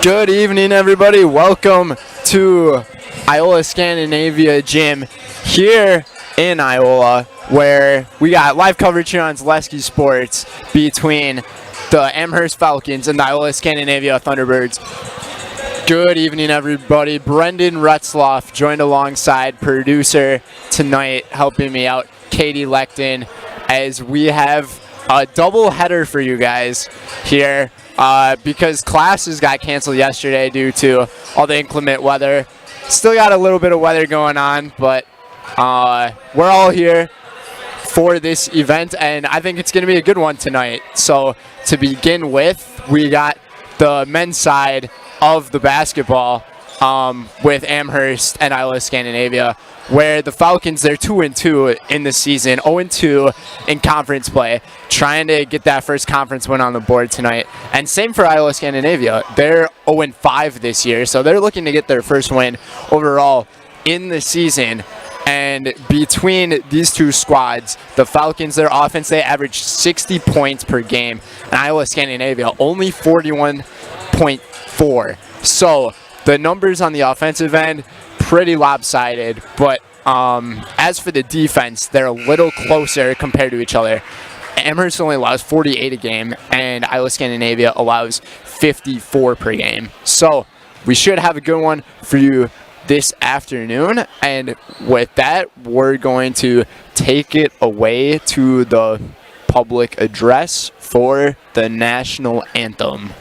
Good evening, everybody. Welcome to Iola-Scandinavia gym here in Iola, where we got live coverage here on Zaleski Sports between the Amherst Falcons and the Iola-Scandinavia Thunderbirds. Good evening, everybody. Brendan Retzloff joined alongside producer tonight, helping me out, Katie Lecton, as we have a double header for you guys here. Because classes got canceled yesterday due to all the inclement weather. Still got a little bit of weather going on, but we're all here for this event, and I think it's going to be a good one tonight. So to begin with, we got the men's side of the basketball with Amherst and Iola-Scandinavia, where the Falcons, they're 2-2 in the season, 0-2 in conference play, trying to get that first conference win on the board tonight. And same for Iola-Scandinavia. They're 0-5 this year, so they're looking to get their first win overall in the season. And between these two squads, the Falcons, their offense, they average 60 points per game, and Iola-Scandinavia only 41.4. So the numbers on the offensive end, pretty lopsided, but as for the defense, they're a little closer compared to each other. Amherst only allows 48 a game, and Iola-Scandinavia allows 54 per game. So we should have a good one for you this afternoon, and with that, we're going to take it away to the public address for the national anthem.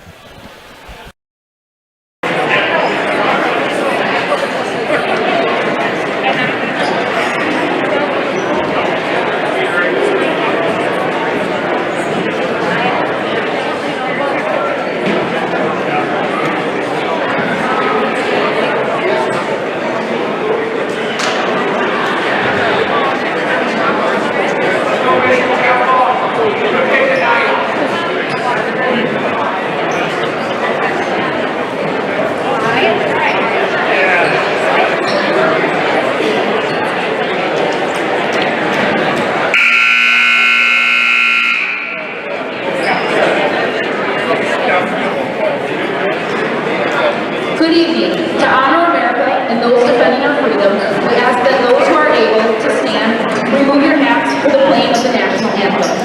Good evening. To honor America and those defending our freedom, we ask that those who are able to stand remove your hats for the playing of the national anthem.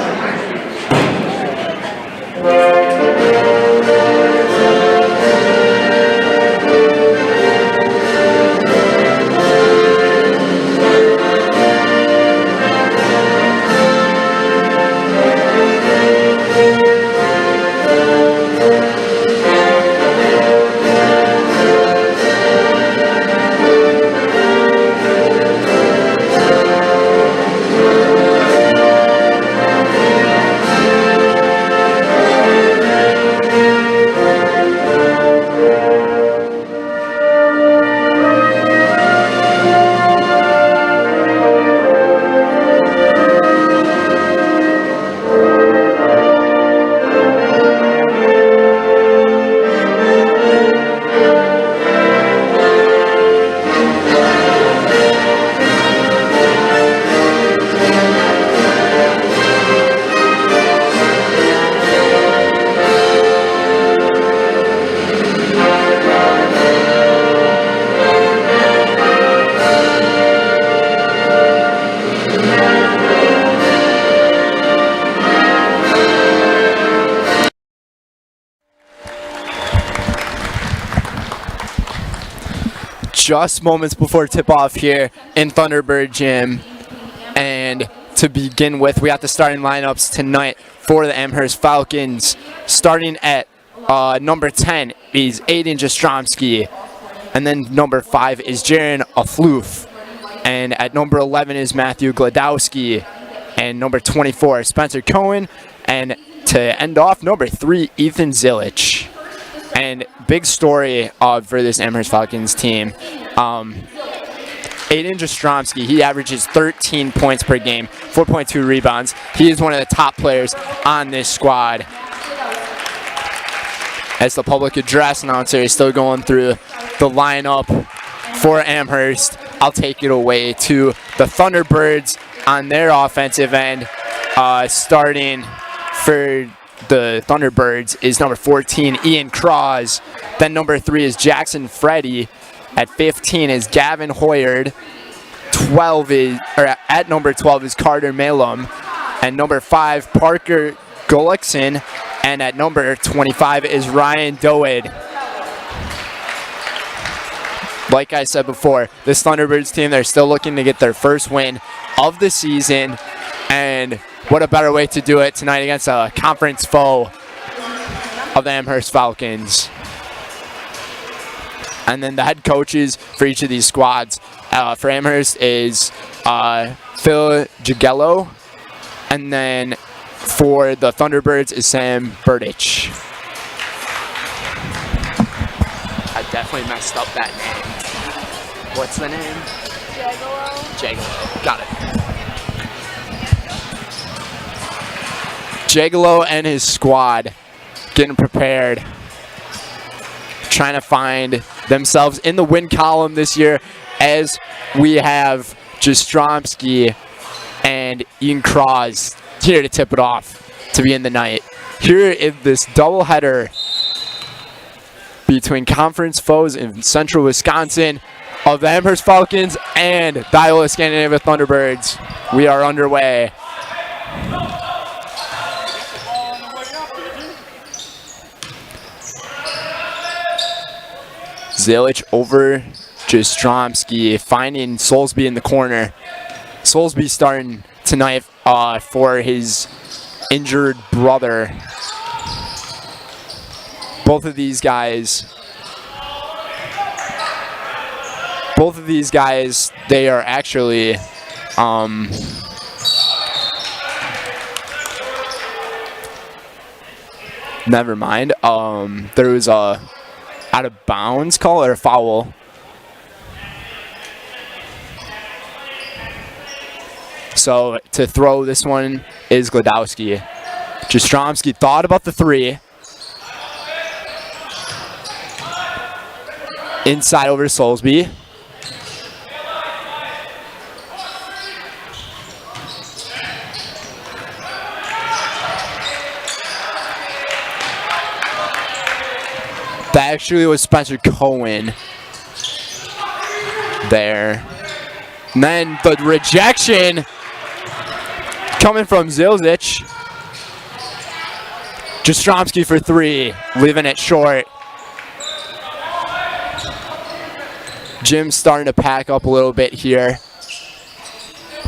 Just moments before tip-off here in Thunderbird Gym. And to begin with, we have the starting lineups tonight for the Amherst Falcons. Starting at number 10 is Aiden Jastrzomski. And then number 5 is Jaron Afloof. And at number 11 is Matthew Gladowski. And number 24 Spencer Cohen. And to end off, number 3, Ethan Zilich. And big story for this Amherst Falcons team. Aiden Jastrzomski, he averages 13 points per game, 4.2 rebounds. He is one of the top players on this squad. As the public address announcer is still going through the lineup for Amherst, I'll take it away to the Thunderbirds on their offensive end, starting for the Thunderbirds is number 14, Ian Cross. Then number 3 is Jackson Freddy. At 15 is Gavin Hoyard. At number 12 is Carter Malum. And number 5, Parker Gullickson. And at number 25 is Ryan Doed. Like I said before, this Thunderbirds team, they're still looking to get their first win of the season. And what a better way to do it tonight against a conference foe of the Amherst Falcons. And then the head coaches for each of these squads for Amherst is Phil Jagello. And then for the Thunderbirds is Sam Burdich. I definitely messed up that name. What's the name? Jagello. Got it. Jagello and his squad getting prepared, trying to find themselves in the win column this year, as we have Jastrzomski and Ian Cross here to tip it off to be in the night. Here is this doubleheader between conference foes in central Wisconsin of the Amherst Falcons and the Iola-Scandinavia Thunderbirds. We are underway. Zilic over Jastrzomski, finding Soulsby in the corner. Soulsby starting tonight for his injured brother. Both of these guys, they are actually never mind. There was a out of bounds call or a foul. So to throw this one is Gladowski. Jastrzomski thought about the 3. Inside over to Soulsby. That actually was Spencer Cohen there. And then the rejection coming from Zilzic. Jastrzomski for 3, leaving it short. Jim's starting to pack up a little bit here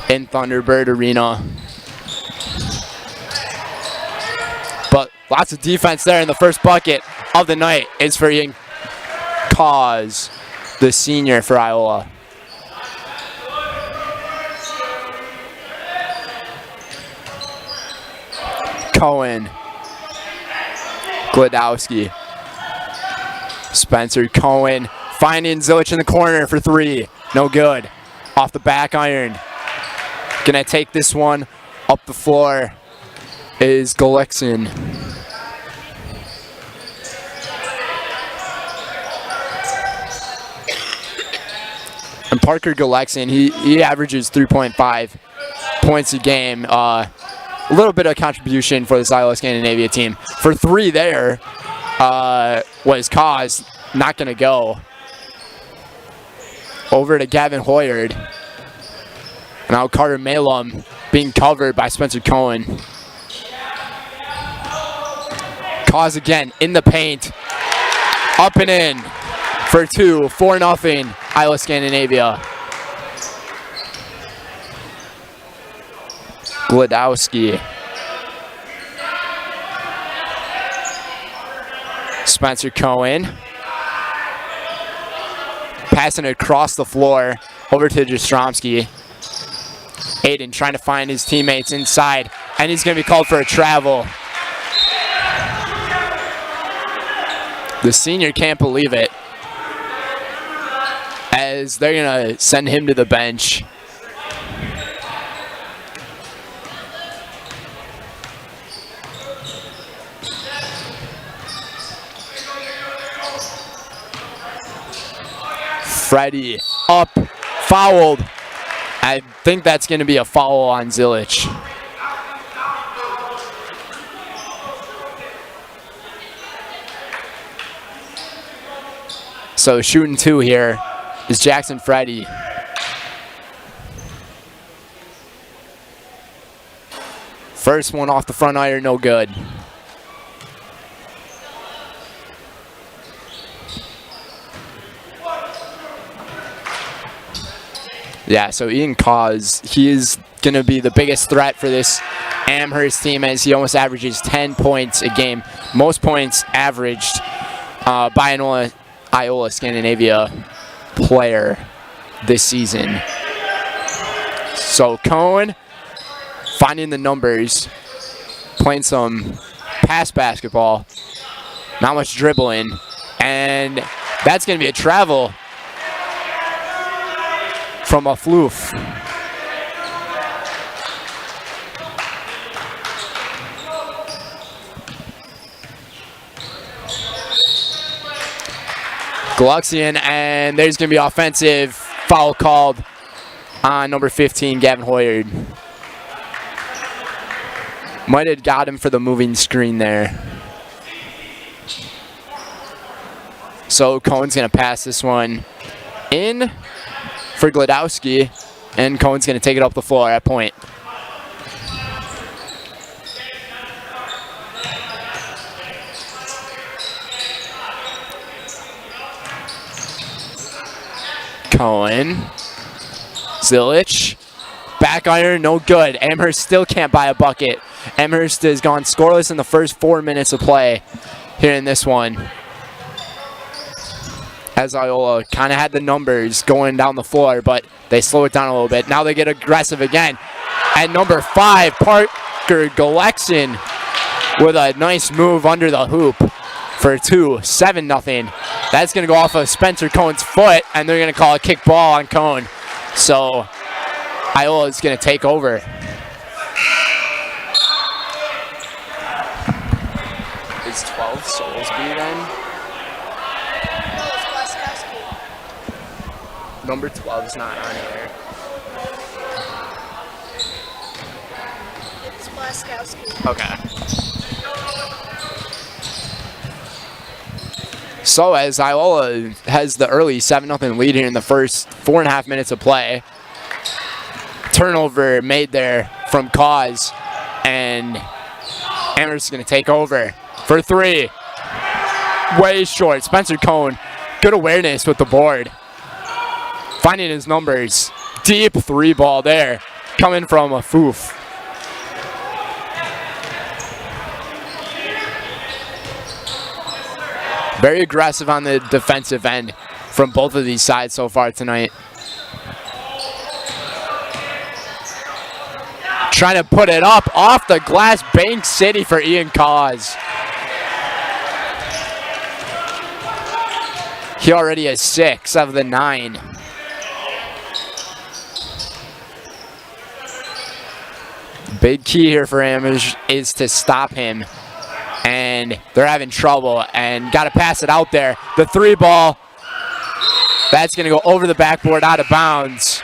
in Thunderbird Arena. But lots of defense there in the first bucket of the night is for Ian Cause, the senior for Iola. Cohen. Gladowski. Spencer Cohen finding Zilic in the corner for 3. No good. Off the back iron. Gonna take this one up the floor is Gullickson. And Parker Gullickson, he averages 3.5 points a game. A little bit of contribution for this Iola-Scandinavia team. For 3 there was Cause, not going to go. Over to Gavin Hoyard. Now Carter Malum being covered by Spencer Cohen. Cause again in the paint. Up and in for 2, 4-0, Iola-Scandinavia. Gladowski. Spencer Cohen. Passing it across the floor over to Jastrzomski. Aiden trying to find his teammates inside, and he's going to be called for a travel. The senior can't believe it, as they're going to send him to the bench. Freddie up, fouled. I think that's going to be a foul on Zilic. So shooting 2 here is Jackson Freddy. First one off the front iron, no good. Yeah, so Ian Cause, he is going to be the biggest threat for this Amherst team as he almost averages 10 points a game. Most points averaged by an Iola-Scandinavia player this season. So Cohen finding the numbers, playing some pass basketball, not much dribbling, and that's going to be a travel from a floof. Gluxian, and there's going to be offensive foul called on number 15, Gavin Hoyard. Might have got him for the moving screen there. So Cohen's going to pass this one in for Gladowski, and Cohen's going to take it up the floor at point. Cohen, Zilich, back iron, no good. Amherst still can't buy a bucket. Amherst has gone scoreless in the first 4 minutes of play here in this one, as Iola kind of had the numbers going down the floor, but they slow it down a little bit. Now they get aggressive again. At number 5, Parker Gulexin with a nice move under the hoop for 2, 7-0. That's going to go off of Spencer Cohen's foot, and they're going to call a kick ball on Cohen. So Iola is going to take over. Is 12 Soulsby then? Number 12 is not on here. It's Blaskowski. Okay. So as Iola has the early 7-0 lead here in the first 4.5 minutes of play. Turnover made there from Cause, and Amherst is going to take over for 3. Way short. Spencer Cohen, good awareness with the board. Finding his numbers. Deep 3 ball there, coming from a foof. Very aggressive on the defensive end from both of these sides so far tonight. Trying to put it up off the glass, Bank City for Ian Cause. He already has 6 of the 9. Big key here for him is to stop him. And they're having trouble and got to pass it out there. The 3 ball, that's going to go over the backboard, out of bounds.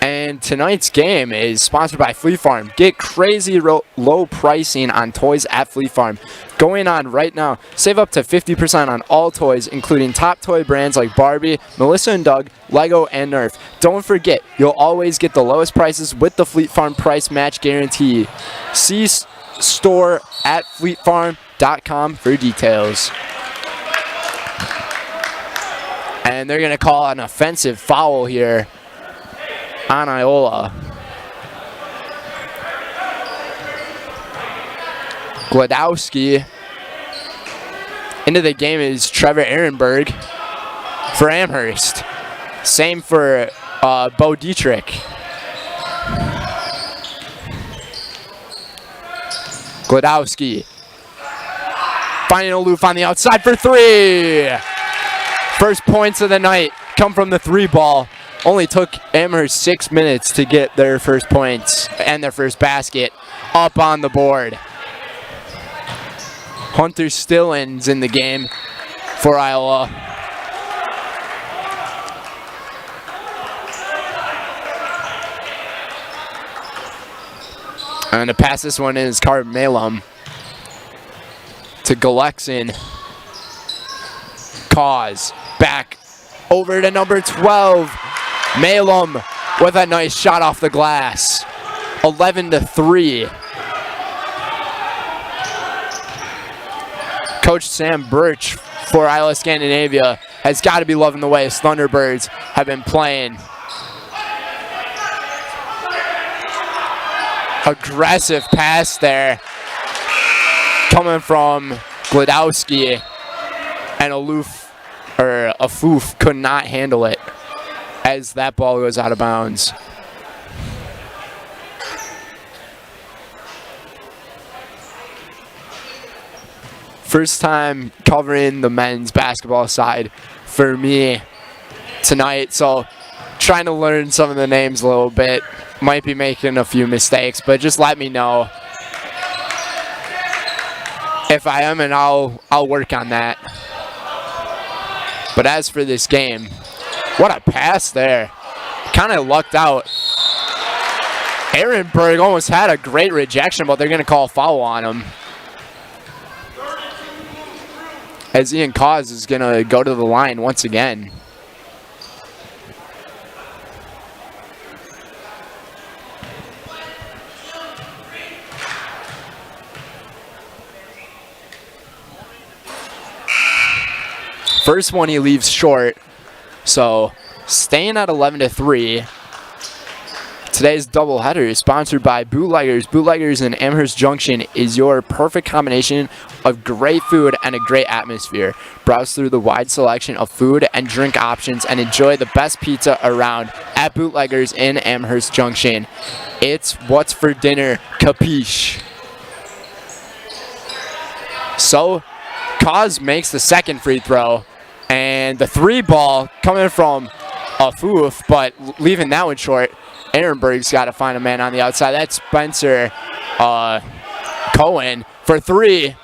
And tonight's game is sponsored by Fleet Farm. Get crazy low pricing on toys at Fleet Farm. Going on right now. Save up to 50% on all toys, including top toy brands like Barbie, Melissa and Doug, Lego, and Nerf. Don't forget, you'll always get the lowest prices with the Fleet Farm price match guarantee. See store at fleetfarm.com for details. And they're going to call an offensive foul here on Iola. Gladowski. Into the game is Trevor Ehrenberg for Amherst. Same for Bo Dietrich. Gladowski. Finding Aloof on the outside for 3. First points of the night come from the 3 ball. Only took Amherst 6 minutes to get their first points and their first basket up on the board. Hunter Stillins in the game for Iola. And to pass this one is Carmelum to Galexin. Cause back over to number 12. Malum with a nice shot off the glass. 11-3. Coach Sam Birch for Iola-Scandinavia has got to be loving the way his Thunderbirds have been playing. Aggressive pass there coming from Glodowski, and Afoof could not handle it as that ball goes out of bounds. First time covering the men's basketball side for me tonight, so trying to learn some of the names a little bit. Might be making a few mistakes, but just let me know if I am, and I'll work on that. But as for this game, what a pass there. Kind of lucked out. Ehrenberg almost had a great rejection, but they're going to call a foul on him. As Ian Cause is going to go to the line once again. First one he leaves short, so staying at 11-3. Today's doubleheader is sponsored by Bootleggers. Bootleggers in Amherst Junction is your perfect combination of great food and a great atmosphere. Browse through the wide selection of food and drink options and enjoy the best pizza around at Bootleggers in Amherst Junction. It's what's for dinner, capiche? So, Cause makes the second free throw. And the three ball coming from Afoof, but leaving that one short. Ehrenberg's got to find a man on the outside. That's Spencer Cohen. For three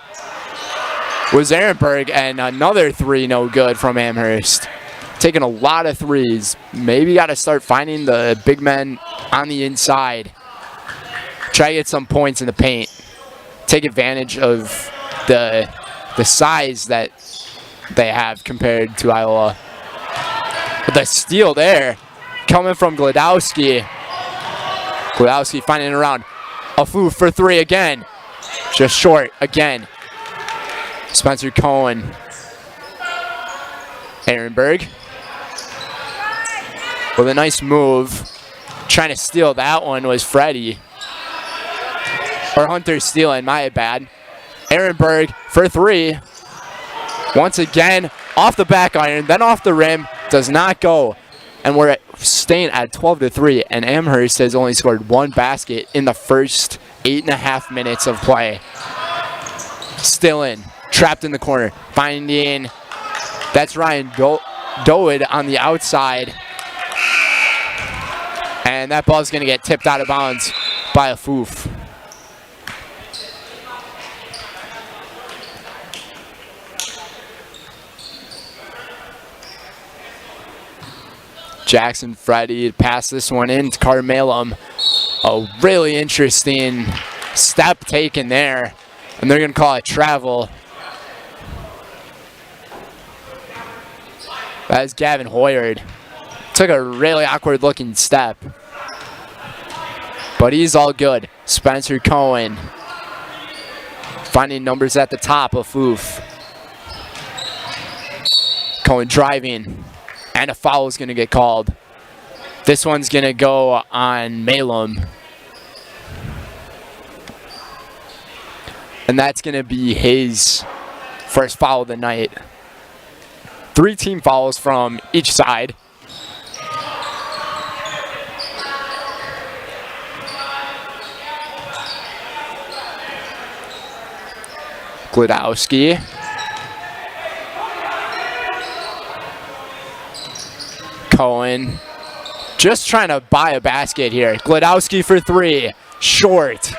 was Ehrenberg, and another three no good from Amherst. Taking a lot of threes. Maybe got to start finding the big men on the inside. Try to get some points in the paint. Take advantage of the size that they have compared to Iola. But the steal there coming from Glodowski. Glodowski finding it around. Afoof for three again. Just short again. Spencer Cohen. Ehrenberg with a nice move. Trying to steal that one was Freddie. Or Hunter stealing, my bad. Ehrenberg for three. Once again, off the back iron, then off the rim, does not go. And we're staying at 12-3, and Amherst has only scored one basket in the first 8.5 minutes of play. Still in, trapped in the corner, finding, that's Ryan Doed on the outside. And that ball's gonna get tipped out of bounds by Afoof. Jackson Freddie pass this one in to Carmelum. A really interesting step taken there, and they're going to call it travel. That is Gavin Hoyard. Took a really awkward looking step, but he's all good. Spencer Cohen finding numbers at the top of Foof. Cohen driving. And a foul is going to get called. This one's going to go on Malum. And that's going to be his first foul of the night. 3 team fouls from each side. Glodowski. Cohen just trying to buy a basket here. Glodowski for 3, short.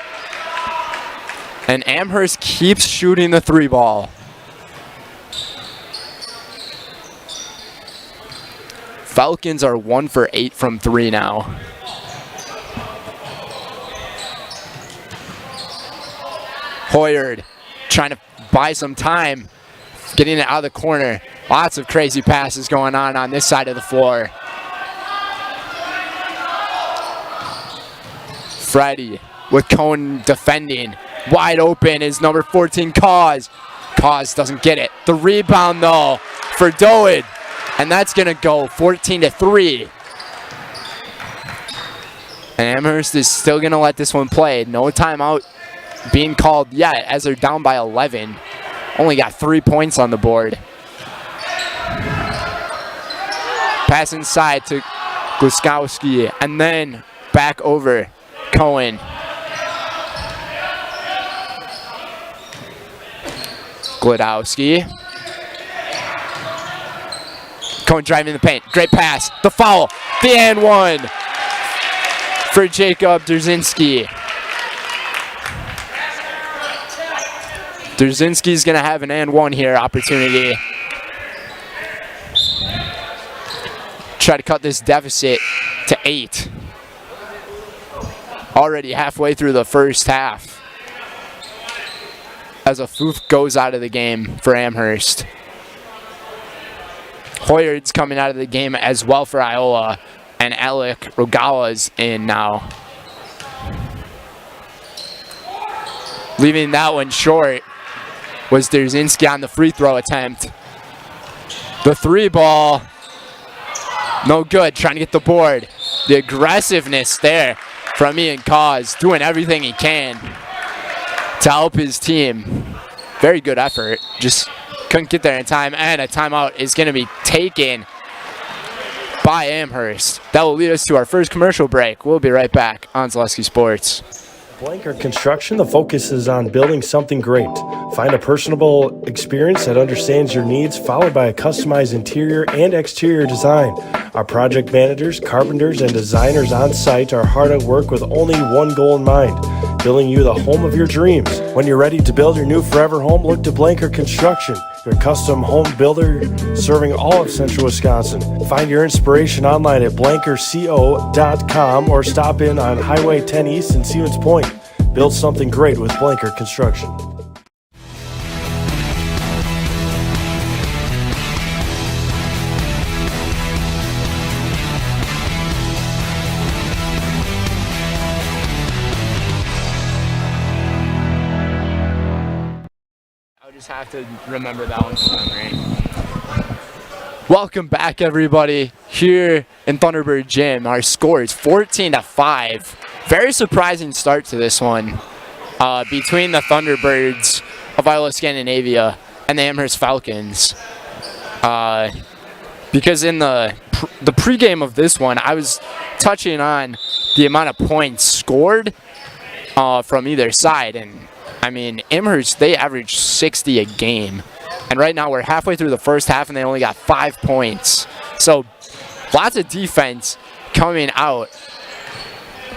And Amherst keeps shooting the 3 ball. Falcons are 1 for 8 from 3 now. Hoyard trying to buy some time, getting it out of the corner. Lots of crazy passes going on this side of the floor. Freddie with Cohen defending. Wide open is number 14, Cause. Cause doesn't get it. The rebound, though, for Doed. And that's going to go 14-3. And Amherst is still going to let this one play. No timeout being called yet as they're down by 11. Only got 3 points on the board. Pass inside to Gluskowski, and then back over Cohen. Glodowski. Cohen driving the paint. Great pass. The foul. The and one for Jacob Derzinski. Derzinski's going to have an and one here opportunity. Try to cut this deficit to 8. Already halfway through the first half, as a Foof goes out of the game for Amherst. Hoyard's coming out of the game as well for Iola, and Alec Rogala's in now. Leaving that one short was Derzinski on the free throw attempt. The 3 ball, no good, trying to get the board. The aggressiveness there from Ian Cause, doing everything he can to help his team. Very good effort, just couldn't get there in time, and a timeout is going to be taken by Amherst. That will lead us to our first commercial break. We'll be right back on Zaleski Sports. Blanker Construction, the focus is on building something great. Find a personable experience that understands your needs, followed by a customized interior and exterior design. Our project managers, carpenters, and designers on site are hard at work with only one goal in mind: building you the home of your dreams. When you're ready to build your new forever home, look to Blanker Construction, your custom home builder serving all of central Wisconsin. Find your inspiration online at blankerco.com or stop in on Highway 10 East in Stevens Point. Build something great with Blanker Construction. Have to remember that one from memory. Welcome back, everybody, here in Thunderbird Gym. Our score is 14-5. Very surprising start to this one between the Thunderbirds of Iola-Scandinavia and the Amherst Falcons. Because in the pregame of this one, I was touching on the amount of points scored from either side, and I mean, Amherst, they average 60 a game. And right now we're halfway through the first half and they only got 5 points. So lots of defense coming out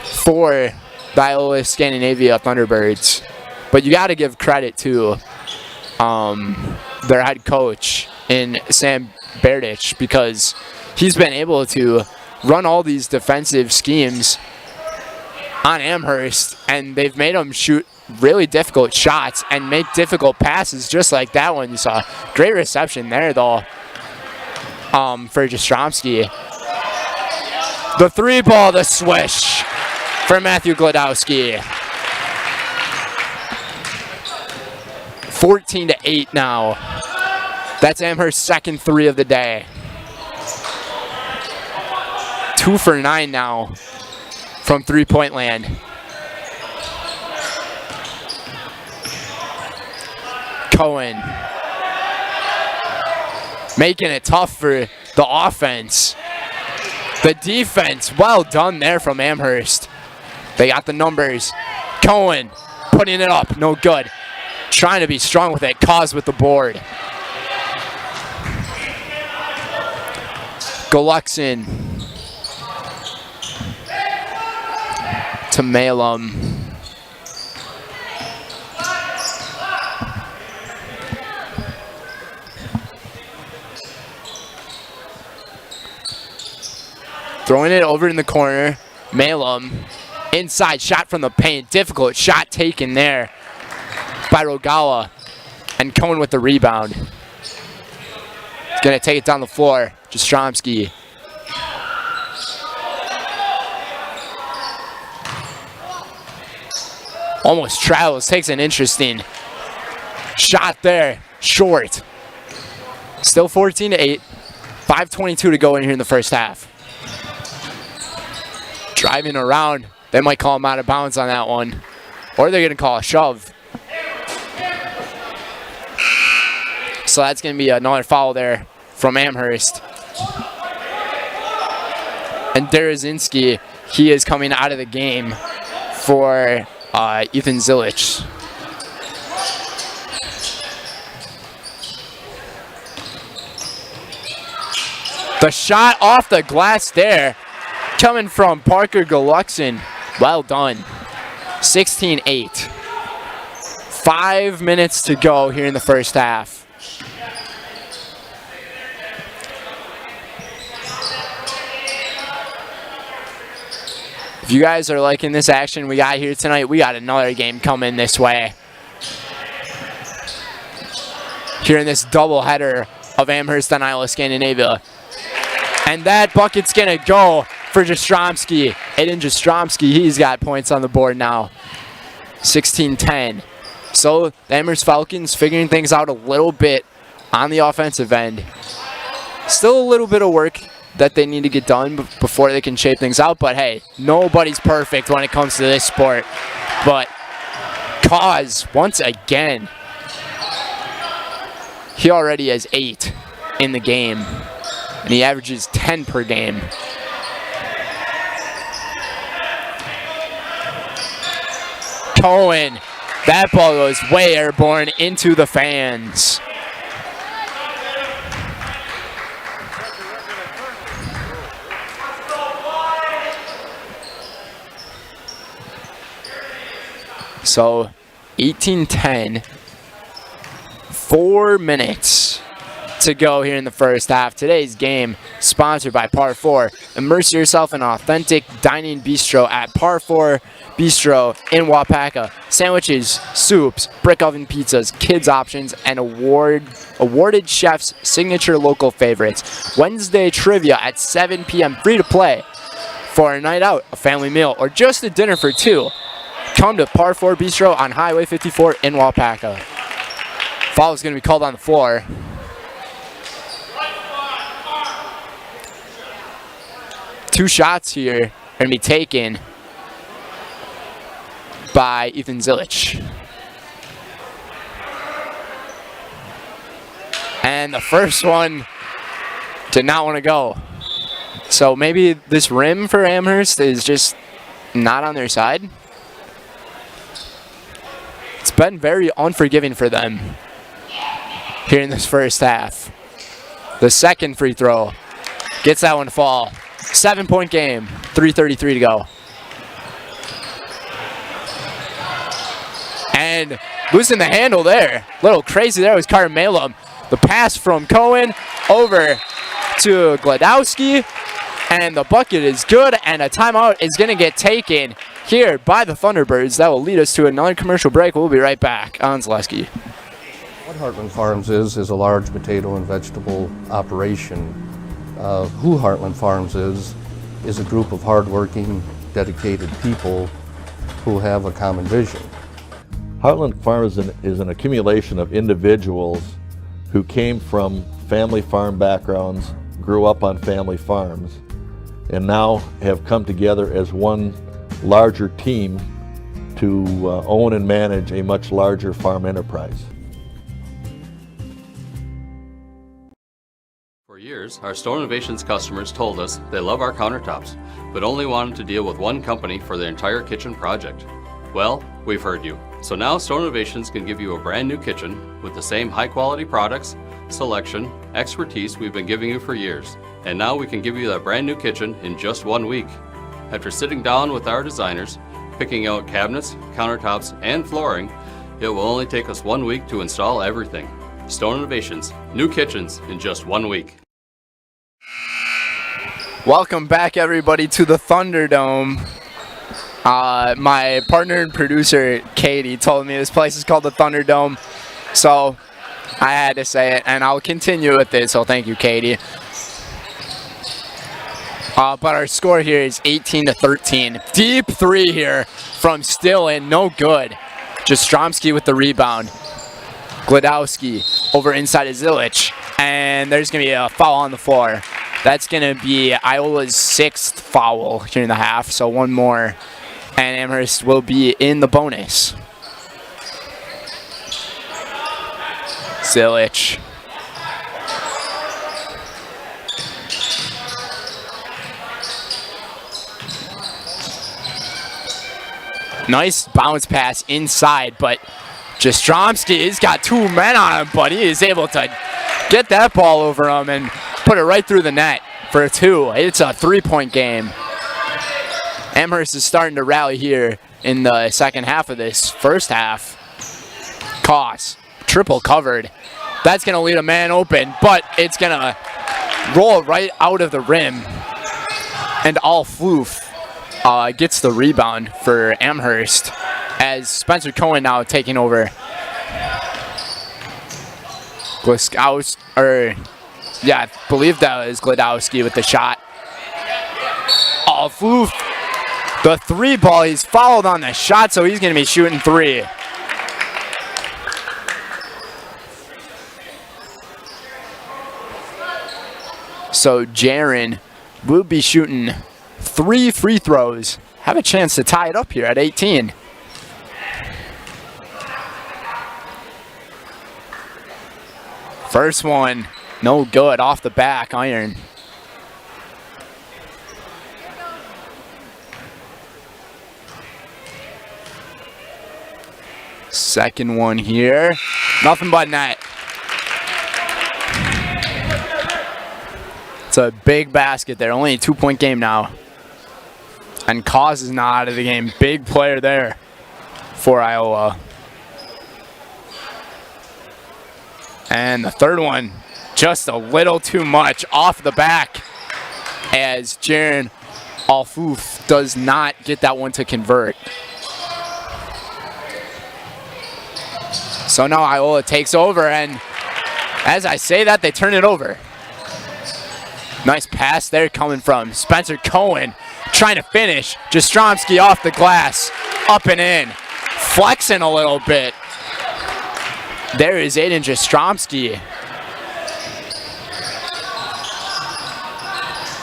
for the Iola-Scandinavia Thunderbirds. But you got to give credit to their head coach in Sam Berdich, because he's been able to run all these defensive schemes on Amherst, and they've made them shoot really difficult shots and make difficult passes, just like that one you saw. Great reception there, though, for Jastrzomski. The 3 ball, the swish for Matthew Glodowski. 14-8 now. That's Amherst's second 3 of the day. 2 for 9 now from three-point land. Cohen making it tough for the offense. The defense, well done there from Amherst. They got the numbers. Cohen putting it up, no good. Trying to be strong with it, Cause with the board. Goluxin to Malum. Throwing it over in the corner. Malum inside, shot from the paint. Difficult shot taken there by Rogala. And Cohen with the rebound. He's going to take it down the floor. Jastrzomski. Almost travels, takes an interesting shot there. Short. Still 14-8. 5:22 to go in here in the first half. Driving around. They might call him out of bounds on that one. Or they're going to call a shove. So that's going to be another foul there from Amherst. And Derazinski, he is coming out of the game for Ethan Zilich. The shot off the glass there, coming from Parker Gluckson. Well done. 16-8. 5 minutes to go here in the first half. If you guys are liking this action we got here tonight, we got another game coming this way. Here in this doubleheader of Amherst and Iola-Scandinavia. And that bucket's going to go for Jastrzomski. Aiden Jastrzomski, he's got points on the board now. 16-10. So the Amherst Falcons figuring things out a little bit on the offensive end. Still a little bit of work that they need to get done before they can shape things out. But hey, nobody's perfect when it comes to this sport. But Cause, once again, he already has 8 in the game. And he averages 10 per game. Cohen, that ball goes way airborne into the fans. So 18-10, 4 minutes to go here in the first half. Today's game sponsored by Par 4. Immerse yourself in an authentic dining bistro at Par 4 Bistro in Wapaka. Sandwiches, soups, brick oven pizzas, kids options, and awarded chefs' signature local favorites. Wednesday trivia at 7 p.m. free to play. For a night out, a family meal, or just a dinner for 2. Come to Par 4 Bistro on Highway 54 in Wapaka. Foul is going to be called on the floor. Two shots here are going to be taken by Ethan Zilich. And the first one did not want to go. So maybe this rim for Amherst is just not on their side. It's been very unforgiving for them here in this first half. The second free throw gets that one to fall. 7-point game, 3:33 to go. And losing the handle there. A little crazy there was Carmelo. The pass from Cohen over to Gladowski. And the bucket is good, and a timeout is going to get taken here by the Thunderbirds. That will lead us to another commercial break. We'll be right back on Zaleski. What Heartland Farms is a large potato and vegetable operation. Who Heartland Farms is a group of hardworking, dedicated people who have a common vision. Heartland Farms is an accumulation of individuals who came from family farm backgrounds, grew up on family farms, and now have come together as one larger team to own and manage a much larger farm enterprise. For years, our Store Innovations customers told us they love our countertops, but only wanted to deal with one company for their entire kitchen project. Well, we've heard you. So now Store Innovations can give you a brand new kitchen with the same high quality products, selection, expertise we've been giving you for years. And now we can give you that brand new kitchen in just 1 week. After sitting down with our designers, picking out cabinets, countertops, and flooring, it will only take us 1 week to install everything. Stone Innovations, new kitchens in just 1 week. Welcome back, everybody, to the Thunderdome. My partner and producer, Katie, told me this place is called the Thunderdome. So I had to say it, and I'll continue with it, so thank you, Katie. But our score here is 18-13. Deep three here from Stillen, no good. Jastrzomski with the rebound. Gladowski over inside of Zilic, and there's going to be a foul on the floor. That's going to be Iola's 6th foul here in the half, so one more, and Amherst will be in the bonus. Zilic. Nice bounce pass inside, but Jastrzomski has got 2 men on him, but he is able to get that ball over him and put it right through the net for a 2. It's a 3-point game. Amherst is starting to rally here in the second half of this first half. Koss, triple covered. That's going to lead a man open, but it's going to roll right out of the rim. And Al-Floof gets the rebound for Amherst as Spencer Cohen now taking over. I believe that was Gladowski with the shot. Al-Floof, the 3 ball, he's fouled on the shot, so he's going to be shooting 3. So Jaron will be shooting 3 free throws. Have a chance to tie it up here at 18. First one, no good, off the back iron. Second one here, nothing but net. It's a big basket there, only a 2-point game now. And Koss is not out of the game. Big player there for Iowa. And the third one, just a little too much off the back as Jaron Al-Floof does not get that one to convert. So now Iola takes over, and as I say that, they turn it over. Nice pass there coming from Spencer Cohen, trying to finish. Jastrzomski off the glass, up and in, flexing a little bit. There is Aiden Jastrzomski.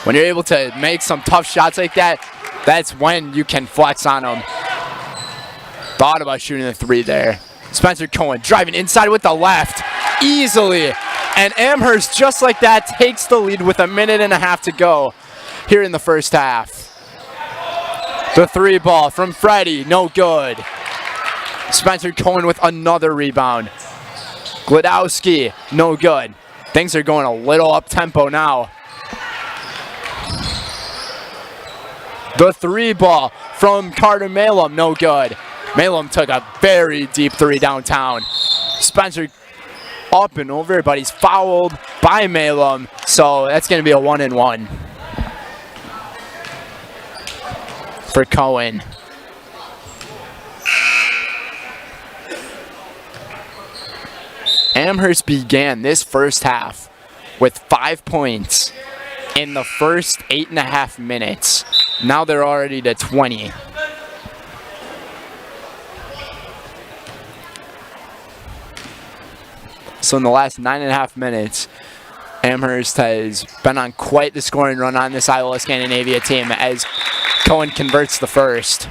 When you're able to make some tough shots like that, that's when you can flex on them. Thought about shooting the 3 there. Spencer Cohen driving inside with the left, easily. And Amherst, just like that, takes the lead with 1.5 minutes to go here in the first half. The 3 ball from Freddie, no good. Spencer Cohen with another rebound. Gladowski, no good. Things are going a little up-tempo now. The 3 ball from Carter Malum, no good. Malum took a very deep 3 downtown. Spencer up and over, but he's fouled by Malum, so that's going to be a 1-and-1 for Cohen. Amherst began this first half with 5 points in the first 8.5 minutes. Now they're already to 20. So in the last 9.5 minutes, Amherst has been on quite the scoring run on this Iola-Scandinavia team as Cohen converts the first.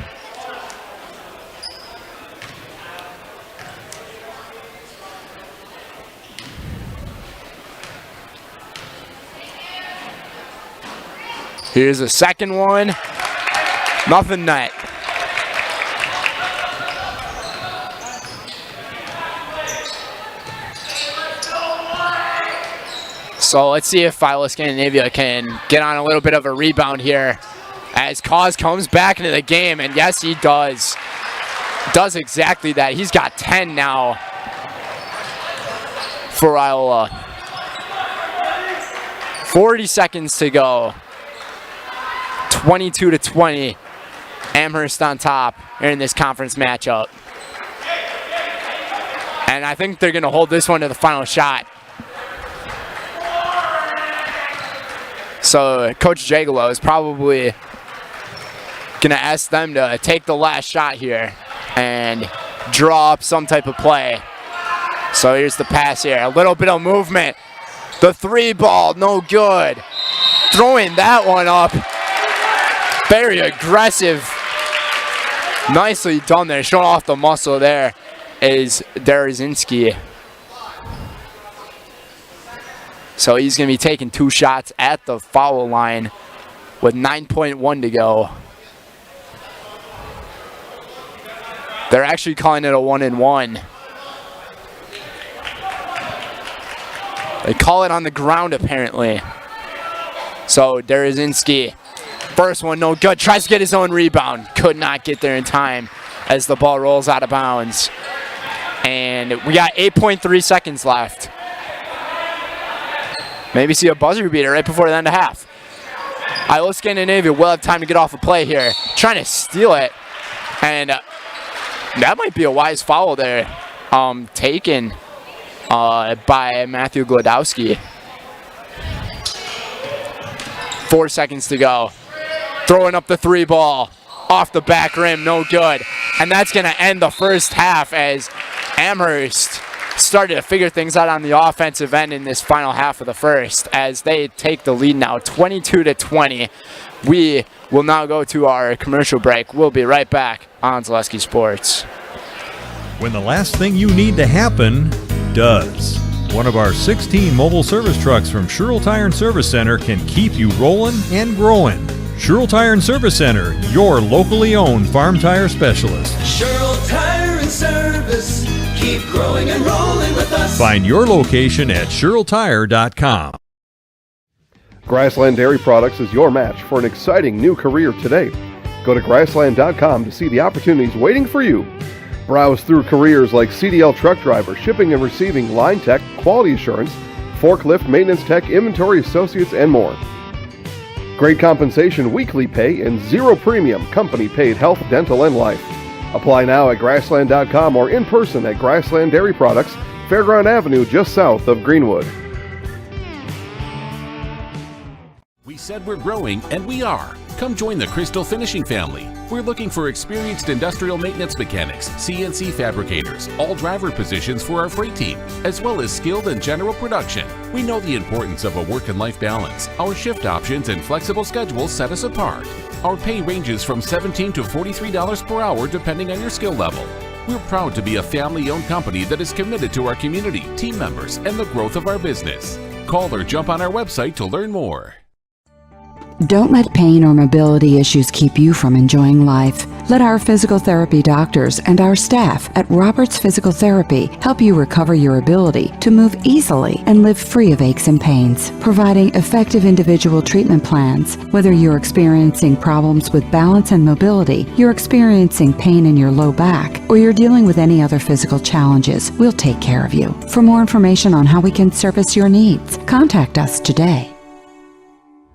Here's a second one. Nothing net. So let's see if Iola-Scandinavia can get on a little bit of a rebound here as Koss comes back into the game, and yes, he does. Does exactly that. He's got 10 now for Iola. 40 seconds to go. 22-20. Amherst on top in this conference matchup. And I think they're going to hold this one to the final shot. So Coach Jagalo is probably going to ask them to take the last shot here and draw up some type of play. So here's the pass here. A little bit of movement. The 3 ball, no good. Throwing that one up. Very aggressive. Nicely done there. Showing off the muscle there is Derazinski. So he's going to be taking 2 shots at the foul line with 9.1 to go. They're actually calling it a 1-and-1. They call it on the ground apparently. So Derazinski, first one no good, tries to get his own rebound. Could not get there in time as the ball rolls out of bounds. And we got 8.3 seconds left. Maybe see a buzzer beater right before the end of half. Iola-Scandinavia will have time to get off a play here. Trying to steal it. And that might be a wise foul there. Taken by Matthew Glodowski. 4 seconds to go. Throwing up the 3 ball. Off the back rim, no good. And that's going to end the first half as Amherst started to figure things out on the offensive end in this final half of the first as they take the lead now 22-20. We will now go to our commercial break. We'll be right back on Zaleski Sports. When the last thing you need to happen does. One of our 16 mobile service trucks from Sherrill Tire and Service Center can keep you rolling and growing. Sherrill Tire and Service Center, your locally owned farm tire specialist. Sherrill Tire and Service, keep growing and rolling with us. Find your location at SherrillTire.com. Grassland Dairy Products is your match for an exciting new career today. Go to grassland.com to see the opportunities waiting for you. Browse through careers like CDL truck driver, shipping and receiving, line tech, quality assurance, forklift, maintenance tech, inventory associates, and more. Great compensation, weekly pay, and zero premium company-paid health, dental, and life. Apply now at grassland.com or in person at Grassland Dairy Products, Fairground Avenue, just south of Greenwood. We said we're growing, and we are. Come join the Crystal Finishing family. We're looking for experienced industrial maintenance mechanics, CNC fabricators, all driver positions for our freight team, as well as skilled and general production. We know the importance of a work and life balance. Our shift options and flexible schedules set us apart. Our pay ranges from $17 to $43 per hour depending on your skill level. We're proud to be a family-owned company that is committed to our community, team members, and the growth of our business. Call or jump on our website to learn more. Don't let pain or mobility issues keep you from enjoying life. Let our physical therapy doctors and our staff at Roberts Physical Therapy help you recover your ability to move easily and live free of aches and pains, providing effective individual treatment plans. Whether you're experiencing problems with balance and mobility, you're experiencing pain in your low back, or you're dealing with any other physical challenges, we'll take care of you. For more information on how we can service your needs, contact us today.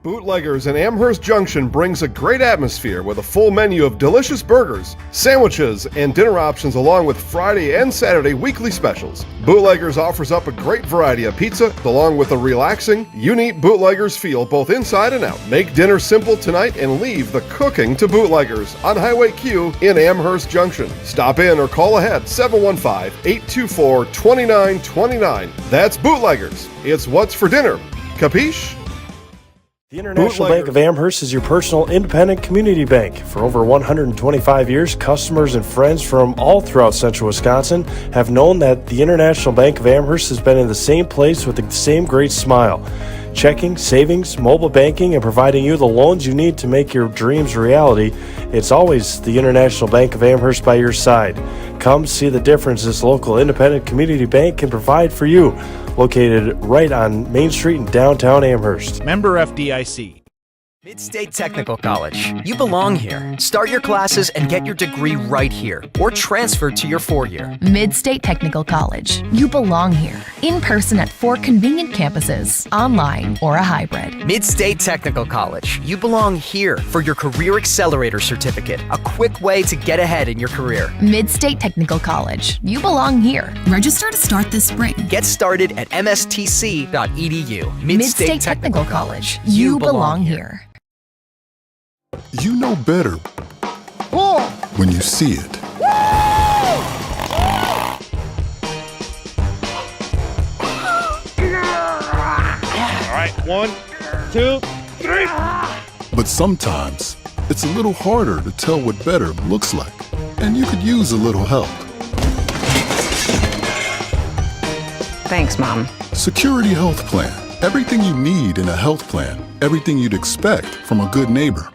Bootleggers in Amherst Junction brings a great atmosphere with a full menu of delicious burgers, sandwiches, and dinner options along with Friday and Saturday weekly specials. Bootleggers offers up a great variety of pizza along with a relaxing, unique Bootleggers feel both inside and out. Make dinner simple tonight and leave the cooking to Bootleggers on Highway Q in Amherst Junction. Stop in or call ahead 715-824-2929. That's Bootleggers. It's what's for dinner. Capiche? The International Bank of Amherst is your personal independent community bank. For over 125 years, customers and friends from all throughout central Wisconsin have known that the International Bank of Amherst has been in the same place with the same great smile. Checking, savings, mobile banking, and providing you the loans you need to make your dreams a reality. It's always the International Bank of Amherst by your side. Come see the difference this local independent community bank can provide for you. Located right on Main Street in downtown Amherst. Member FDIC. Mid-State Technical College. You belong here. Start your classes and get your degree right here, or transfer to your 4-year. Mid-State Technical College. You belong here. In person at 4 convenient campuses, online or a hybrid. Mid-State Technical College. You belong here for your Career Accelerator Certificate, a quick way to get ahead in your career. Mid-State Technical College. You belong here. Register to start this spring. Get started at mstc.edu. Mid-State Technical College. You belong here. You know better when you see it. All right, 1, 2, 3. But sometimes it's a little harder to tell what better looks like, and you could use a little help. Thanks, Mom. Security Health Plan. Everything you need in a health plan. Everything you'd expect from a good neighbor.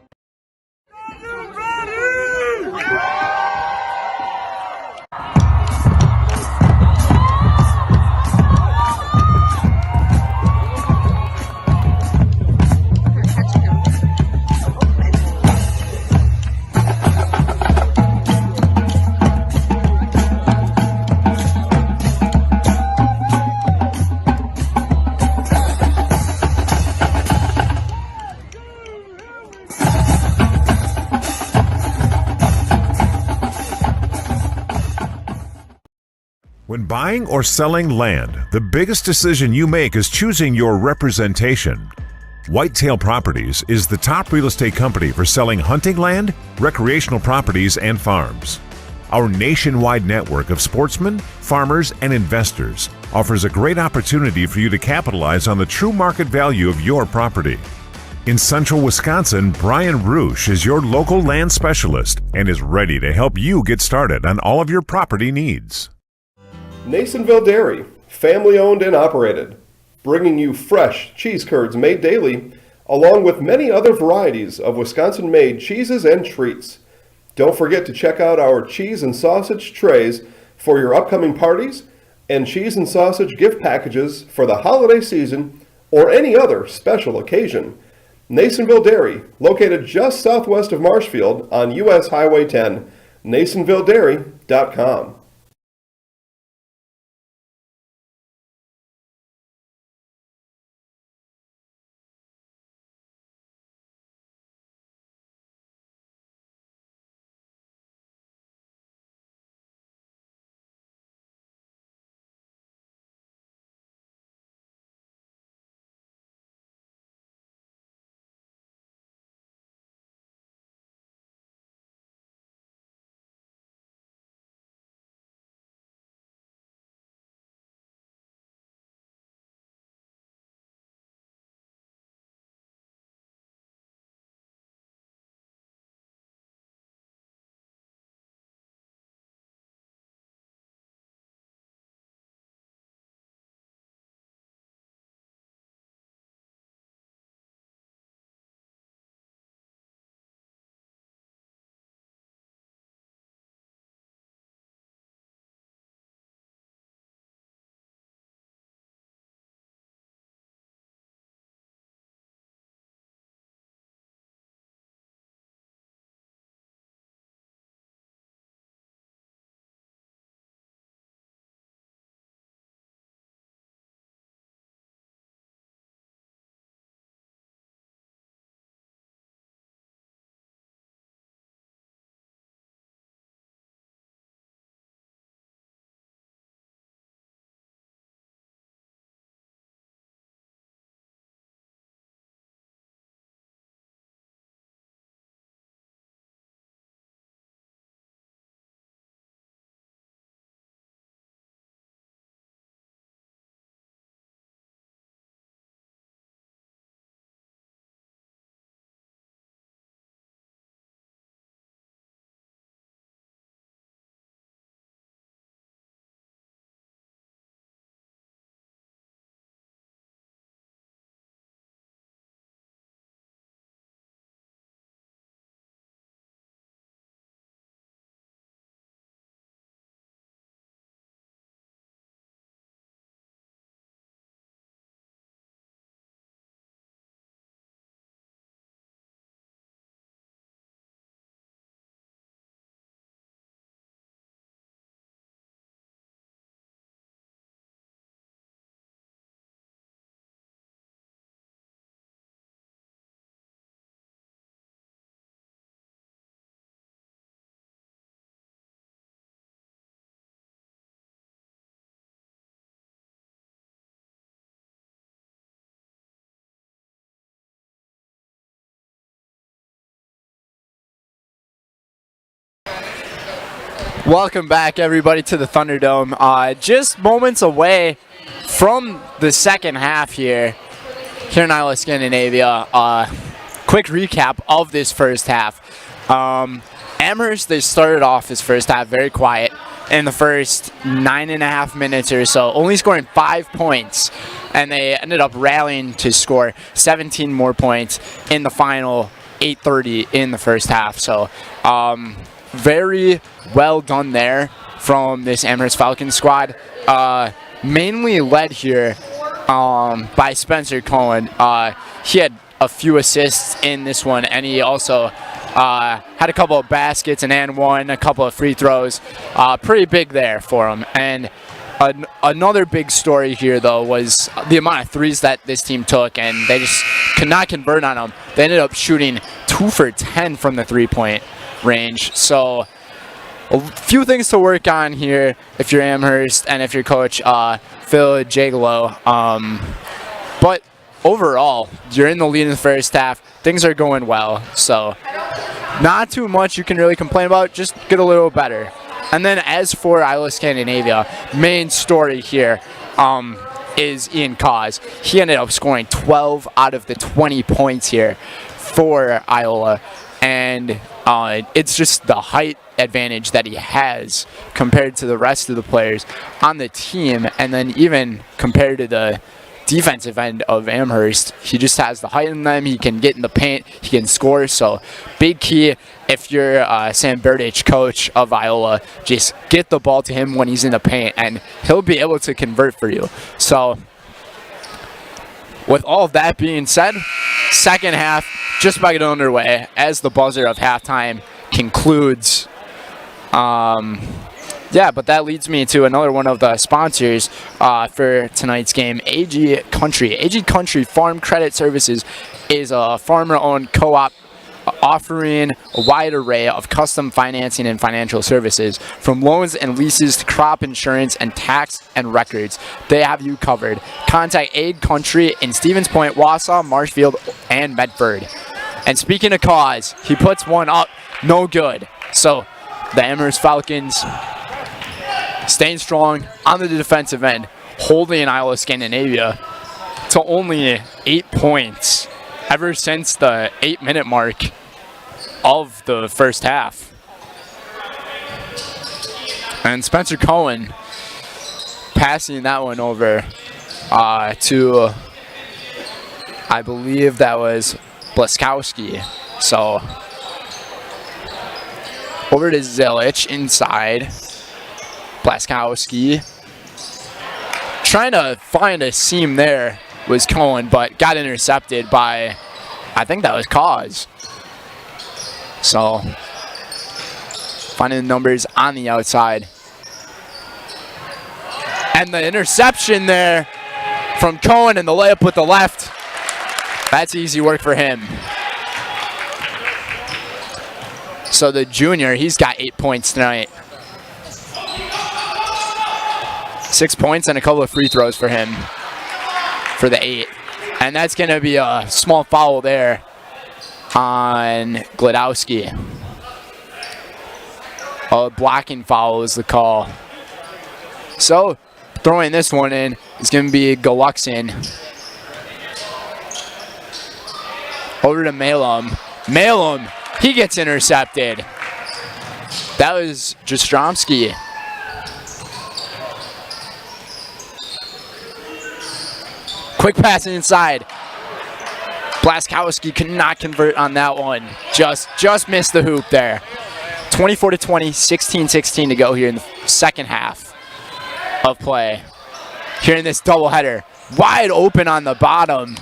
When buying or selling land, the biggest decision you make is choosing your representation. Whitetail Properties is the top real estate company for selling hunting land, recreational properties, and farms. Our nationwide network of sportsmen, farmers, and investors offers a great opportunity for you to capitalize on the true market value of your property. In central Wisconsin, Brian Roosh is your local land specialist and is ready to help you get started on all of your property needs. Nasonville Dairy, family owned and operated, bringing you fresh cheese curds made daily, along with many other varieties of Wisconsin-made cheeses and treats. Don't forget to check out our cheese and sausage trays for your upcoming parties and cheese and sausage gift packages for the holiday season or any other special occasion. Nasonville Dairy, located just southwest of Marshfield on US Highway 10, nasonvilledairy.com. Welcome back, everybody, to the Thunderdome. Just moments away from the second half here in Iola-Scandinavia. Quick recap of this first half. Amherst, they started off this first half very quiet in the first 9.5 minutes or so, only scoring 5 points, and they ended up rallying to score 17 more points in the final 8:30 in the first half. So very well done there from this Amherst Falcons squad, mainly led here by Spencer Cohen. He had a few assists in this one, and he also had a couple of baskets and one, a couple of free throws. Pretty big there for him. And another big story here, though, was the amount of threes that this team took, and they just could not convert on them. They ended up shooting 2 for 10 from the three-point range. So a few things to work on here if you're Amherst and if you're coach Phil Jagalo. But overall, you're in the lead in the first half. Things are going well. So not too much you can really complain about. Just get a little better. And then as for Iola-Scandinavia, main story here is Ian Cause. He ended up scoring 12 out of the 20 points here for Iola. And it's just the height advantage that he has compared to the rest of the players on the team. And then even compared to the defensive end of Amherst, he just has the height in them. He can get in the paint. He can score. So big key if you're Sam Berdych, coach of Iola, just get the ball to him when he's in the paint, and he'll be able to convert for you. So with all of that being said, second half just about to get underway as the buzzer of halftime concludes. Yeah, but that leads me to another one of the sponsors for tonight's game, AG Country. AG Country Farm Credit Services is a farmer-owned co-op offering a wide array of custom financing and financial services, from loans and leases to crop insurance and tax and records. They have you covered. Contact AG Country in Stevens Point, Wausau, Marshfield, and Medford. And speaking of Cause, he puts one up, no good. So the Amherst Falcons staying strong on the defensive end, holding Iola-Scandinavia to only 8 points ever since the 8-minute mark of the first half. And Spencer Cohen passing that one over to, I believe that was Blaskowski. So over to Zilic inside. Blaskowski trying to find a seam there was Cohen, but got intercepted by, I think that was Cause. So finding the numbers on the outside. And the interception there from Cohen, and the layup with the left. That's easy work for him. So the junior, he's got 8 points tonight. 6 points and a couple of free throws for him for the 8. And that's going to be a small foul there on Gladowski. A blocking foul is the call. So throwing this one in is going to be Gluckson. Over to Malum. Malum, he gets intercepted. That was Jastrzomski. Quick pass inside. Blaskowski could not convert on that one. Just missed the hoop there. 24-20, 16-16 to go here in the second half of play. Here in this doubleheader. Wide open on the bottom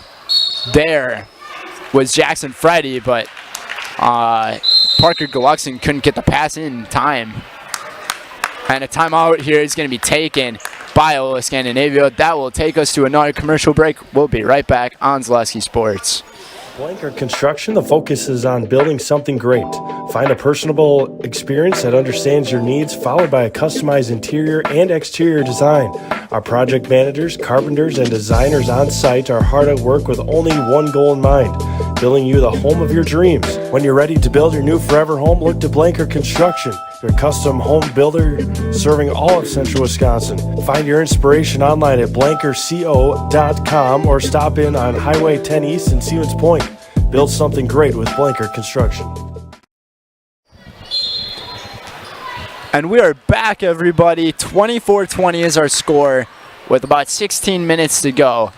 there was Jackson Freddy, but Parker Gluckson couldn't get the pass in time. And a timeout here is going to be taken by Iola-Scandinavia. That will take us to another commercial break. We'll be right back on Zaleski Sports. Blanker Construction, the focus is on building something great. Find a personable experience that understands your needs, followed by a customized interior and exterior design. Our project managers, carpenters, and designers on site are hard at work with only one goal in mind: building you the home of your dreams. When you're ready to build your new forever home, look to Blanker Construction. your custom home builder serving all of central Wisconsin. Find your inspiration online at blankerco.com or stop in on Highway 10 East in Stevens Point. Build something great with Blanker Construction. And we are back, everybody. 24-20 is our score with about 16 minutes to go.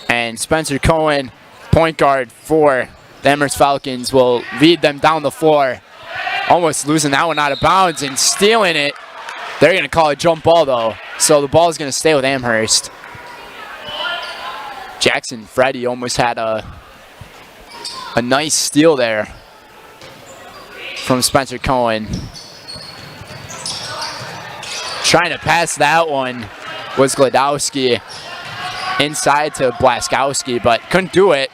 And Spencer Cohen, point guard for the Amherst Falcons, will lead them down the floor. Almost losing that one out of bounds and stealing it. They're going to call a jump ball, though. So the ball is going to stay with Amherst. Jackson Freddy almost had a nice steal there from Spencer Cohen. Trying to pass that one was Gladowski inside to Blaskowski, but couldn't do it.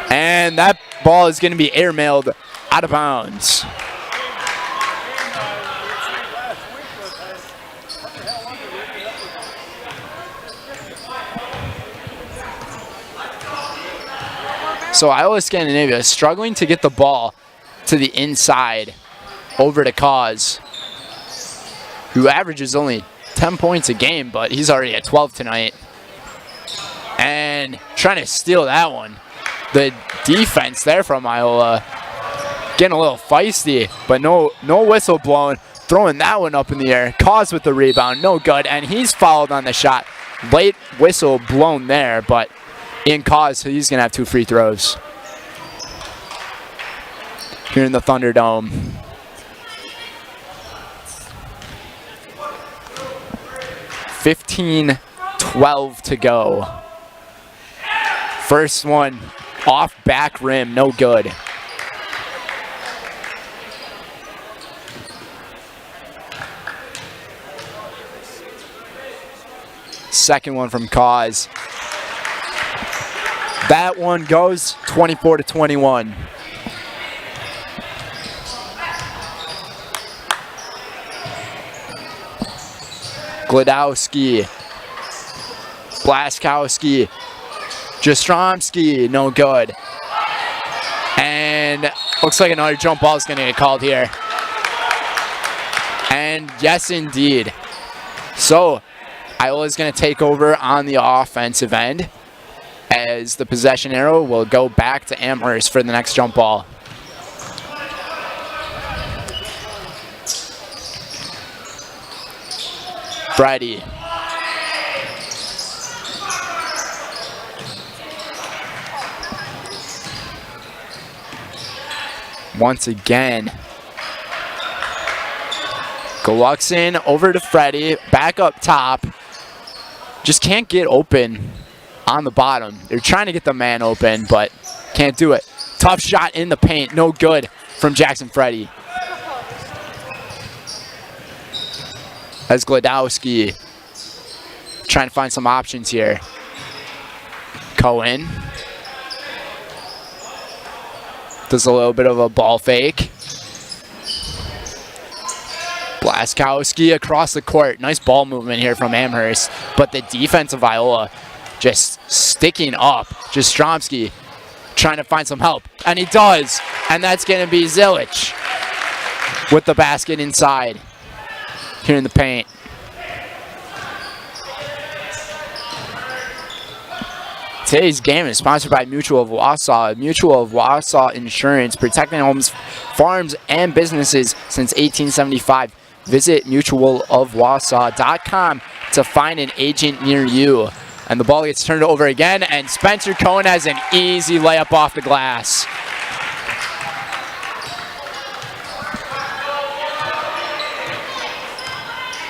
And that ball is going to be airmailed out of bounds. So Iola-Scandinavia is struggling to get the ball to the inside over to Cause, who averages only 10 points a game, but he's already at 12 tonight. And trying to steal that one. The defense there from Iola getting a little feisty, but no whistle blown. Throwing that one up in the air. Cause with the rebound, no good, and he's fouled on the shot. Late whistle blown there, but in Cause, so he's going to have 2 free throws here in the Thunderdome. $15-12 to go. First one off back rim, no good. Second one from Cause. That one goes 24-21. Gladowski, Blaskowski, Jastromski, no good. And looks like another jump ball is going to get called here. And yes, indeed. So Iola is going to take over on the offensive end, as the possession arrow will go back to Amherst for the next jump ball. Friday. Once again. Gluckson over to Freddie, back up top. Just can't get open on the bottom. They're trying to get the man open, but can't do it. Tough shot in the paint, no good from Jackson Freddy. As Gladowski trying to find some options here. Cohen does a little bit of a ball fake. Blaskowski across the court. Nice ball movement here from Amherst, but the defense of Iola just sticking up. Jastromski trying to find some help, and he does, and that's going to be Zilic with the basket inside here in the paint. Today's game is sponsored by Mutual of Wausau. Mutual of Wausau Insurance, protecting homes, farms, and businesses since 1875. Visit mutualofwausau.com to find an agent near you. And the ball gets turned over again, and Spencer Cohen has an easy layup off the glass.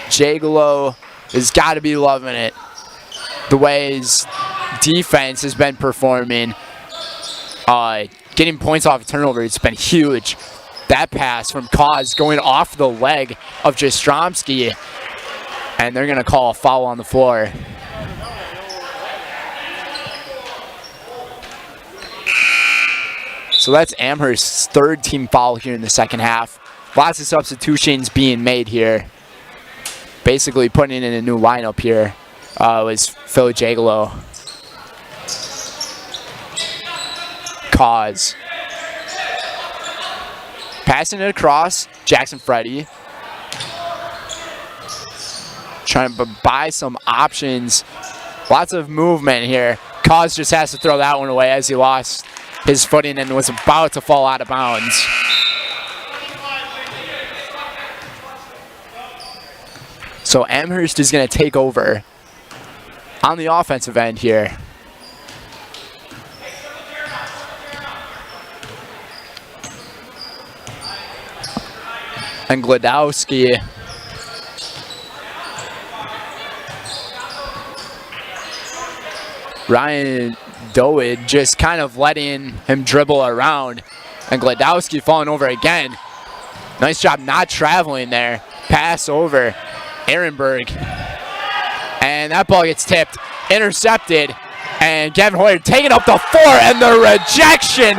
Jagalo has got to be loving it. The way his defense has been performing. Getting points off a turnover, it's been huge. That pass from Cause going off the leg of Jastromski, and they're going to call a foul on the floor. So that's Amherst's third team foul here in the second half. Lots of substitutions being made here. Basically putting in a new lineup here was Phil Jagalo. Cause. Passing it across, Jackson Freddy. Trying to buy some options. Lots of movement here. Cause just has to throw that one away as he lost his footing and was about to fall out of bounds. So Amherst is going to take over on the offensive end here. And Gladowski Ryan Doid just kind of letting him dribble around. And Gladowski falling over again. Nice job not traveling there. Pass over Ehrenberg. And that ball gets tipped, intercepted. And Gavin Hoyer taking up the 4 and the rejection.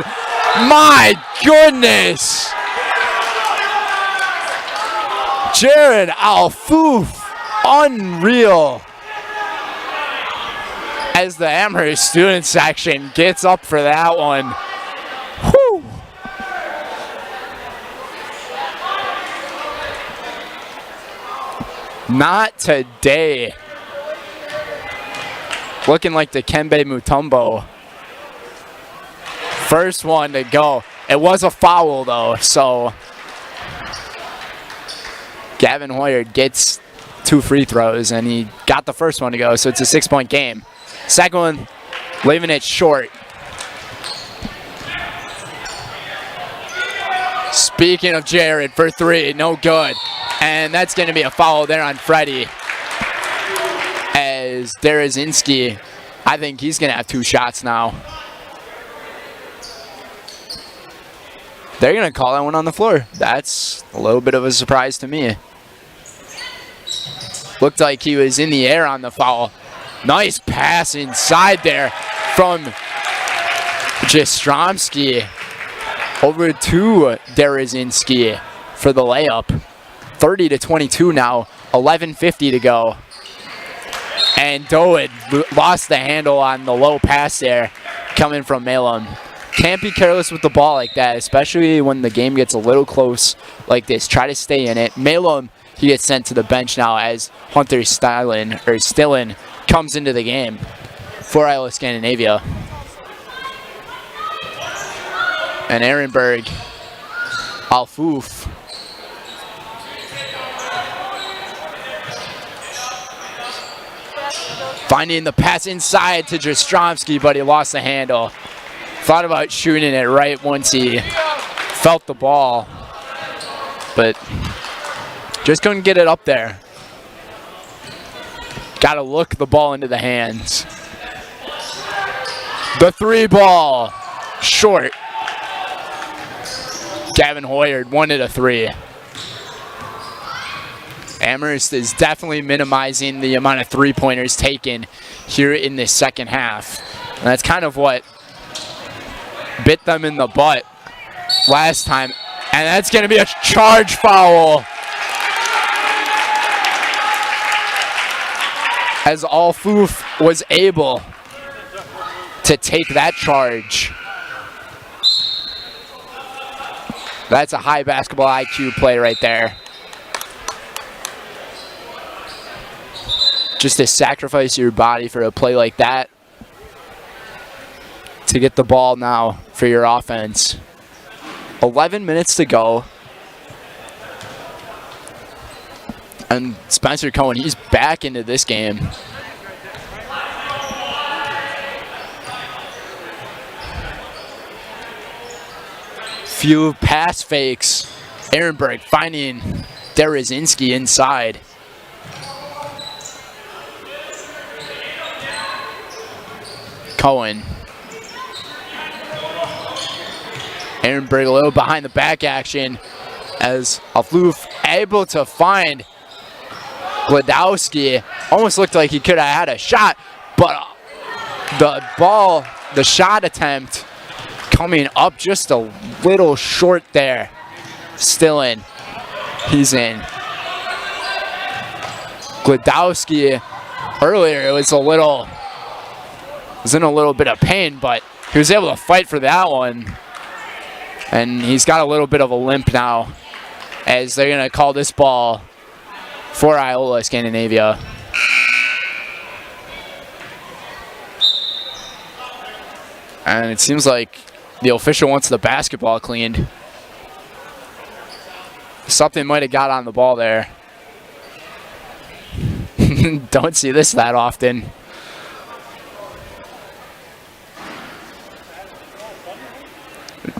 My goodness. Jared Alfouf, unreal. As the Amherst student section gets up for that one. Whew. Not today. Looking like the Kembe Mutombo. First one to go. It was a foul though, so Gavin Hoyer gets 2 free throws and he got the first one to go, so it's a 6-point game. Second one, leaving it short. Speaking of Jared for 3, no good. And that's going to be a foul there on Freddie. As Derazinski, I think he's going to have 2 shots now. They're going to call that one on the floor. That's a little bit of a surprise to me. Looked like he was in the air on the foul. Nice pass inside there from Jastrzomski over to Derazinski for the layup. 30-22 now, 11:50 to go. And Doid lost the handle on the low pass there coming from Malum. Can't be careless with the ball like that, especially when the game gets a little close like this. Try to stay in it. Malum, he gets sent to the bench now as Hunter Stillen comes into the game for Iola-Scandinavia. And Ehrenberg, Alfouf. Finding the pass inside to Jastrzomski, but he lost the handle. Thought about shooting it right once he felt the ball, but just couldn't get it up there. Got to look the ball into the hands. The 3 ball, short. Gavin Hoyer wanted a 3. Amherst is definitely minimizing the amount of 3-pointers taken here in this second half. And that's kind of what bit them in the butt last time. And that's going to be a charge foul. As Alfouf was able to take that charge. That's a high basketball IQ play right there. Just to sacrifice your body for a play like that to get the ball now for your offense. 11 minutes to go. And Spencer Cohen, he's back into this game. Few pass fakes. Ehrenberg finding Derazinski inside. Cohen. Ehrenberg a little behind the back action as Alfouf able to find Gladowski. Almost looked like he could have had a shot, but the shot attempt coming up just a little short there. Still in. He's in. Gladowski earlier was in a little bit of pain, but he was able to fight for that one. And he's got a little bit of a limp now as they're going to call this ball for Iola-Scandinavia. And it seems like the official wants the basketball cleaned. Something might have got on the ball there. Don't see this that often.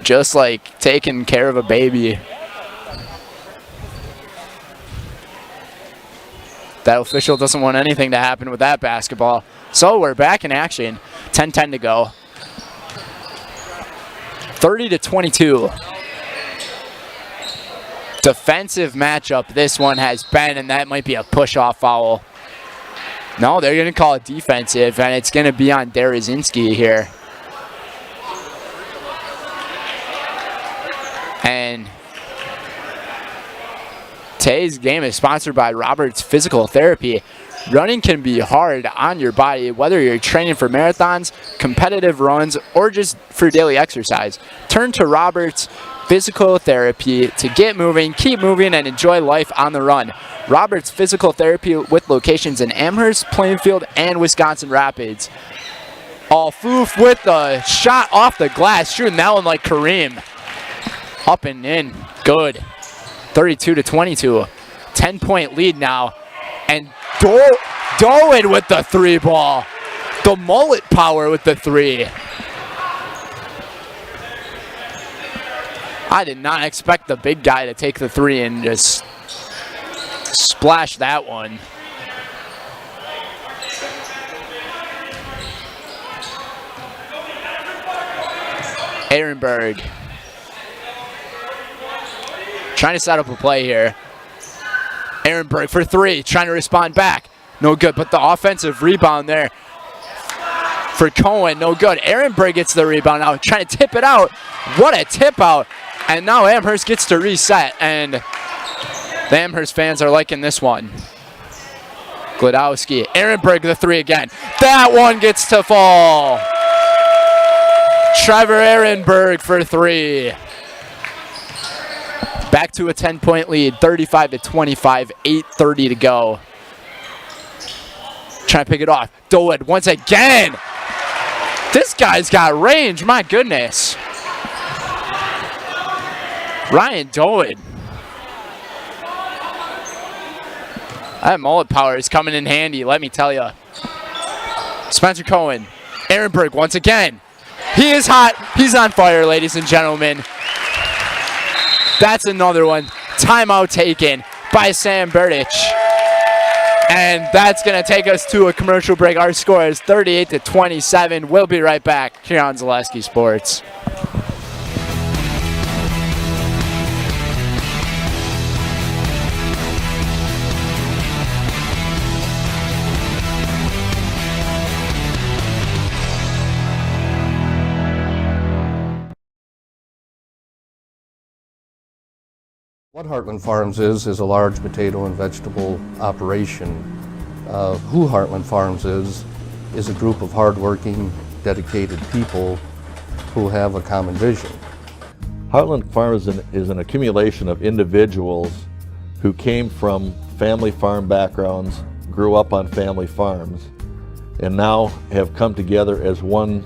Just like taking care of a baby. That official doesn't want anything to happen with that basketball. So we're back in action. 10-10 to go. 30-22. Defensive matchup this one has been, and that might be a push-off foul. No, they're going to call it defensive, and it's going to be on Derazinski here. And today's game is sponsored by Roberts Physical Therapy. Running can be hard on your body, whether you're training for marathons, competitive runs, or just for daily exercise. Turn to Roberts Physical Therapy to get moving, keep moving, and enjoy life on the run. Roberts Physical Therapy with locations in Amherst, Plainfield, and Wisconsin Rapids. Foof with the shot off the glass, shooting that one like Kareem. Up and in, good. 32-22, 10-point lead now. And Doan with the three ball. The mullet power with the three. I did not expect the big guy to take the three and just splash that one. Ehrenberg. Trying to set up a play here. Ehrenberg for three, trying to respond back. No good, but the offensive rebound there for Cohen, no good. Ehrenberg gets the rebound now, trying to tip it out. What a tip out. And now Amherst gets to reset, and the Amherst fans are liking this one. Gladowski, Ehrenberg the three again. That one gets to fall. Trevor Ehrenberg for three. Back to a 10-point lead, 35-25, 8:30 to go. Trying to pick it off. Doan once again. This guy's got range, my goodness. Ryan Doan. That mullet power is coming in handy, let me tell you. Spencer Cohen. Ehrenberg once again. He is hot. He's on fire, ladies and gentlemen. That's another one. Timeout taken by Sam Burdich. And that's going to take us to a commercial break. Our score is 38-27. We'll be right back here on Zaleski Sports. What Heartland Farms is a large potato and vegetable operation. Who Heartland Farms is a group of hardworking, dedicated people who have a common vision. Heartland Farms is an accumulation of individuals who came from family farm backgrounds, grew up on family farms, and now have come together as one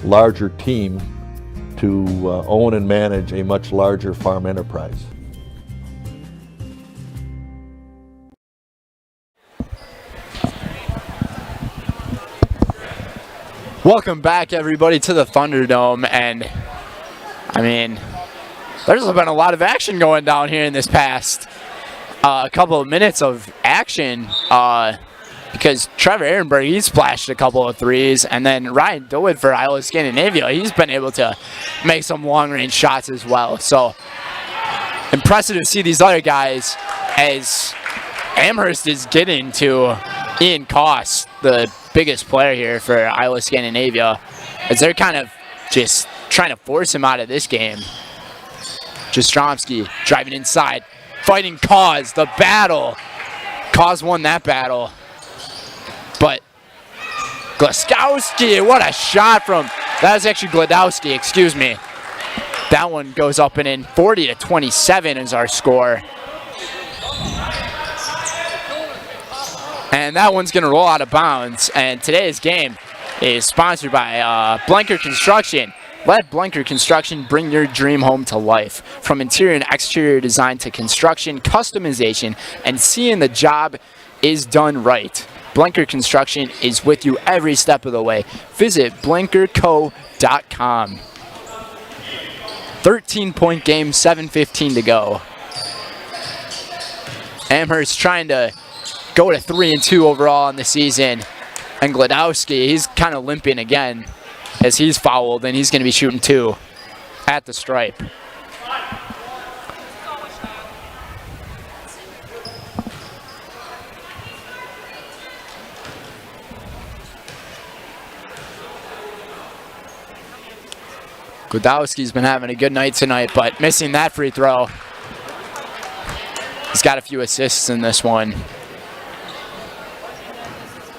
larger team to own and manage a much larger farm enterprise. Welcome back, everybody, to the Thunderdome, and I mean, there's been a lot of action going down here in this past couple of minutes of action because Trevor Ehrenberg, he splashed a couple of threes, and then Ryan Doan for Iola-Scandinavia, he's been able to make some long-range shots as well. So impressive to see these other guys as Amherst is getting to Ian Koss, the biggest player here for Iola-Scandinavia, as they're kind of just trying to force him out of this game. Jastrzomski driving inside, fighting Koss, the battle. Koss won that battle. But Gladowski, what a shot from, that was actually Gladowski, excuse me. That one goes up and in. 40-27 is our score. And that one's going to roll out of bounds. And today's game is sponsored by Blanker Construction. Let Blanker Construction bring your dream home to life. From interior and exterior design to construction, customization, and seeing the job is done right. Blanker Construction is with you every step of the way. Visit blankerco.com. 13-point game, 7:15 to go. Amherst trying to go to 3-2 overall in the season. And Gladowski, he's kind of limping again as he's fouled, and he's going to be shooting 2 at the stripe. Gladowski's been having a good night tonight, but missing that free throw. He's got a few assists in this one.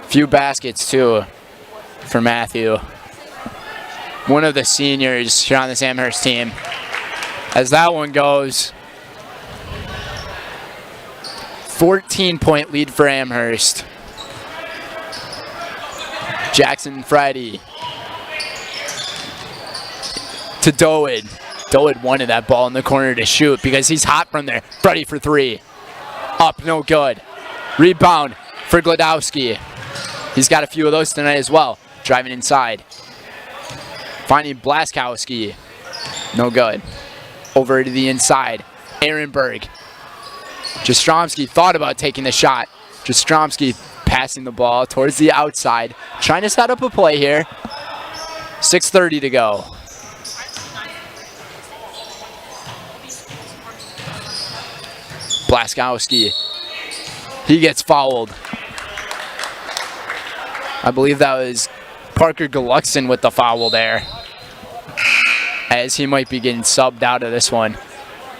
Few baskets, too, for Matthew. One of the seniors here on this Amherst team. As that one goes, 14-point lead for Amherst. Jackson Friday to Doed. Doed wanted that ball in the corner to shoot because he's hot from there. Friday for 3. Up, no good. Rebound for Gladowski. He's got a few of those tonight as well. Driving inside. Finding Blaskowski. No good. Over to the inside. Ehrenberg. Jastrzomski thought about taking the shot. Jastrzomski passing the ball towards the outside. Trying to set up a play here. 6:30 to go. Blaskowski. He gets fouled. I believe that was Parker Gluckson with the foul there, as he might be getting subbed out of this one.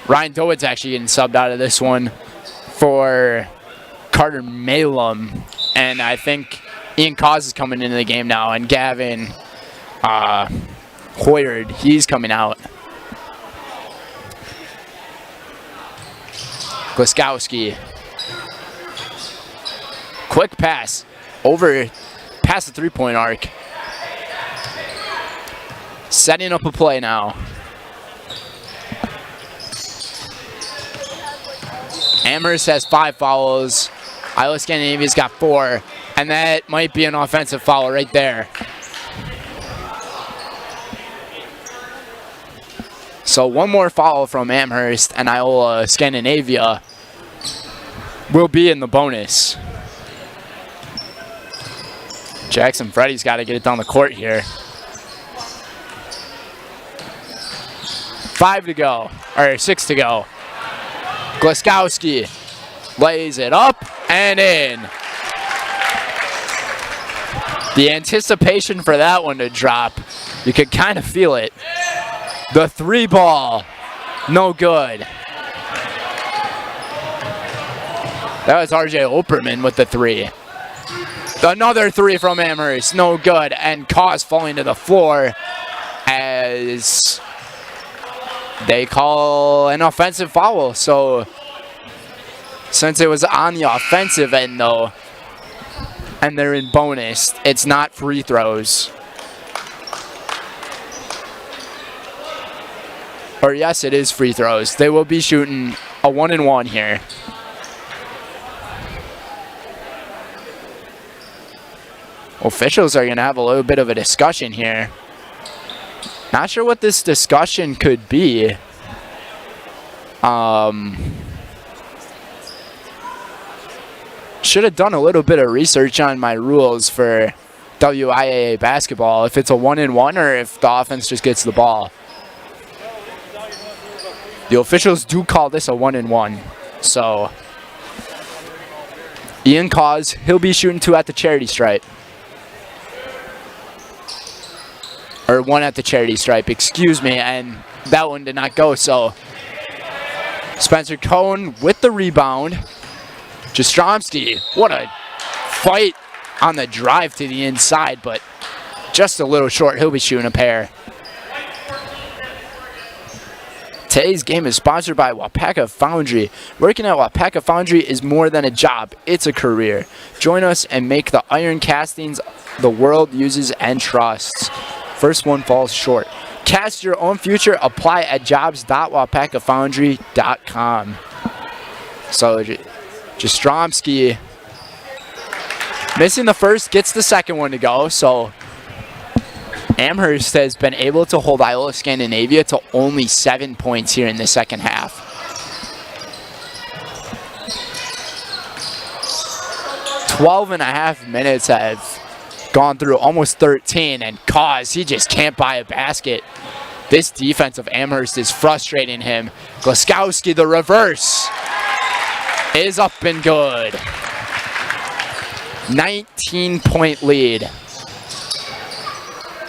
Ryan Doed's actually getting subbed out of this one for Carter Malum. And I think Ian Cause is coming into the game now, and Gavin Hoyard, he's coming out. Glaskowski. Quick pass over past the three-point arc. Setting up a play now. Amherst has 5 fouls. Iola-Scandinavia's got 4. And that might be an offensive foul right there. So one more foul from Amherst, and Iola-Scandinavia will be in the bonus. Jackson Freddy's got to get it down the court here. 5 to go, or 6 to go. Glaskowski lays it up and in. The anticipation for that one to drop, you could kind of feel it. The 3 ball, no good. That was RJ Operman with the 3. Another 3 from Amherst, no good, and Cause falling to the floor as they call an offensive foul. So since it was on the offensive end though, and they're in bonus, it's not free throws. Or yes, it is free throws. They will be shooting a 1-and-1 here. Officials are going to have a little bit of a discussion here. Not sure what this discussion could be. Should have done a little bit of research on my rules for WIAA basketball, if it's a 1-and-1 or if the offense just gets the ball. The officials do call this a 1-and-1. So Ian Cause, he'll be shooting 2 at the charity stripe. Or 1 at the charity stripe, excuse me, and that one did not go. So Spencer Cohn with the rebound. Jastrzomski, what a fight on the drive to the inside, but just a little short. He'll be shooting a pair. Today's game is sponsored by WIAA Foundry. Working at WIAA Foundry is more than a job, it's a career. Join us and make the iron castings the world uses and trusts. First one falls short. Cast your own future. Apply at jobs.wapacafoundry.com. So, Jastrzomski missing the first, gets the second one to go. So, Amherst has been able to hold Iola-Scandinavia to only 7 points here in the second half. 12.5 minutes have gone through, almost 13, and Cause, he just can't buy a basket. This defense of Amherst is frustrating him. Glaskowski, the reverse, is up and good. 19-point lead.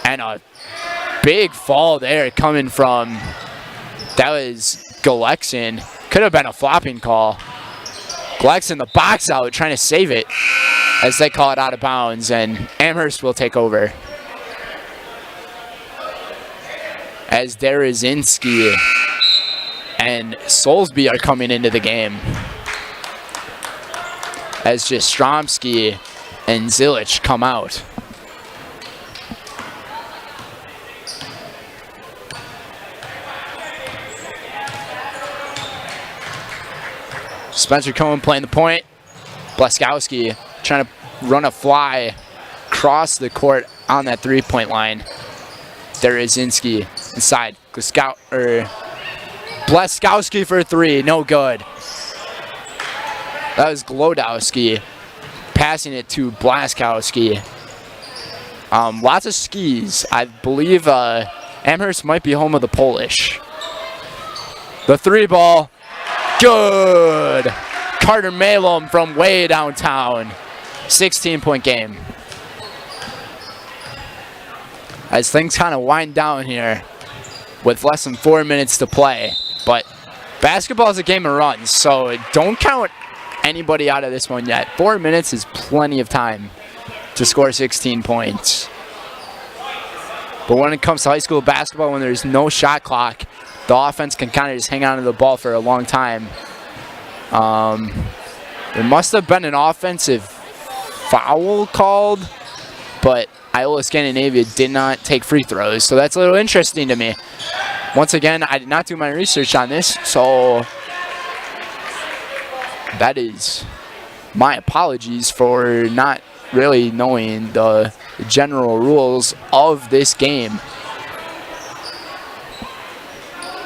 And a big fall there coming from, that was Galexon. Could have been a flopping call. Galexon the box out, trying to save it as they call it out of bounds, and Amherst will take over. As Derazinski and Soulsby are coming into the game. As Jastrzomski and Zilich come out. Spencer Cohen playing the point. Blaskowski trying to run a fly across the court on that three-point line. Derazinski inside. Blaskowski for three, no good. That was Glodowski passing it to Blaskowski. Lots of skis. I believe Amherst might be home of the Polish. The three ball. Good! Carter Malum from way downtown. 16-point game. As things kind of wind down here with less than 4 minutes to play. But basketball is a game of runs, so don't count anybody out of this one yet. 4 minutes is plenty of time to score 16 points. But when it comes to high school basketball, when there's no shot clock, the offense can kind of just hang on to the ball for a long time. There must have been an offensive foul called, but Iola-Scandinavia did not take free throws, so that's a little interesting to me. Once again, I did not do my research on this, so that is my apologies for not really knowing the general rules of this game.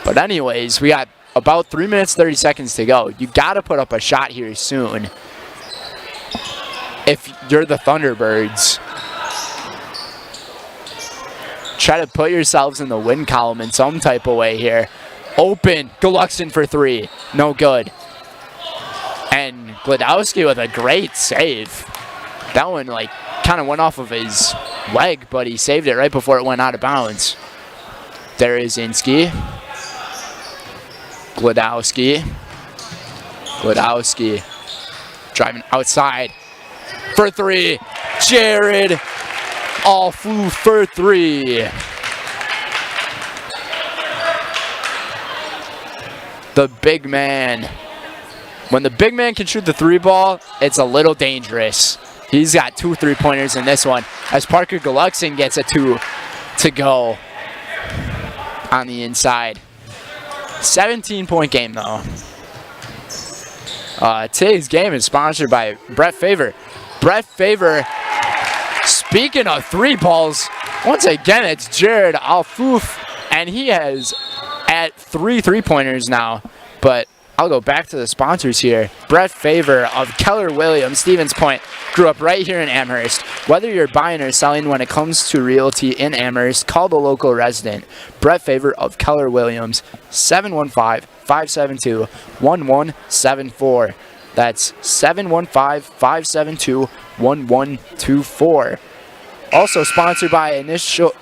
But anyways, we got about 3 minutes, 30 seconds to go. You got to put up a shot here soon if you're the Thunderbirds. Try to put yourselves in the win column in some type of way here. Open, Galexon for three, no good. And Glodowski with a great save. That one like kind of went off of his leg, but he saved it right before it went out of bounds. Derazinski. Glodowski driving outside for three. Jared Alfu for three. The big man. When the big man can shoot the three ball, it's a little dangerous. He's got 2 3-pointers in this one as Parker Galexon gets a 2 to go on the inside. 17-point game, though. Today's game is sponsored by Brett Favor. Brett Favor, speaking of three balls, once again, it's Jared Alfouf, and he has at 3 3-pointers now. But I'll go back to the sponsors here. Brett Favor of Keller Williams, Stevens Point, grew up right here in Amherst. Whether you're buying or selling when it comes to realty in Amherst, call the local resident. Brett Favor of Keller Williams, 715-572-1174. That's 715-572-1124. Also sponsored by International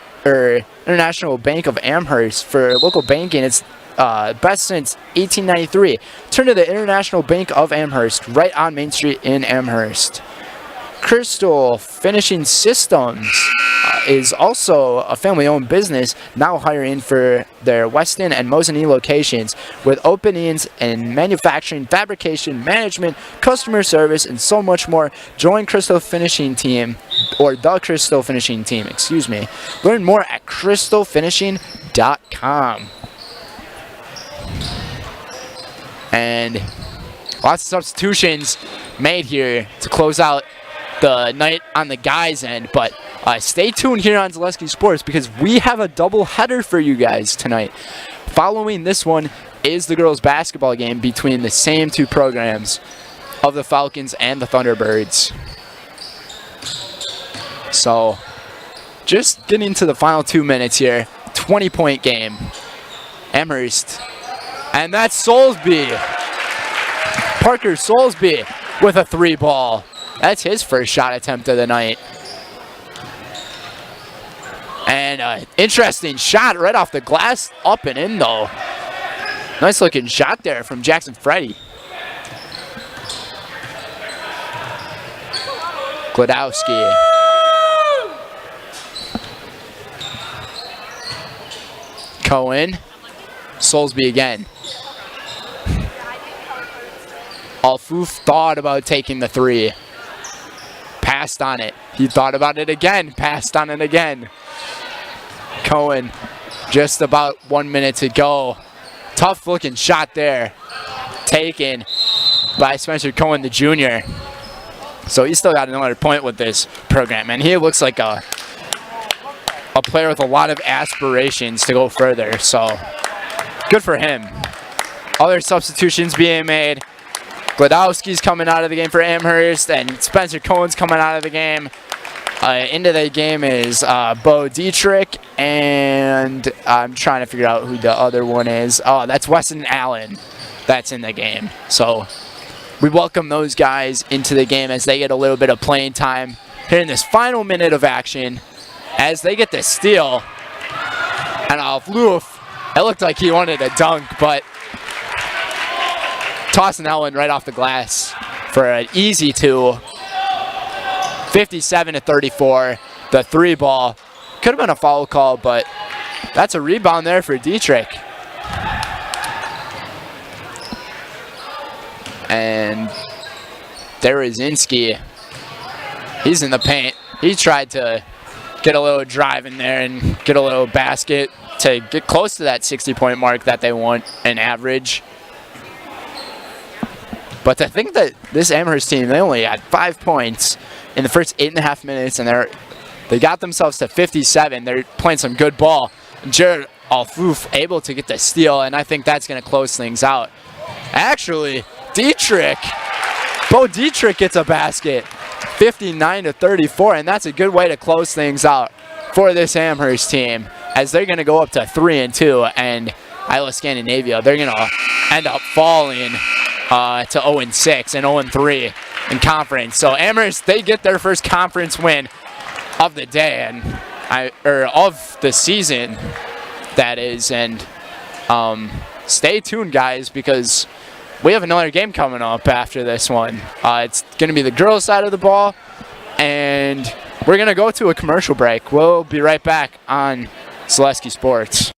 Bank of Amherst. For local banking, it's best since 1893. Turn to the International Bank of Amherst, right on Main Street in Amherst. Crystal Finishing Systems is also a family-owned business, now hiring for their Weston and Mosinee locations with openings in manufacturing, fabrication, management, customer service, and so much more. Join Crystal Finishing Team, or the Crystal Finishing Team, excuse me. Learn more at crystalfinishing.com. And lots of substitutions made here to close out the night on the guys' end, but stay tuned here on Zaleski Sports because we have a double header for you guys tonight. Following this one is the girls' basketball game between the same two programs of the Falcons and the Thunderbirds. So, just getting to the final 2 minutes here. 20-point game. Amherst. And that's Soulsby. Parker Soulsby with a 3-ball. That's his first shot attempt of the night. And interesting shot right off the glass, up and in though. Nice looking shot there from Jackson Freddy. Gladowski. Cohen. Soulsby again. Alfoof thought about taking the 3. Passed on it. He thought about it again. Passed on it again. Cohen, just about 1 minute to go. Tough looking shot there. Taken by Spencer Cohen, the junior. So he's still got another point with this program. And he looks like a player with a lot of aspirations to go further. So good for him. Other substitutions being made. Gladowski's coming out of the game for Amherst, and Spencer Cohen's coming out of the game. Into the game is Bo Dietrich, and I'm trying to figure out who the other one is. Oh, that's Weston Allen that's in the game. So we welcome those guys into the game as they get a little bit of playing time here in this final minute of action as they get the steal. And Alfoof, it looked like he wanted a dunk, but tossing that one right off the glass for an easy 2. 57-34, the 3-ball. Could have been a foul call, but that's a rebound there for Dietrich. And there is Inski. He's in the paint. He tried to get a little drive in there and get a little basket to get close to that 60-point mark that they want an average. But to think that this Amherst team, they only had 5 points in the first 8.5 minutes, and they got themselves to 57. They're playing some good ball. And Jared Alfoof able to get the steal, and I think that's going to close things out. Actually, Bo Dietrich gets a basket, 59-34, and that's a good way to close things out for this Amherst team, as they're going to go up to 3-2, and Iola-Scandinavia, they're going to end up falling to 0-6 and 0-3 in conference. So Amherst, they get their first conference win of the day, and of the season, that is. And stay tuned, guys, because we have another game coming up after this one. It's going to be the girls' side of the ball, and we're going to go to a commercial break. We'll be right back on Zaleski Sports.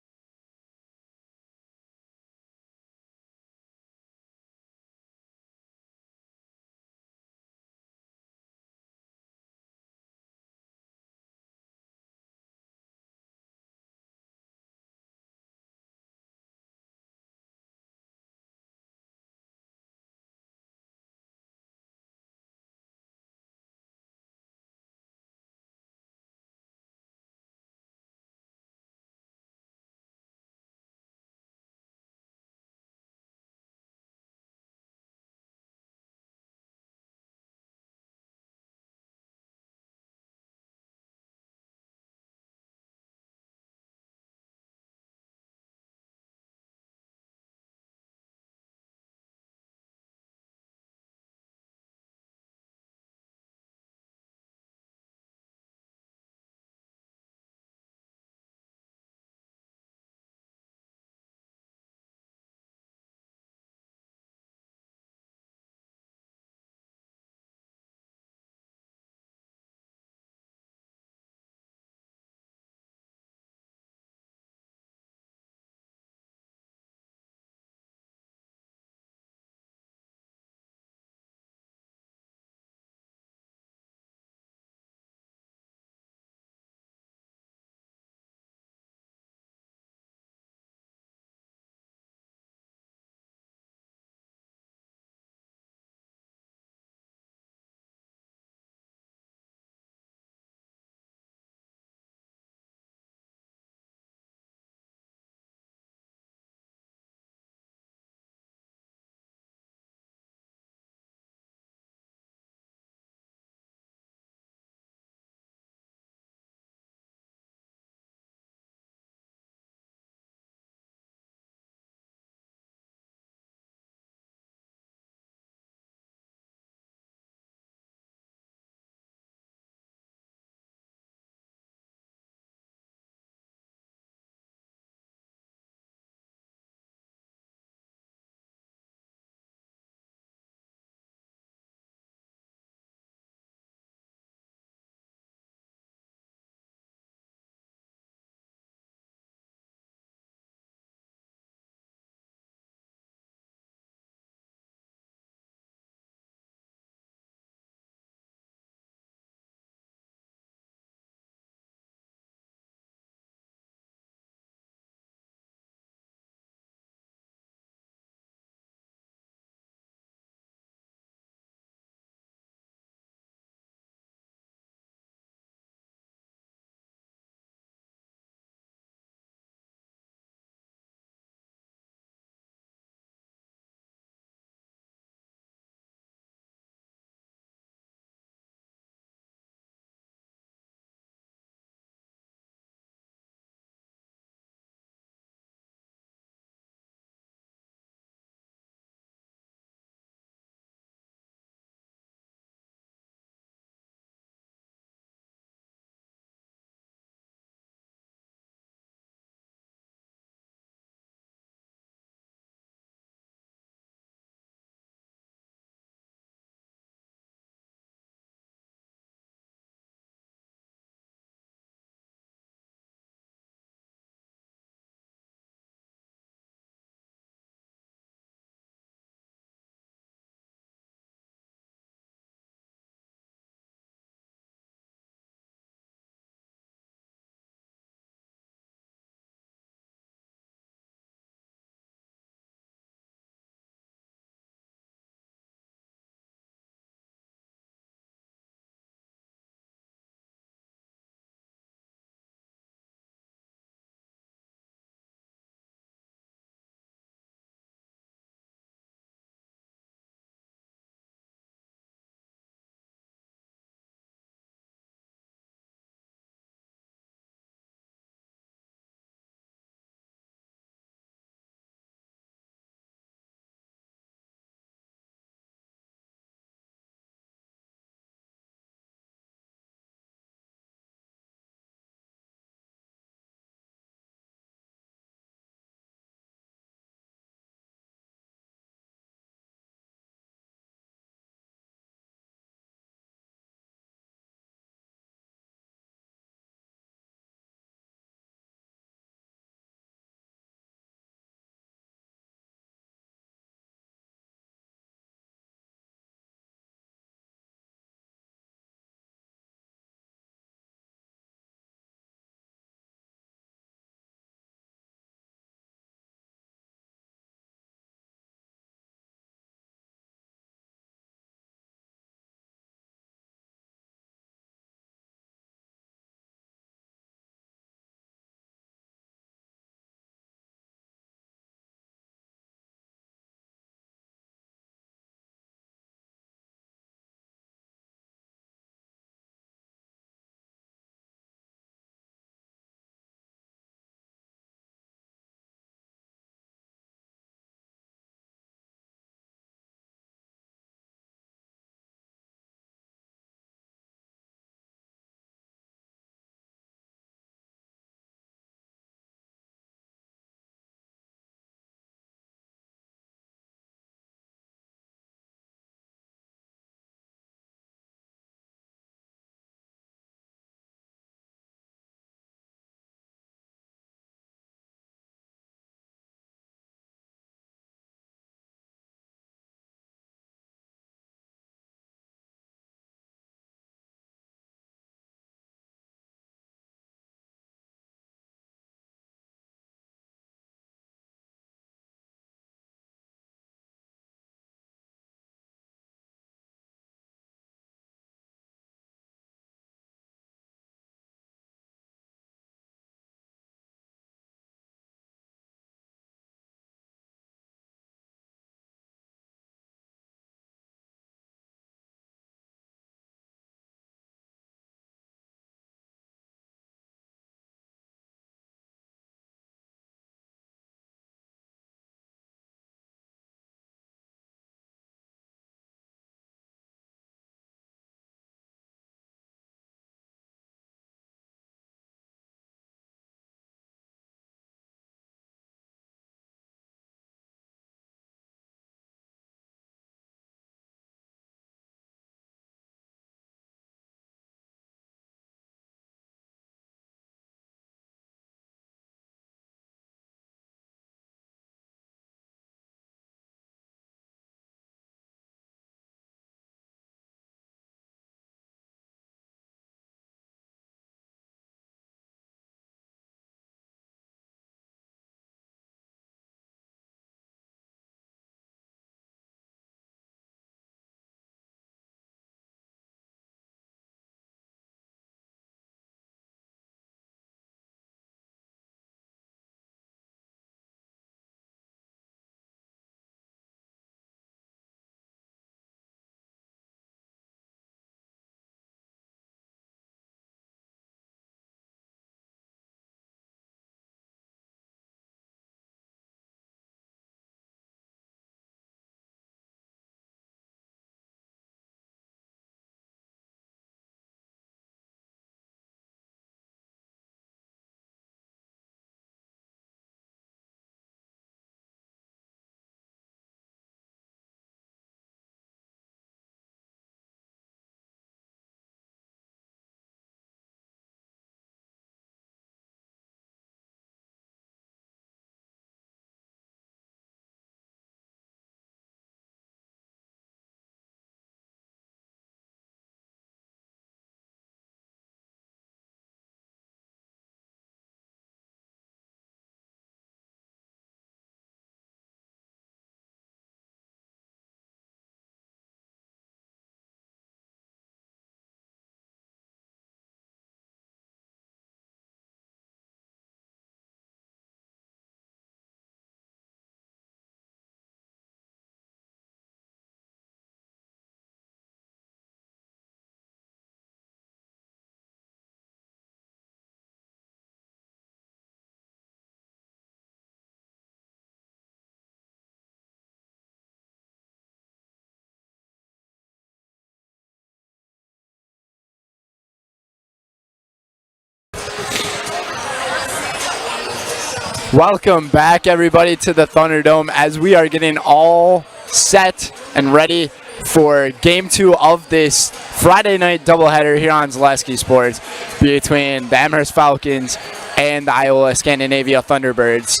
Welcome back, everybody, to the Thunderdome as we are getting all set and ready for Game 2 of this Friday night doubleheader here on Zaleski Sports between the Amherst Falcons and the Iola-Scandinavia Thunderbirds.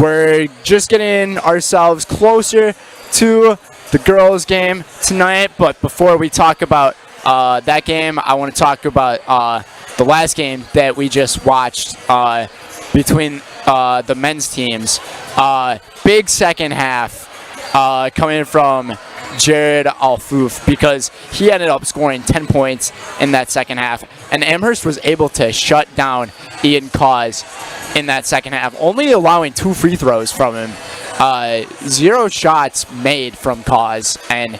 We're just getting ourselves closer to the girls' game tonight, but before we talk about that game, I want to talk about the last game that we just watched between the men's teams. Big second half coming from Jared Alfouf because he ended up scoring 10 points in that second half, and Amherst was able to shut down Ian Cause in that second half, only allowing 2 free throws from him. 0 shots made from Cause, and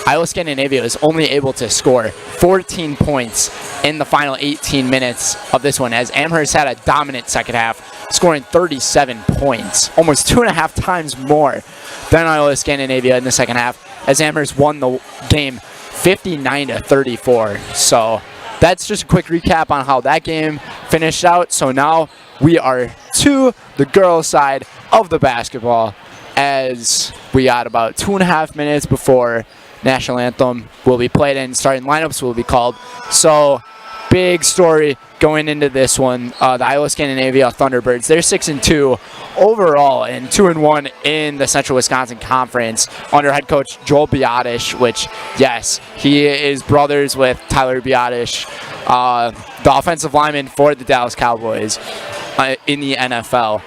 Iola-Scandinavia was only able to score 14 points in the final 18 minutes of this one, as Amherst had a dominant second half, scoring 37 points, almost 2.5 times more than Iola-Scandinavia in the second half, as Amherst won the game 59-34. So that's just a quick recap on how that game finished out. So now we are to the girls' side of the basketball, as we got about 2.5 minutes before national anthem will be played and starting lineups will be called. So big story going into this one. The Iola-Scandinavia Thunderbirds, they're 6-2 overall and 2-1 in the Central Wisconsin Conference under head coach Joel Biotish, which, yes, he is brothers with Tyler Biotish, the offensive lineman for the Dallas Cowboys in the NFL.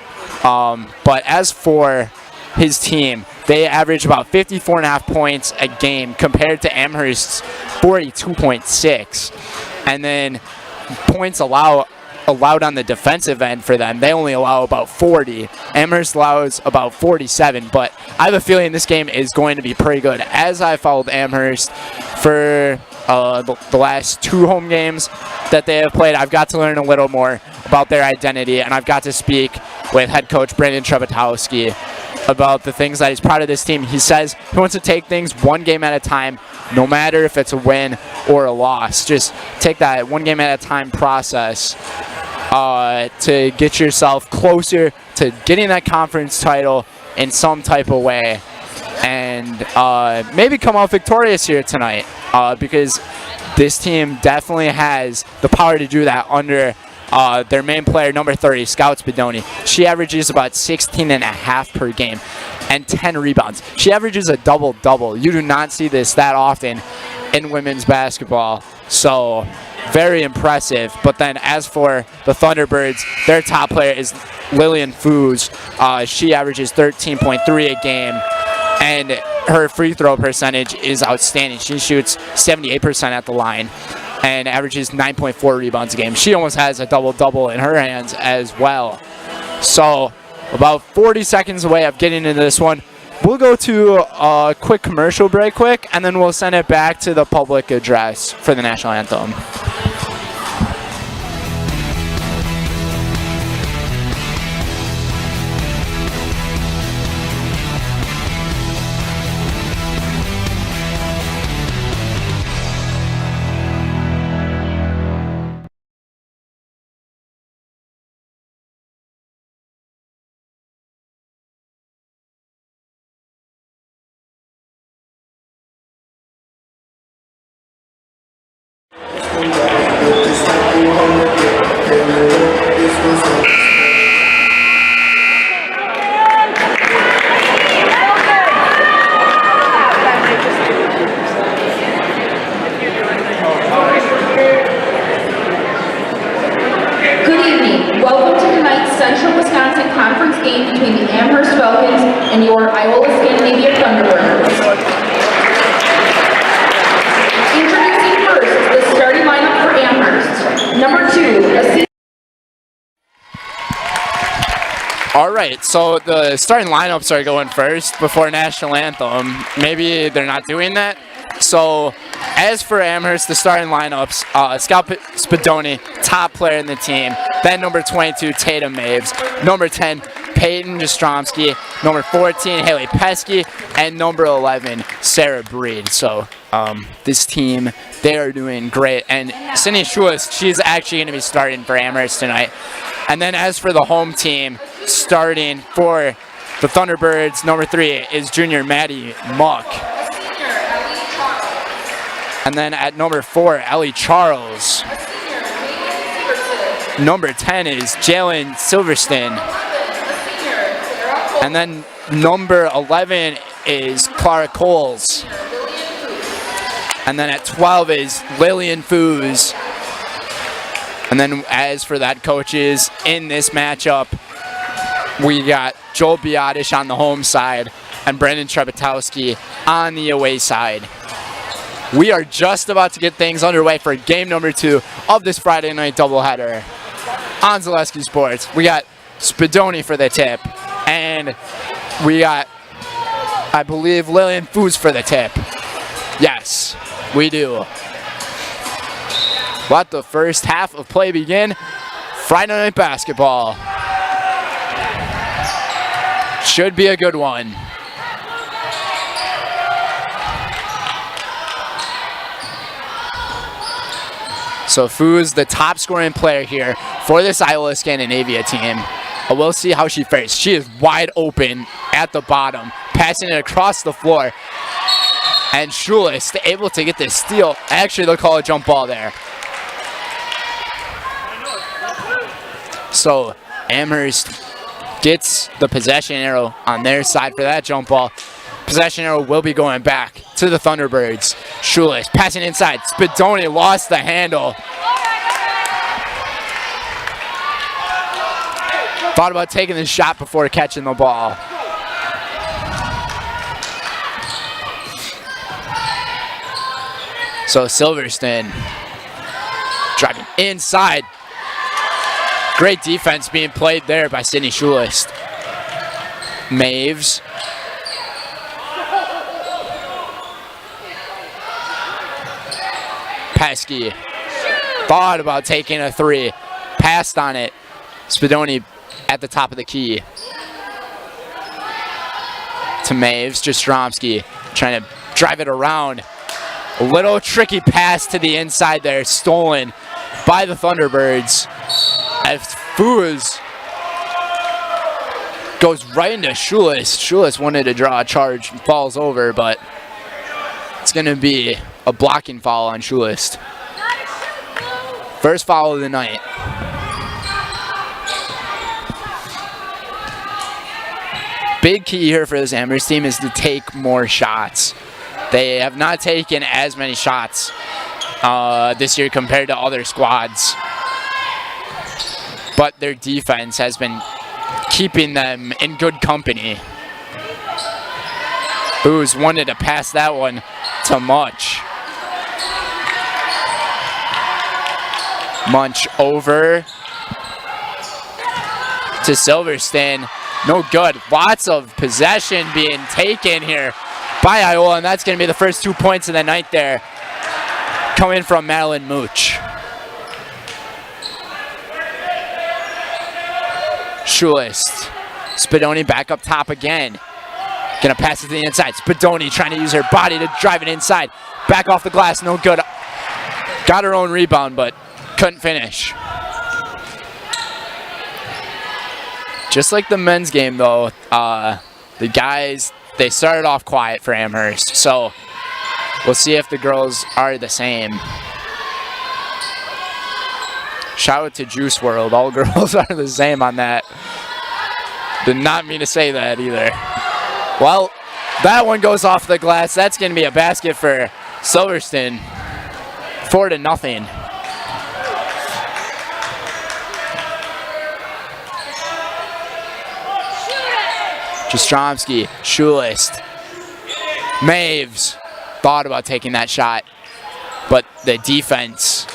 But as for his team, they average about 54.5 points a game compared to Amherst's 42.6. And then points allowed on the defensive end for them, they only allow about 40. Amherst allows about 47, but I have a feeling this game is going to be pretty good. As I followed Amherst for the last 2 home games that they have played, I've got to learn a little more about their identity, and I've got to speak with head coach Brandon Trebetowski about the things that he's proud of this team. He says he wants to take things one game at a time, no matter if it's a win or a loss. Just take that one game at a time process to get yourself closer to getting that conference title in some type of way, and maybe come out victorious here tonight, because this team definitely has the power to do that under their main player, number 30, Scout Spadoni. She averages about 16.5 per game and 10 rebounds. She averages a double-double. You do not see this that often in women's basketball. So very impressive. But then as for the Thunderbirds, their top player is Lillian Foos. She averages 13.3 a game, and her free throw percentage is outstanding. She shoots 78% at the line and averages 9.4 rebounds a game. She almost has a double-double in her hands as well. So about 40 seconds away of getting into this one. We'll go to a quick commercial break and then we'll send it back to the public address for the national anthem. Good evening. Welcome to tonight's Central Wisconsin Conference game between the Amherst Falcons and your Iola-Scandinavia Thunderbirds. Introducing first the starting lineup for Amherst. Number 2, All right, so the starting lineups are going first before national anthem. Maybe they're not doing that. So as for Amherst, the starting lineups, Scout Spadoni, top player in the team. Then number 22, Tatum Maves. Number 10, Peyton Jastrzomski. Number 14, Haley Pesky. And number 11, Sarah Breed. So this team, they are doing great. And Sydney Schulis, she's actually going to be starting for Amherst tonight. And then as for the home team, starting for the Thunderbirds, number 3 is junior Maddie Muck. And then at number 4, Ellie Charles. Number 10 is Jalen Silverstein. And then number 11 is Clara Coles. And then at 12 is Lillian Foos. And then as for that coaches, in this matchup, we got Joel Biotish on the home side and Brendan Trebetowski on the away side. We are just about to get things underway for game number 2 of this Friday night doubleheader on Zaleski Sports. We got Spadoni for the tip, and we got, I believe, Lillian Foos for the tip. Yes, we do. Let the first half of play begin. Friday night basketball. Should be a good one. So Foos, the top scoring player here for this Iola-Scandinavia team. We'll see how she fares. She is wide open at the bottom, passing it across the floor. And Schulis able to get this steal. Actually, they'll call a jump ball there. So Amherst gets the possession arrow on their side for that jump ball. Possession arrow will be going back to the Thunderbirds. Schulis passing inside. Spadoni lost the handle. Thought about taking the shot before catching the ball. So Silverstein driving inside. Great defense being played there by Sydney Schulist. Maves. Pesky. Thought about taking a 3. Passed on it. Spadoni at the top of the key. To Maves. Jastrzomski trying to drive it around. A little tricky pass to the inside there. Stolen by the Thunderbirds. As Foos goes right into Schulis. Schulis wanted to draw a charge and falls over, but it's going to be a blocking foul on Schulis. First foul of the night. Big key here for this Amherst team is to take more shots. They have not taken as many shots this year compared to other squads. But their defense has been keeping them in good company. Booz wanted to pass that one to Munch. Munch over to Silverstein. No good. Lots of possession being taken here by Iola, and that's going to be the first 2 points of the night there, coming from Madeline Mooch. Schulist. Spadoni back up top again. Gonna pass it to the inside. Spadoni trying to use her body to drive it inside. Back off the glass, no good. Got her own rebound, but couldn't finish. Just like the men's game, though, the guys, they started off quiet for Amherst, so we'll see if the girls are the same. Shout out to Juice WRLD. All girls are the same on that. Did not mean to say that either. Well, that one goes off the glass. That's going to be a basket for Silverstein. 4-0. Jastrzomski, Schulist, Maves thought about taking that shot, but the defense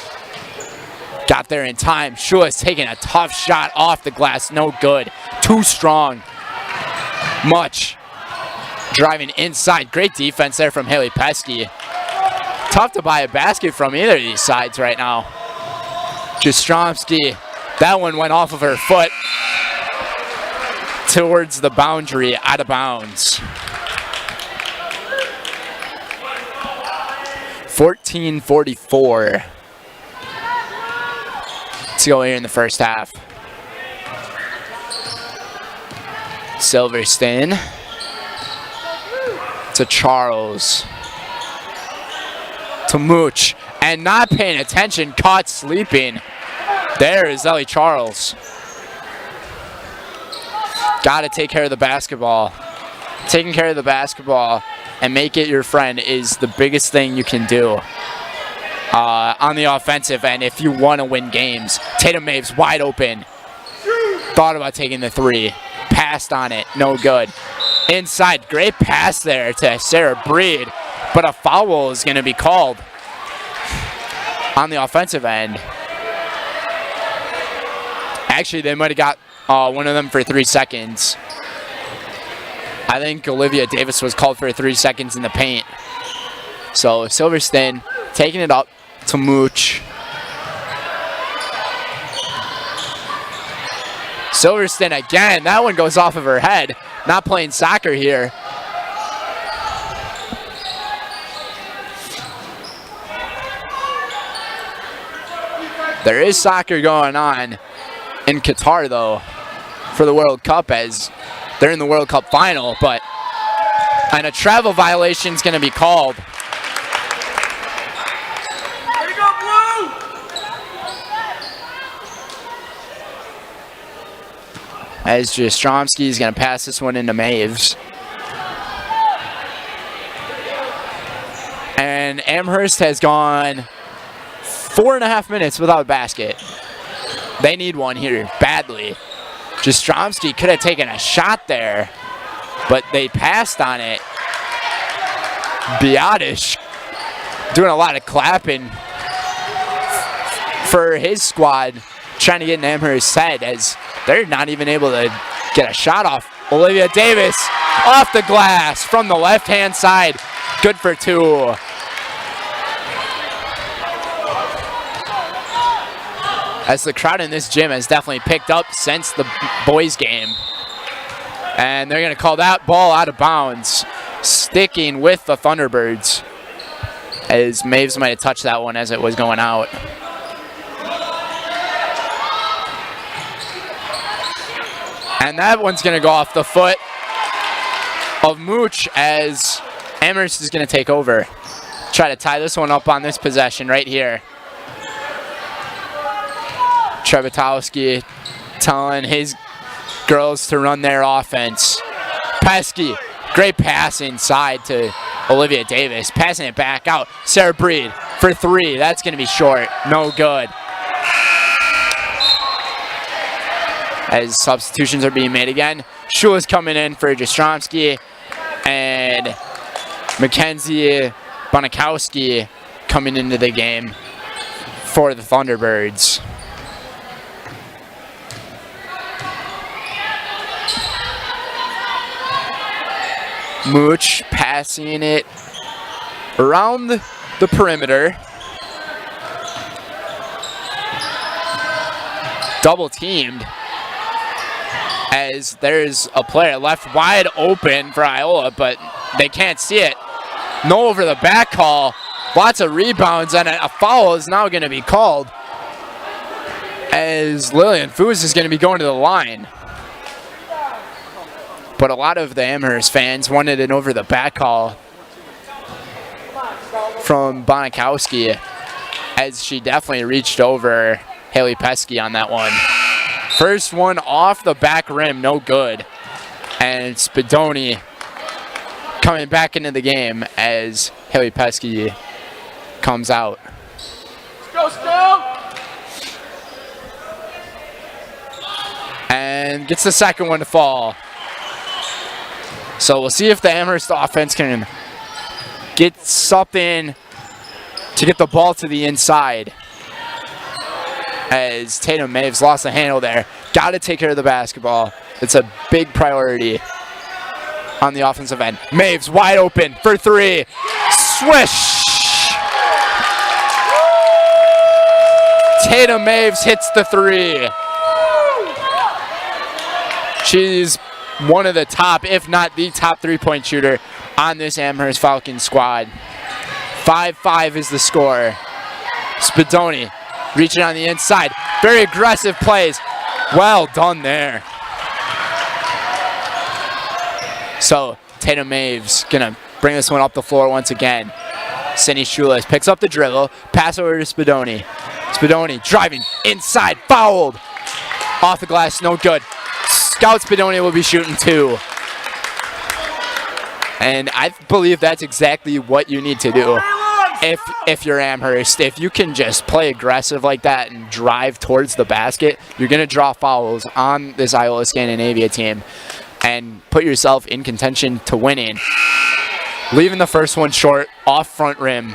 got there in time. Schulist taking a tough shot off the glass, no good. Too strong. Much driving inside. Great defense there from Haley Pesky. Tough to buy a basket from either of these sides right now. Jastrzomski, that one went off of her foot towards the boundary, out of bounds. 14:44 to go here in the first half. Silverstein to Charles. To Mooch. And not paying attention, caught sleeping. There is Ellie Charles. Got to take care of the basketball. Taking care of the basketball and make it your friend is the biggest thing you can do on the offensive end if you want to win games. Tatum Maves wide open. Thought about taking the three. Passed on it. No good. Inside. Great pass there to Sarah Breed. But a foul is going to be called on the offensive end. Actually, they might have got one of them for 3 seconds. I think Olivia Davis was called for 3 seconds in the paint. So Silverstein taking it up to Mooch. Silverstein again. That one goes off of her head. Not playing soccer here. There is soccer going on in Qatar, though, for the World Cup, as they're in the World Cup final, and a travel violation is going to be called. As Jastrzomski is going to pass this one into Maves. And Amherst has gone 4.5 minutes without a basket. They need one here badly. Jastrzomski could have taken a shot there, but they passed on it. Biadish doing a lot of clapping for his squad, trying to get in Amherst's head, as they're not even able to get a shot off. Olivia Davis off the glass from the left-hand side. Good for two. As the crowd in this gym has definitely picked up since the boys game. And they're going to call that ball out of bounds, sticking with the Thunderbirds, as Maves might have touched that one as it was going out. And that one's going to go off the foot of Mooch, as Amherst is going to take over. Try to tie this one up on this possession right here. Trebetowski telling his girls to run their offense. Pesky, great pass inside to Olivia Davis. Passing it back out. Sarah Breed for three. That's going to be short. No good. As substitutions are being made again. Shula's coming in for Jastrzomski. And Mackenzie Bonikowski coming into the game for the Thunderbirds. Mooch passing it around the perimeter. Double teamed, as there's a player left wide open for Iola, but they can't see it. No over the back call. Lots of rebounds, and a foul is now going to be called, as Lillian Foos is going to be going to the line. But a lot of the Amherst fans wanted an over the back call from Bonikowski, as she definitely reached over Haley Pesky on that one. First one off the back rim, no good. And Spadoni coming back into the game as Haley Pesky comes out. Let's go, and gets the second one to fall. So we'll see if the Amherst offense can get something to get the ball to the inside, as Tatum Maves lost the handle there. Got to take care of the basketball. It's a big priority on the offensive end. Maves wide open for three. Swish! Tatum Maves hits the three. She's one of the top, if not the top, three-point shooter on this Amherst Falcons squad. 5-5 is the score. Spadoni reaching on the inside. Very aggressive plays. Well done there. So Tatum Maves gonna bring this one up the floor once again. Cindy Schulis picks up the dribble, pass over to Spadoni. Spadoni driving inside, fouled. Off the glass, no good. Scout Spadoni will be shooting 2. And I believe that's exactly what you need to do if you're Amherst. If you can just play aggressive like that and drive towards the basket, you're going to draw fouls on this Iola-Scandinavia team and put yourself in contention to winning. Leaving the first one short, off front rim.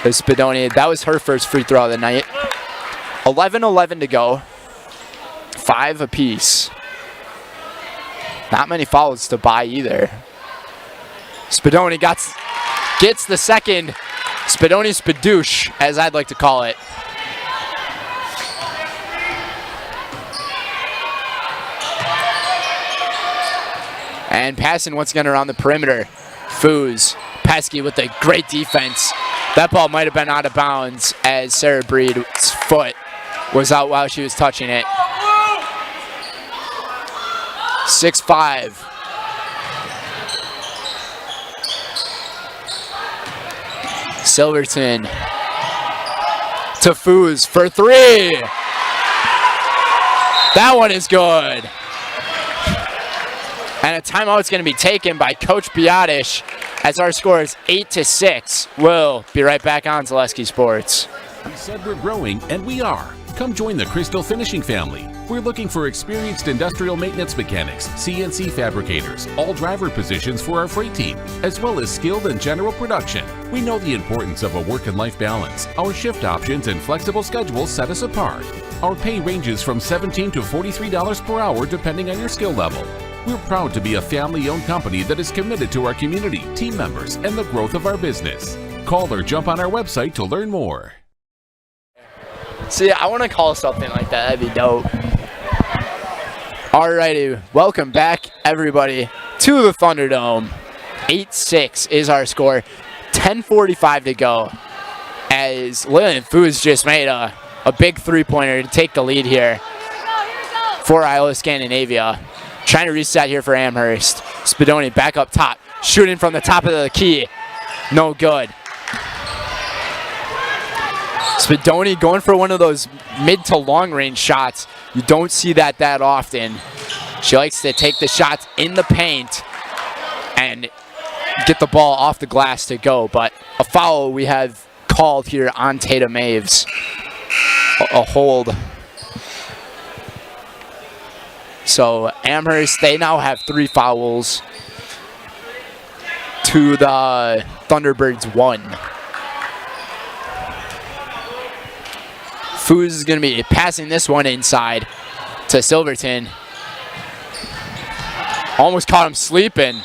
There's Spadoni. That was her first free throw of the night. 11-11 to go. 5 apiece. Not many fouls to buy either. Spadoni gets the second. Spadoni Spadoosh, as I'd like to call it. And passing once again around the perimeter. Foos. Pesky with a great defense. That ball might have been out of bounds as Sarah Breed's foot was out while she was touching it. 6-5. Silverton to Foos for 3. That one is good. And a timeout's going to be taken by Coach Biotish as our score is 8-6. We'll be right back on Zaleski Sports. We said we're growing, and we are. Come join the Crystal Finishing family. We're looking for experienced industrial maintenance mechanics, CNC fabricators, all driver positions for our freight team, as well as skilled and general production. We know the importance of a work and life balance. Our shift options and flexible schedules set us apart. Our pay ranges from $17 to $43 per hour depending on your skill level. We're proud to be a family-owned company that is committed to our community, team members, and the growth of our business. Call or jump on our website to learn more. See, I want to call something like that. That'd be dope. Alrighty, welcome back, everybody, to the Thunderdome. 8-6 is our score. 10:45 to go. As Lillian Foos just made a big three-pointer to take the lead here for Iola-Scandinavia. Trying to reset here for Amherst. Spadoni back up top, shooting from the top of the key. No good. Spadoni going for one of those mid to long range shots. You don't see that often. She likes to take the shots in the paint and get the ball off the glass to go. But a foul we have called here on Tatum Maves. A hold. So Amherst, they now have 3 fouls to the Thunderbirds 1. Foos is going to be passing this one inside to Silverton. Almost caught him sleeping.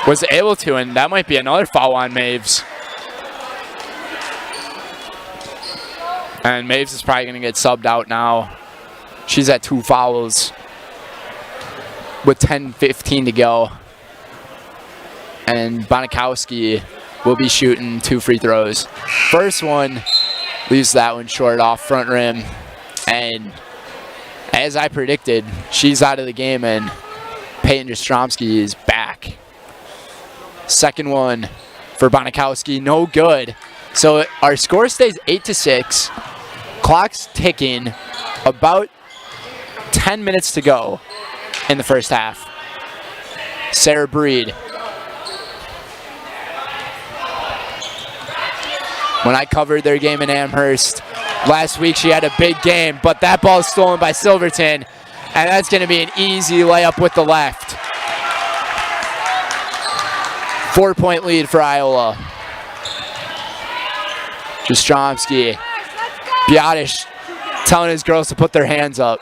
Was able to, and that might be another foul on Maves. And Maves is probably going to get subbed out now. She's at 2 fouls with 10:15 to go. And Bonikowski will be shooting 2 free throws. First one leaves that one short off front rim. And as I predicted, she's out of the game and Peyton Jastrzomski is back. Second one for Bonikowski, no good. So our score stays 8-6. Clock's ticking. About 10 minutes to go in the first half. Sarah Breed. When I covered their game in Amherst last week, she had a big game, but that ball is stolen by Silverton, and that's going to be an easy layup with the left. 4-point lead for Iola. Jastrzomski. Biotish telling his girls to put their hands up.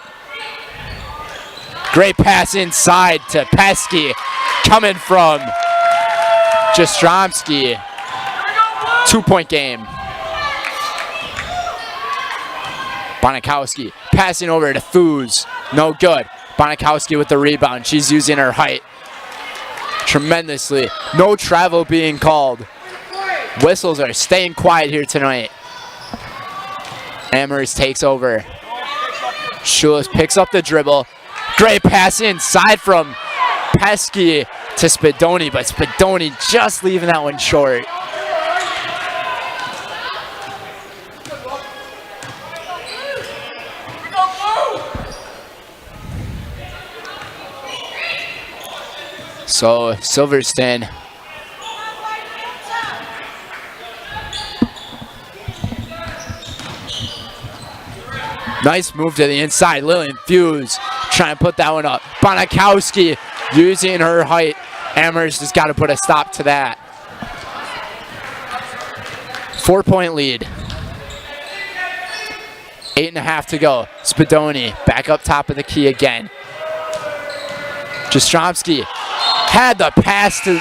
Great pass inside to Pesky. Coming from Jastrzomski. 2-point game. Bonikowski passing over to Foos. No good. Bonikowski with the rebound. She's using her height tremendously. No travel being called. Whistles are staying quiet here tonight. Amherst takes over. Schulis picks up the dribble. Great pass inside from Pesky to Spadoni, but Spadoni just leaving that one short. So Silverstone nice move to the inside. Lillian Fuse trying to put that one up. Bonikowski using her height. Amherst has got to put a stop to that. 4-point lead. 8.5 to go. Spadoni back up top of the key again. Jastrzomski had the pass to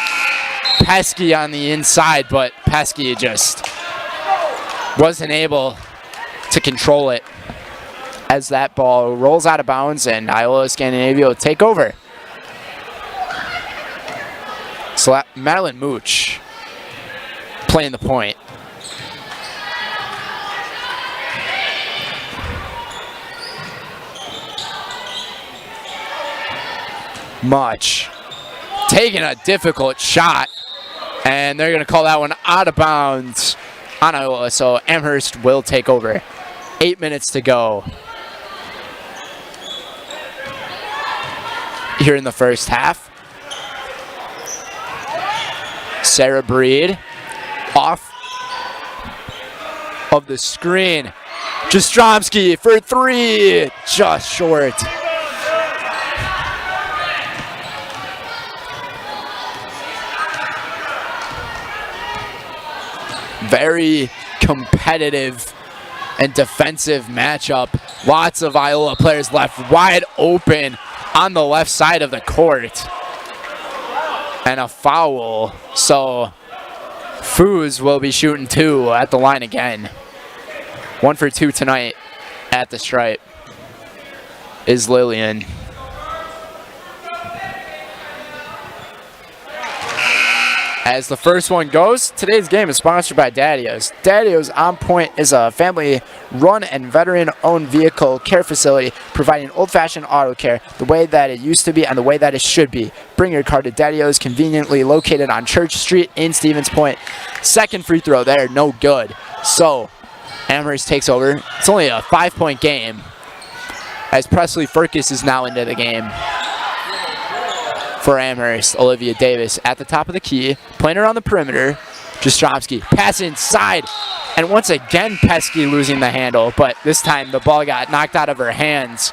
Pesky on the inside, but Pesky just wasn't able to control it as that ball rolls out of bounds and Iola-Scandinavia will take over. So Madeline Mooch playing the point. Much taking a difficult shot, and they're going to call that one out of bounds on Iola, so Amherst will take over. 8 minutes to go here in the first half. Sarah Breed off of the screen. Jastrzomski for three, just short. Very competitive and defensive matchup. Lots of Iola players left wide open on the left side of the court. And a foul. So Foos will be shooting 2 at the line again. 1 for 2 tonight at the stripe is Lillian. As the first one goes, today's game is sponsored by Daddy-O's. Daddy-O's On Point is a family-run and veteran-owned vehicle care facility providing old-fashioned auto care the way that it used to be and the way that it should be. Bring your car to Daddy-O's, conveniently located on Church Street in Stevens Point. Second free throw there, no good. So Amherst takes over. It's only a 5-point game as Presley Furcus is now into the game. For Amherst, Olivia Davis at the top of the key, playing around the perimeter. Jastrzomski, pass inside, and once again Pesky losing the handle, but this time the ball got knocked out of her hands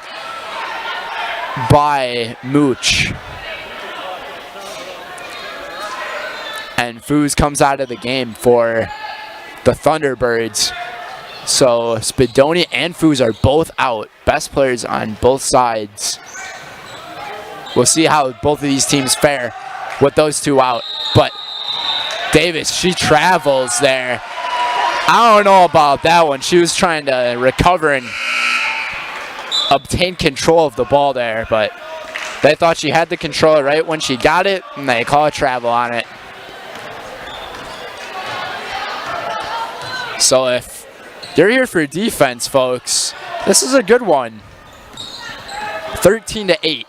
by Mooch. And Foos comes out of the game for the Thunderbirds. So Spadoni and Foos are both out, best players on both sides. We'll see how both of these teams fare with those two out. But Davis, she travels there. I don't know about that one. She was trying to recover and obtain control of the ball there, but they thought she had the controller right when she got it, and they call a travel on it. So if you're here for defense, folks, this is a good one. 13-8.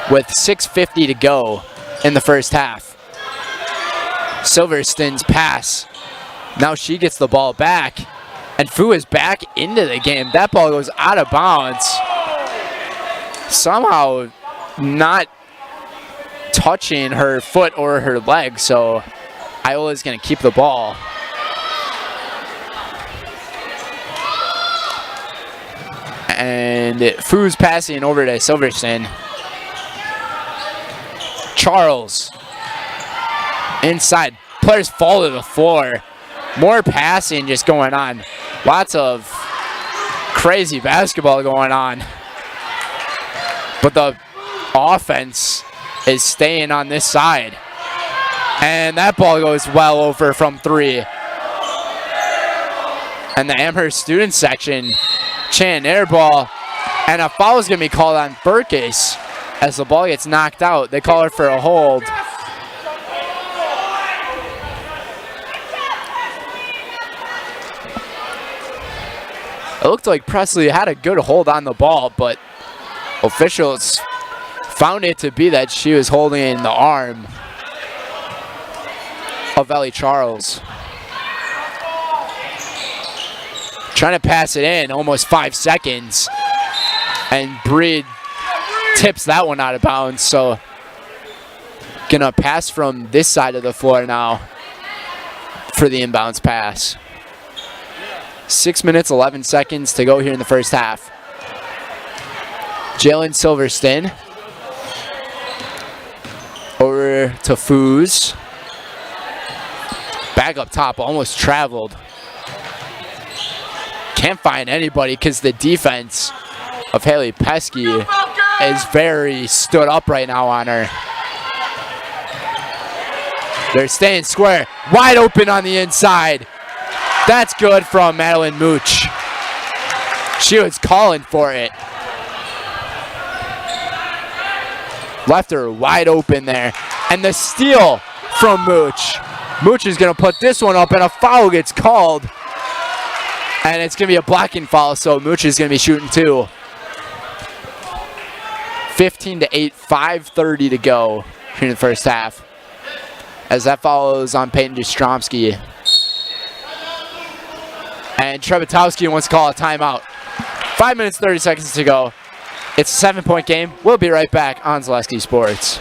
With 6:50 to go in the first half. Silverstone's pass. Now she gets the ball back. And Fu is back into the game. That ball goes out of bounds. Somehow not touching her foot or her leg. So Iola is going to keep the ball. And Fu's passing over to Silverstone. Charles inside. Players fall to the floor. More passing just going on. Lots of crazy basketball going on. But the offense is staying on this side. And that ball goes well over from 3. And the Amherst student section chanting air ball. And a foul is going to be called on Burkes. As the ball gets knocked out, they call her for a hold. It looked like Presley had a good hold on the ball, but officials found it to be that she was holding the arm of Ellie Charles. Trying to pass it in, almost 5 seconds. And Breed tips that one out of bounds, so gonna pass from this side of the floor now for the inbounds pass. 6 minutes, 11 seconds to go here in the first half. Jalen Silverston over to Foos. Back up top, almost traveled. Can't find anybody because the defense of Haley Pesky is very stood up right now on her. They're staying square. Wide open on the inside. That's good from Madeline Mooch. She was calling for it. Left her wide open there. And the steal from Mooch. Mooch is going to put this one up, and a foul gets called. And it's going to be a blocking foul, so Mooch is going to be shooting 2. 15-8, 5:30 to go here in the first half. As that follows on Peyton Jastrzomski. And Trebetowski wants to call a timeout. 5 minutes, 30 seconds to go. It's a 7-point game. We'll be right back on Zaleski Sports.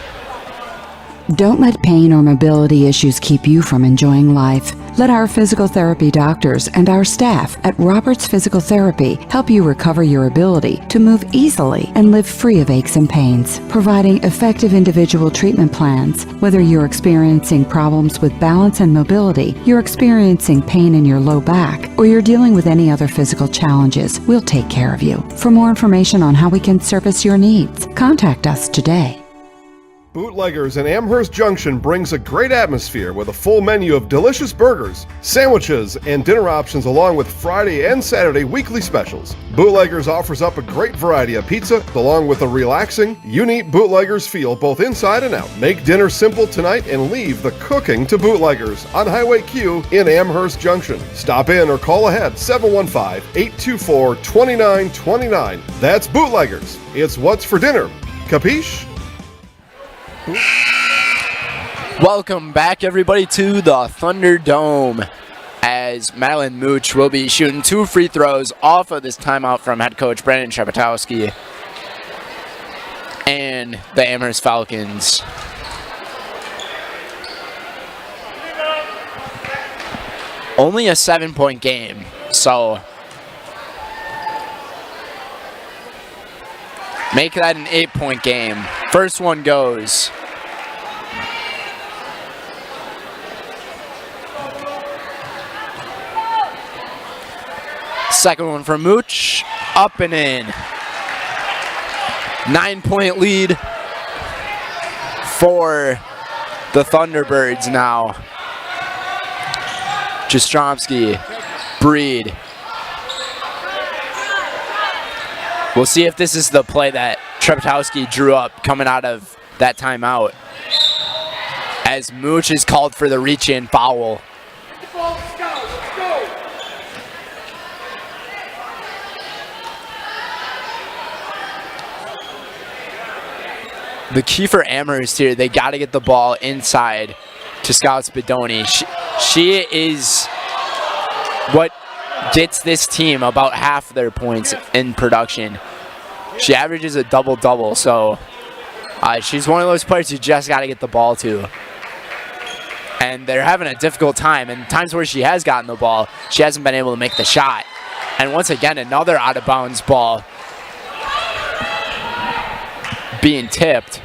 Don't let pain or mobility issues keep you from enjoying life. Let our physical therapy doctors and our staff at Roberts Physical Therapy help you recover your ability to move easily and live free of aches and pains, providing effective individual treatment plans. Whether you're experiencing problems with balance and mobility, you're experiencing pain in your low back, or you're dealing with any other physical challenges, we'll take care of you. For more information on how we can service your needs, contact us today. Bootleggers in Amherst Junction brings a great atmosphere with a full menu of delicious burgers, sandwiches, and dinner options along with Friday and Saturday weekly specials. Bootleggers offers up a great variety of pizza along with a relaxing, unique Bootleggers feel both inside and out. Make dinner simple tonight and leave the cooking to Bootleggers on Highway Q in Amherst Junction. Stop in or call ahead 715-824-2929. That's Bootleggers. It's what's for dinner. Capiche? Welcome back, everybody, to the Thunderdome, as Madeline Mooch will be shooting 2 free throws off of this timeout from head coach Brandon Trebetowski and the Amherst Falcons. Only a 7-point game, so make that an 8-point game. First one goes. Second one for Mooch, up and in. 9-point lead for the Thunderbirds now. Jastrzomski, Breed. We'll see if this is the play that Trebetowski drew up coming out of that timeout, as Mooch is called for the reach-in foul. The key for Amherst here, they got to get the ball inside to Scout Spadoni. She is what gets this team about half their points in production. She averages a double-double, so she's one of those players you just got to get the ball to. And they're having a difficult time, and times where she has gotten the ball, she hasn't been able to make the shot. And once again, another out-of-bounds ball being tipped,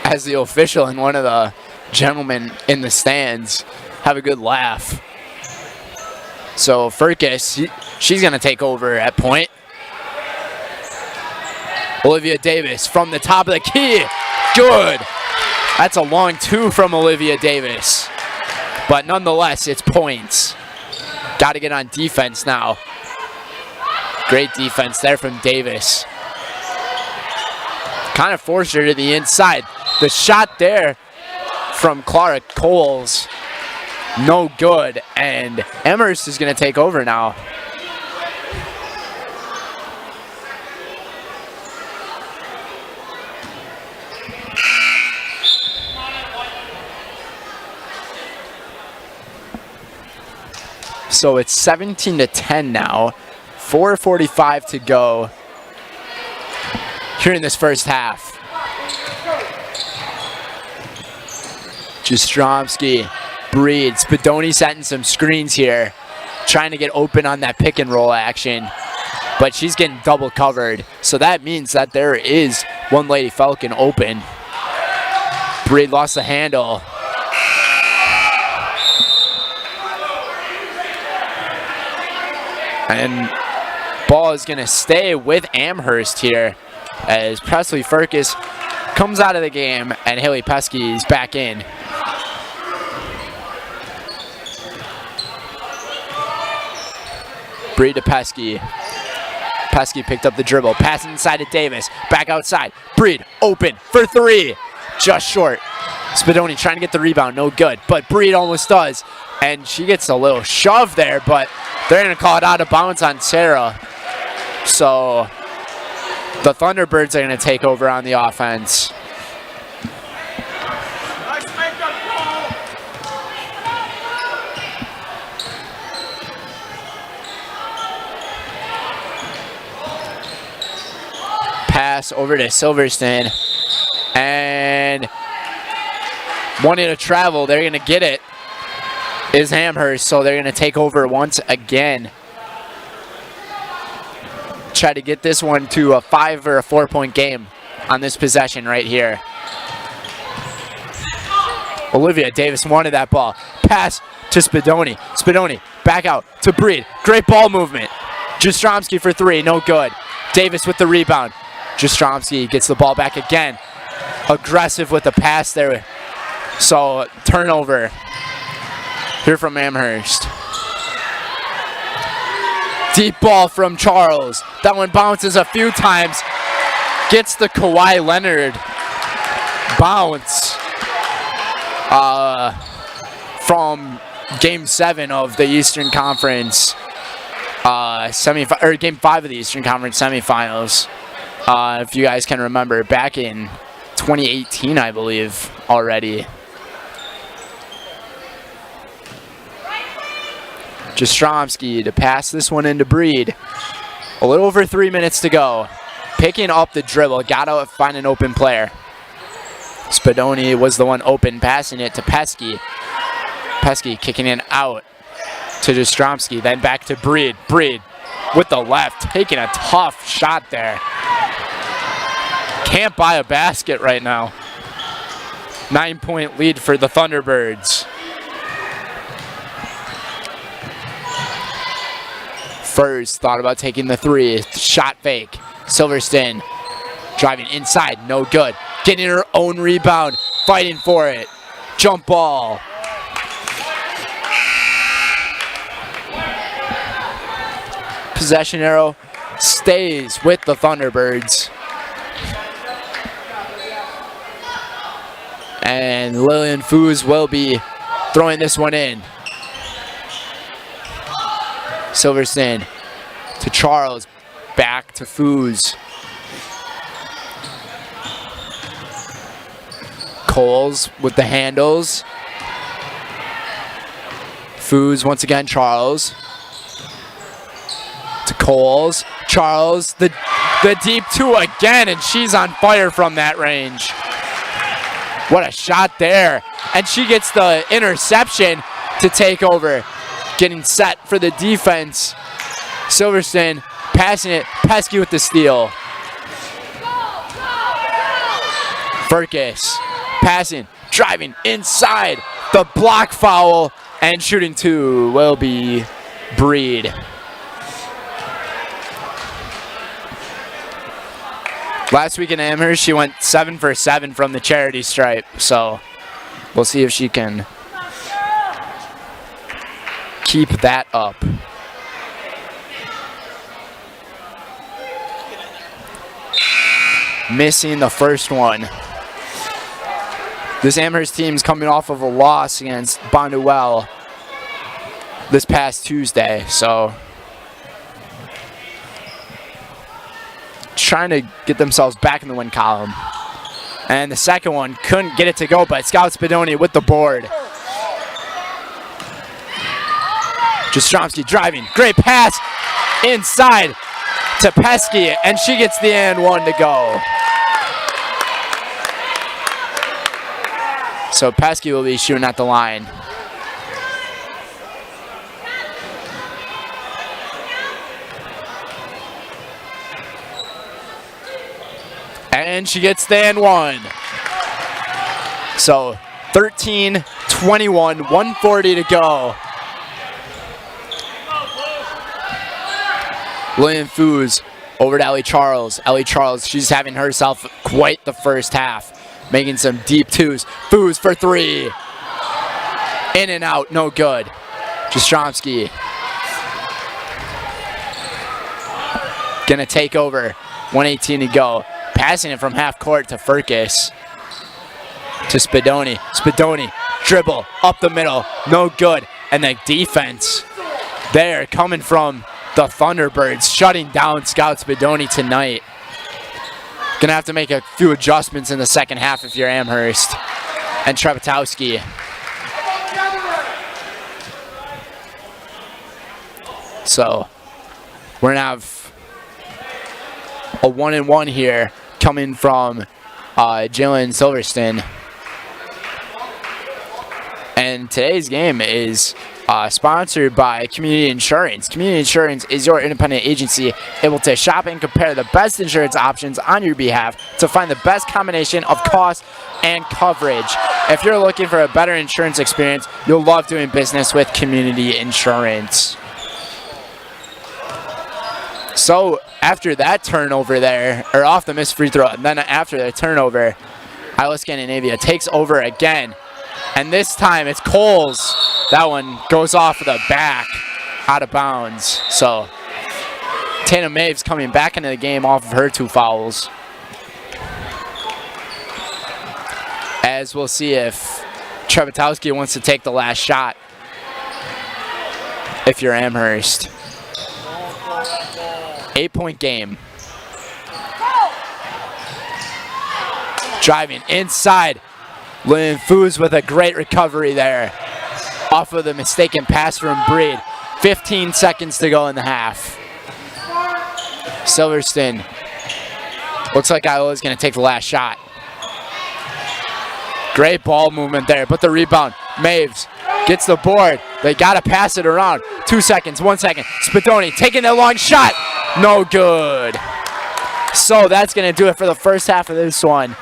as the official and one of the gentlemen in the stands have a good laugh. So Furcus, she's going to take over at point. Olivia Davis from the top of the key. Good. That's a long 2 from Olivia Davis. But nonetheless, it's points. Got to get on defense now. Great defense there from Davis. Kind of forced her to the inside. The shot there from Clara Coles, no good, and Amherst is going to take over now. So it's 17-10 now. 4:45 to go here in this first half. Jastrzomski, Breed, Spadoni setting some screens here, trying to get open on that pick and roll action, but she's getting double covered. So that means that there is one Lady Falcon open. Breed lost the handle. And ball is gonna stay with Amherst here as Presley Firkus comes out of the game and Haley Pesky is back in. Breed to Pesky. Pesky picked up the dribble, passing inside to Davis, back outside. Breed open for three, just short. Spadoni trying to get the rebound, no good, but Breed almost does. And she gets a little shove there, but they're gonna call it out of bounds on Sarah. So the Thunderbirds are gonna take over on the offense. Pass over to Silverstein, and wanting to travel, they're gonna get it, is Amherst, so they're gonna take over once again. Try to get this one to a 5 or a 4 point game on this possession right here. Olivia Davis wanted that ball. Pass to Spadoni. Spadoni back out to Breed. Great ball movement. Jastrzomski for three, no good. Davis with the rebound. Jastrzomski gets the ball back again. Aggressive with the pass there. So turnover here from Amherst. Deep ball from Charles. That one bounces a few times. Gets the Kawhi Leonard bounce from Game 7 of the Eastern Conference Game 5 of the Eastern Conference semifinals. If you guys can remember, back in 2018, I believe, already. Jastrzomski to pass this one into Breed. A little over 3 minutes to go. Picking up the dribble, got to find an open player. Spadoni was the one open, passing it to Pesky. Pesky kicking it out to Jastrzomski, then back to Breed. Breed with the left, taking a tough shot there. Can't buy a basket right now. 9 point lead for the Thunderbirds. Furs thought about taking the three. Shot fake. Silverstein driving inside. No good. Getting her own rebound. Fighting for it. Jump ball. Possession arrow stays with the Thunderbirds. And Lillian Foos will be throwing this one in. Silverstein to Charles, back to Foos. Coles with the handles. Foos once again, Charles. To Coles. Charles, the deep two again, and she's on fire from that range. What a shot there. And she gets the interception to take over. Getting set for the defense. Silverstein passing it. Pesky with the steal. Firkus passing, driving inside. The block foul, and shooting two will be Breed. Last week in Amherst, she went 7 for 7 from the charity stripe, so we'll see if she can keep that up. Missing the first one. This Amherst team's coming off of a loss against Bonduelle this past Tuesday, so trying to get themselves back in the win column. And the second one couldn't get it to go, but Scout Spadoni with the board. Jastrzemski driving, great pass inside to Pesky, and she gets the and one to go. So Pesky will be shooting at the line. And she gets the and one. So 13-21, 140 to go. Lillian Foos over to Ellie Charles. Ellie Charles, she's having herself quite the first half, making some deep twos. Foos for three. In and out, no good. Jastrzemski gonna take over. 118 to go. Passing it from half court to Furcus. To Spadoni. Spadoni, dribble up the middle, no good. And the defense there coming from the Thunderbirds, shutting down Scout Spadoni tonight. Gonna have to make a few adjustments in the second half if you're Amherst. And Trepetowski. So we're gonna have a 1-and-1 here coming from Jalen Silverston. And today's game is sponsored by Community Insurance. Community Insurance is your independent agency able to shop and compare the best insurance options on your behalf to find the best combination of cost and coverage. If you're looking for a better insurance experience, you'll love doing business with Community Insurance. So after that turnover there, or off the missed free throw, and then after the turnover, Iola-Scandinavia takes over again. And this time it's Coles. That one goes off of the back, out of bounds. So Tana Maves coming back into the game off of her 2 fouls. As we'll see if Trepetowski wants to take the last shot if you're Amherst. 8-point game. Driving inside. Lynn Foos with a great recovery there off of the mistaken pass from Breed. 15 seconds to go in the half. Silverston. Looks like Iola's going to take the last shot. Great ball movement there, but the rebound. Maves gets the board. They got to pass it around. 2 seconds, 1 second. Spadoni taking that long shot. No good. So that's going to do it for the first half of this one.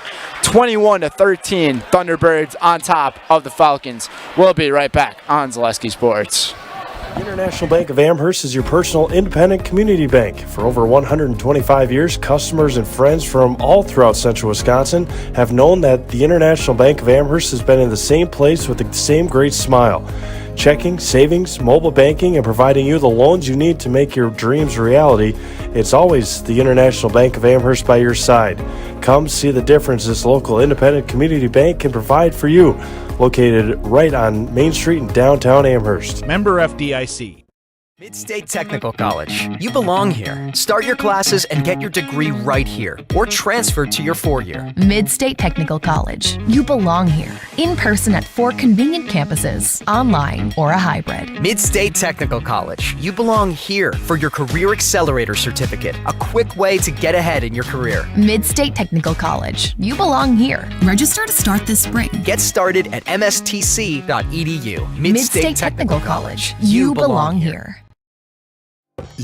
21-13, Thunderbirds on top of the Falcons. We'll be right back on Zaleski Sports. International Bank of Amherst is your personal independent community bank. For over 125 years, customers and friends from all throughout central Wisconsin have known that the International Bank of Amherst has been in the same place with the same great smile. Checking, savings, mobile banking, and providing you the loans you need to make your dreams a reality. It's always the International Bank of Amherst by your side. Come see the difference this local independent community bank can provide for you. Located right on Main Street in downtown Amherst. Member FDIC. Mid-State Technical College. You belong here. Start your classes and get your degree right here, or transfer to your 4-year. Mid-State Technical College. You belong here. In person at 4 convenient campuses, online or a hybrid. Mid-State Technical College. You belong here for your Career Accelerator Certificate, a quick way to get ahead in your career. Mid-State Technical College. You belong here. Register to start this spring. Get started at mstc.edu. Mid-State Technical College. You belong here.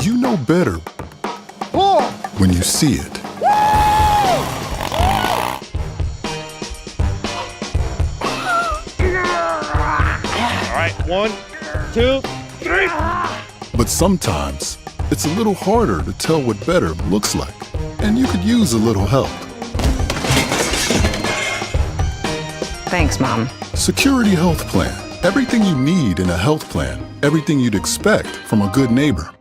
You know better when you see it. All right, 1, 2, 3. But sometimes it's a little harder to tell what better looks like, and you could use a little help. Thanks, Mom. Security Health Plan. Everything you need in a health plan. Everything you'd expect from a good neighbor.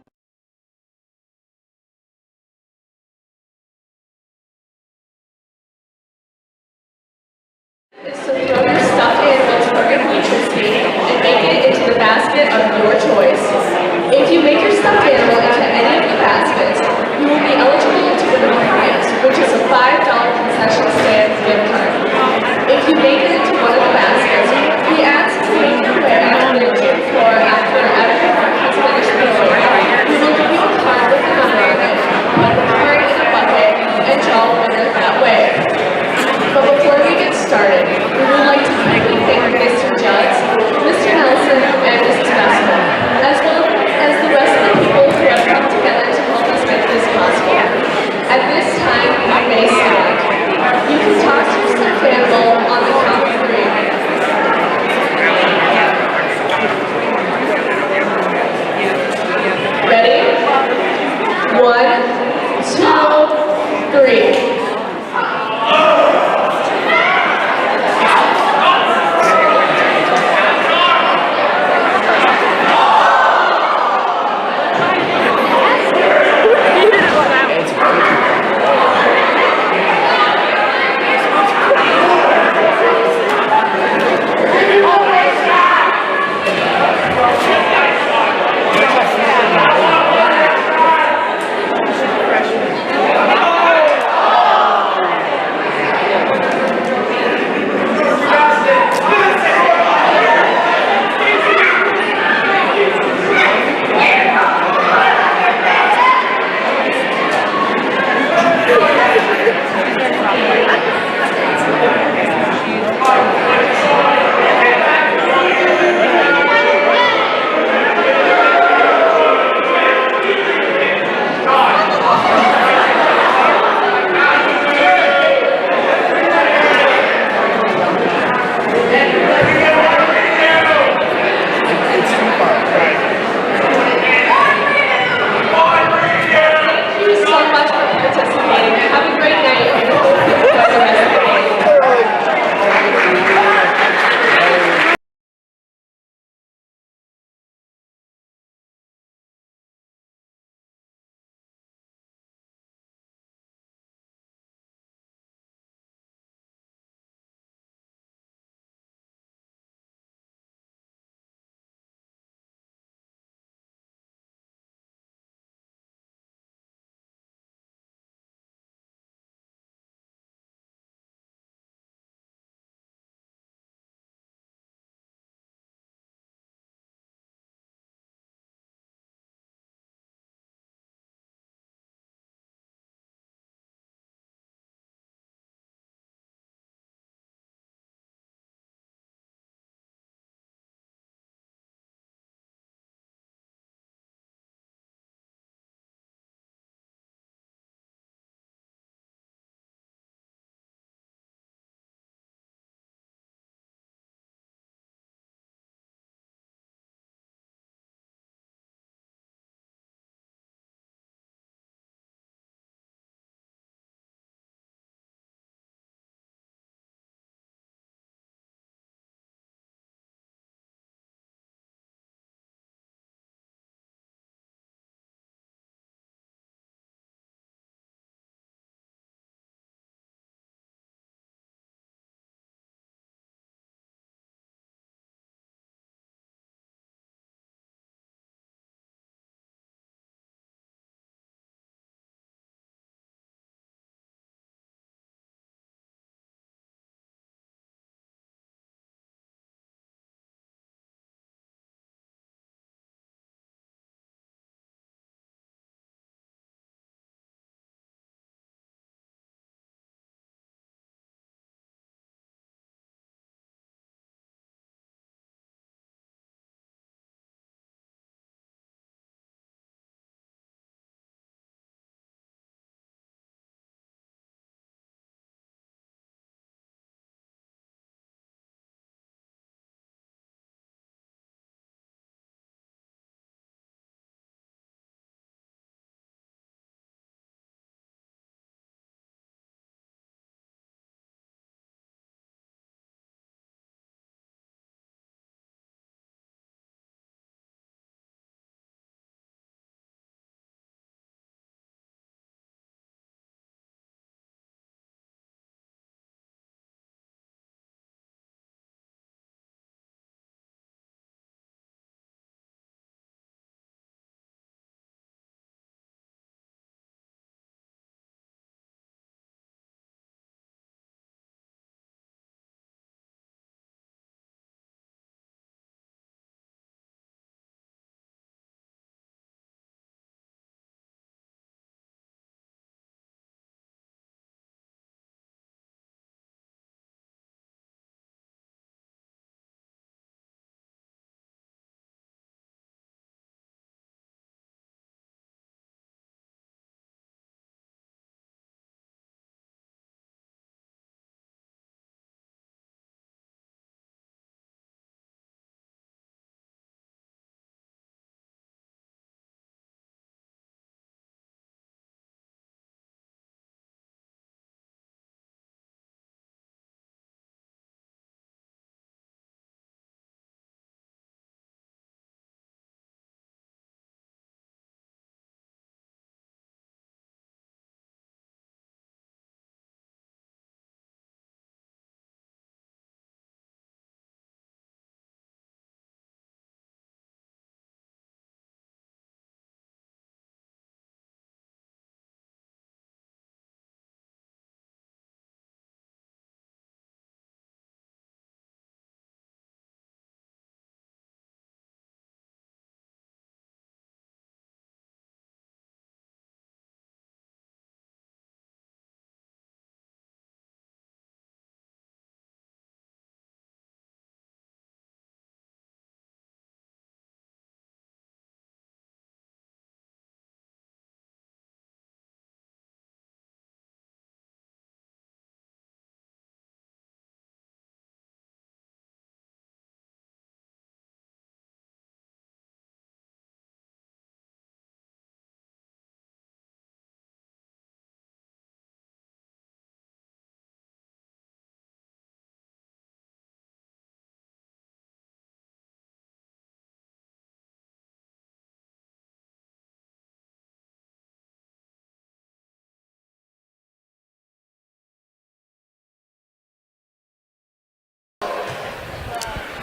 So throw your stuffed animals from your future state and make it into the basket of your choice. If you make your stuffed animal into any of the baskets, you will be eligible to win a prize, which is a $5 concession stand gift card. If you make it into one of the baskets, we ask to make your way out to the gym floor after everyone has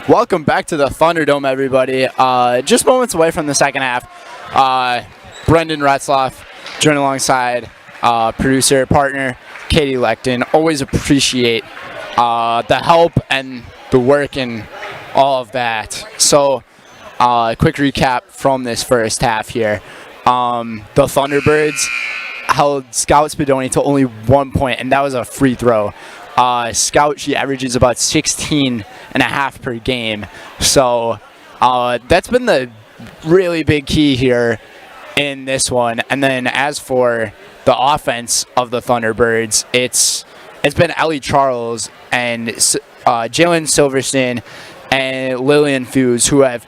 Welcome back to the Thunderdome, everybody. Just moments away from the second half. Brendan Retzloff joined alongside producer, partner, Katie Lecton. Always appreciate the help and the work and all of that. So, quick recap from this first half here. The Thunderbirds held Scout Spadoni to only 1 point, and that was a free throw. Scout, she averages about 16.5 per game. So that's been the really big key here in this one. And then as for the offense of the Thunderbirds, it's been Ellie Charles and Jalen Silverstein and Lillian Fuse who have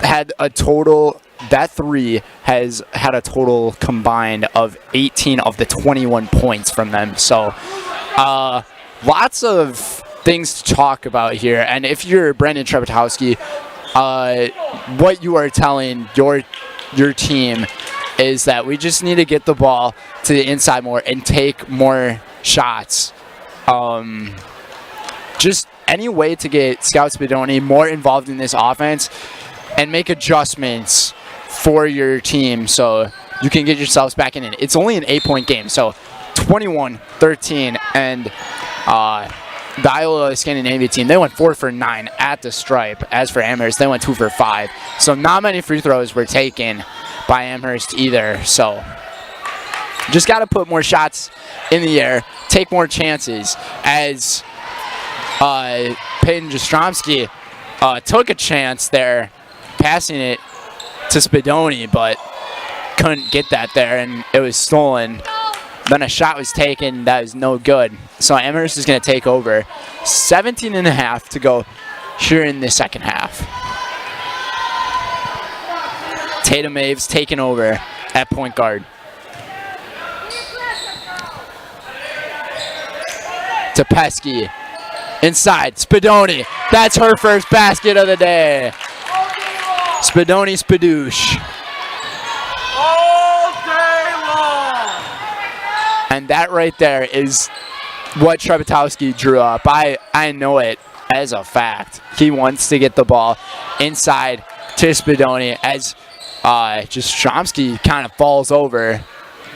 had a total. That three has had a total combined of 18 of the 21 points from them. So lots of things to talk about here. And if you're Brandon Trepetowski, what you are telling your team is that we just need to get the ball to the inside more and take more shots. Just any way to get Scout Spadoni more involved in this offense and make adjustments for your team so you can get yourselves back in it. It's only an 8-point game, so 21-13, and the Iola-Scandinavia team, they went 4 for 9 at the stripe. As for Amherst, they went 2 for 5. So not many free throws were taken by Amherst either. So just got to put more shots in the air, take more chances. As Peyton Jastrzomski took a chance there, passing it to Spadoni, but couldn't get that there, and it was stolen. Then a shot was taken that was no good. So Amherst is going to take over. 17.5 to go here in the second half. Tatum Aves taking over at point guard. To Pesky. Inside, Spadoni. That's her first basket of the day. Spadoni Spadoosh. And that right there is what Trepetowski drew up. I know it as a fact. He wants to get the ball inside to Spadoni as just Stromsky kind of falls over.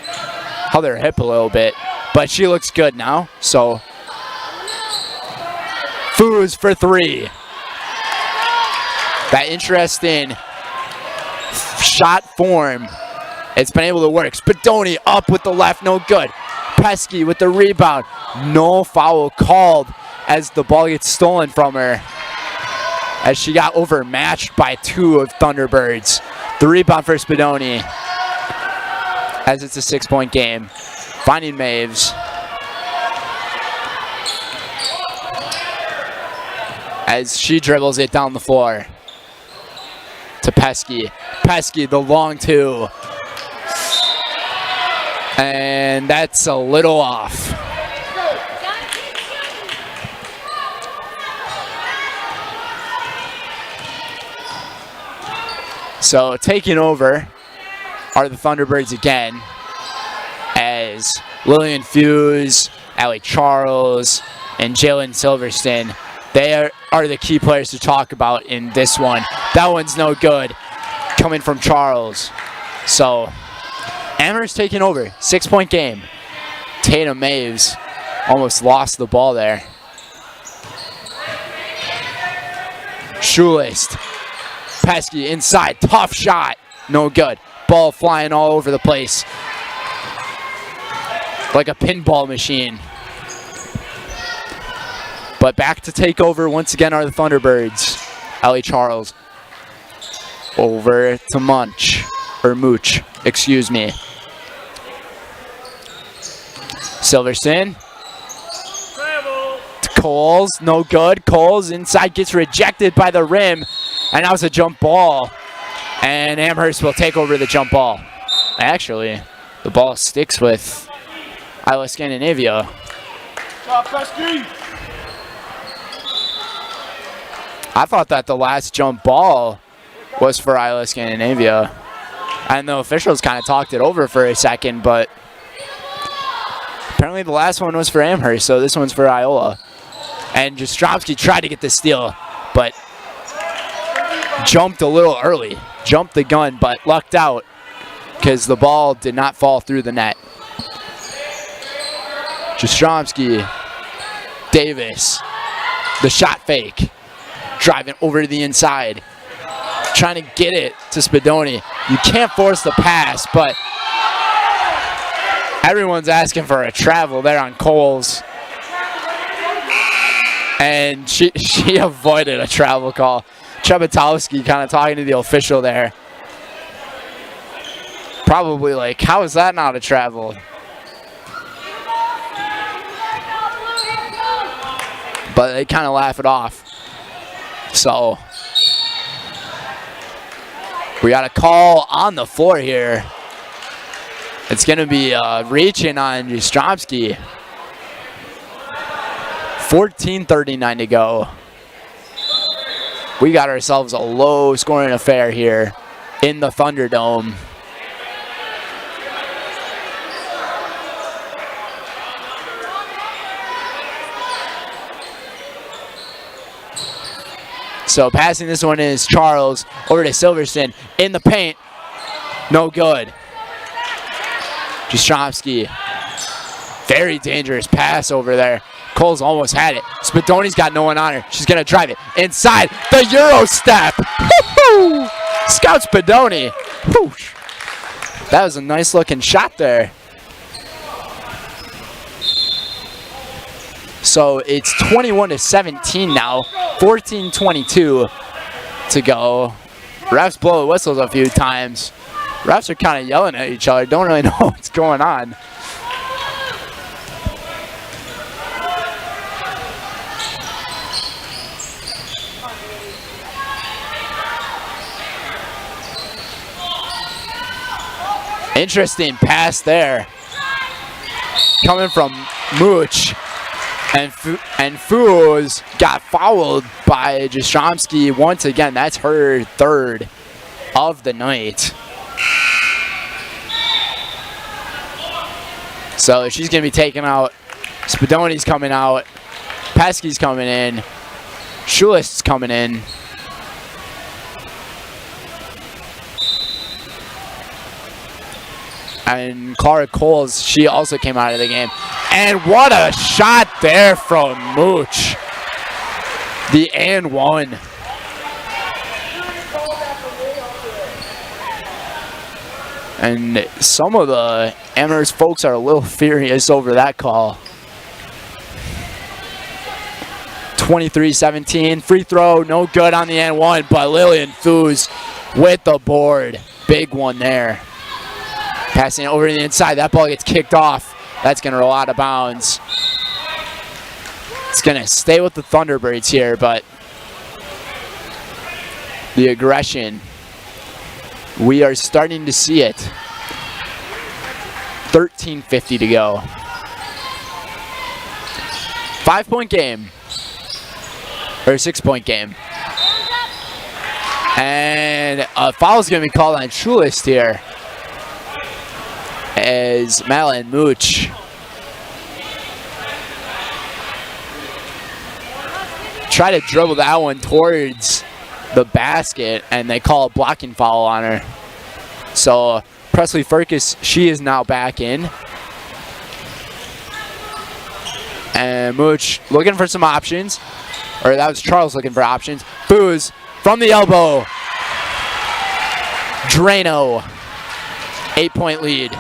Held her hip a little bit. But she looks good now. So Foos for 3. That interesting shot form. It's been able to work. Spadoni up with the left, no good. Pesky with the rebound. No foul called as the ball gets stolen from her. As she got overmatched by 2 of Thunderbirds. The rebound for Spadoni. As it's a 6-point game. Finding Maves. As she dribbles it down the floor. To Pesky. Pesky, the long 2. And that's a little off. So taking over are the Thunderbirds again as Lillian Fuse, Allie Charles, and Jalen Silverstein. They are the key players to talk about in this one. That one's no good coming from Charles. So Amherst taking over, 6-point game. Tatum Maves almost lost the ball there. Shoelist. Pesky inside, tough shot, no good. Ball flying all over the place. Like a pinball machine. But back to take over once again are the Thunderbirds. Ellie Charles. Over to Mooch, excuse me. Silverstein. To Coles, no good. Coles inside gets rejected by the rim. And now it's a jump ball. And Amherst will take over the jump ball. Actually, the ball sticks with Iola-Scandinavia. I thought that the last jump ball was for Iola-Scandinavia. And the officials kind of talked it over for a second, but apparently the last one was for Amherst, so this one's for Iola. And Jastrzomski tried to get the steal, but jumped a little early, jumped the gun, but lucked out because the ball did not fall through the net. Jastrzomski, Davis, the shot fake, driving over to the inside, trying to get it to Spadoni. You can't force the pass, but everyone's asking for a travel there on Coles. And she avoided a travel call. Chebotowski kind of talking to the official there. Probably like, how is that not a travel? But they kind of laugh it off. So we got a call on the floor here. It's going to be reaching on Jastrzomski. 14:39 to go. We got ourselves a low scoring affair here in the Thunderdome. So passing this one is Charles over to Silverson in the paint. No good. Jastrzomski. Very dangerous pass over there. Cole's almost had it. Spadoni's got no one on her. She's going to drive it inside. The Euro step. Woo-hoo! Scout Spadoni. Whoosh. That was a nice looking shot there. So it's 21-17 now. 14:22 to go. Refs blow the whistles a few times. Refs are kind of yelling at each other. Don't really know what's going on. Interesting pass there. Coming from Mooch. And Foos got fouled by Jastrzomski once again. That's her third of the night. So she's going to be taken out. Spadoni's coming out. Pesky's coming in. Schulis is coming in. And Clara Coles, she also came out of the game. And what a shot there from Mooch. The and one. And some of the Amherst folks are a little furious over that call. 23-17, free throw, no good on the and one, but Lillian Foos with the board. Big one there. Passing it over to the inside, that ball gets kicked off. That's going to roll out of bounds. It's going to stay with the Thunderbirds here, but the aggression, we are starting to see it. 13:50 to go. 5-point game. Or 6-point game. And a foul is going to be called on Schulist here. As Madeline Mooch try to dribble that one towards the basket, and they call a blocking foul on her. So Presley Furcus, she is now back in. And Mooch looking for some options. Or that was Charles looking for options. Foos from the elbow. Drano. 8-point lead.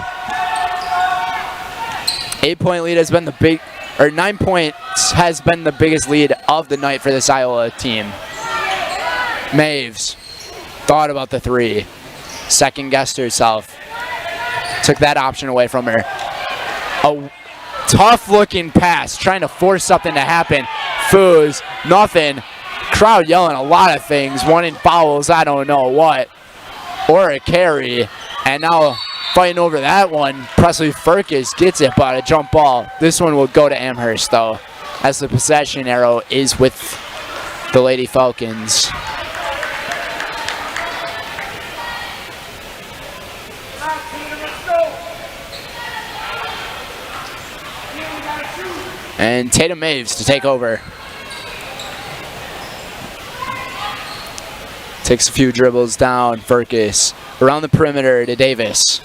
8-point lead has been the big, or 9 points has been the biggest lead of the night for this Iola team. Maves thought about the three. Second guessed herself. Took that option away from her. A tough looking pass, trying to force something to happen. Foos, nothing. Crowd yelling a lot of things, wanting fouls, I don't know what. Or a carry. And now fighting over that one, Presley Furcus gets it, but a jump ball. This one will go to Amherst, though, as the possession arrow is with the Lady Falcons. And Tatum Maves to take over. Takes a few dribbles down. Furcus around the perimeter to Davis.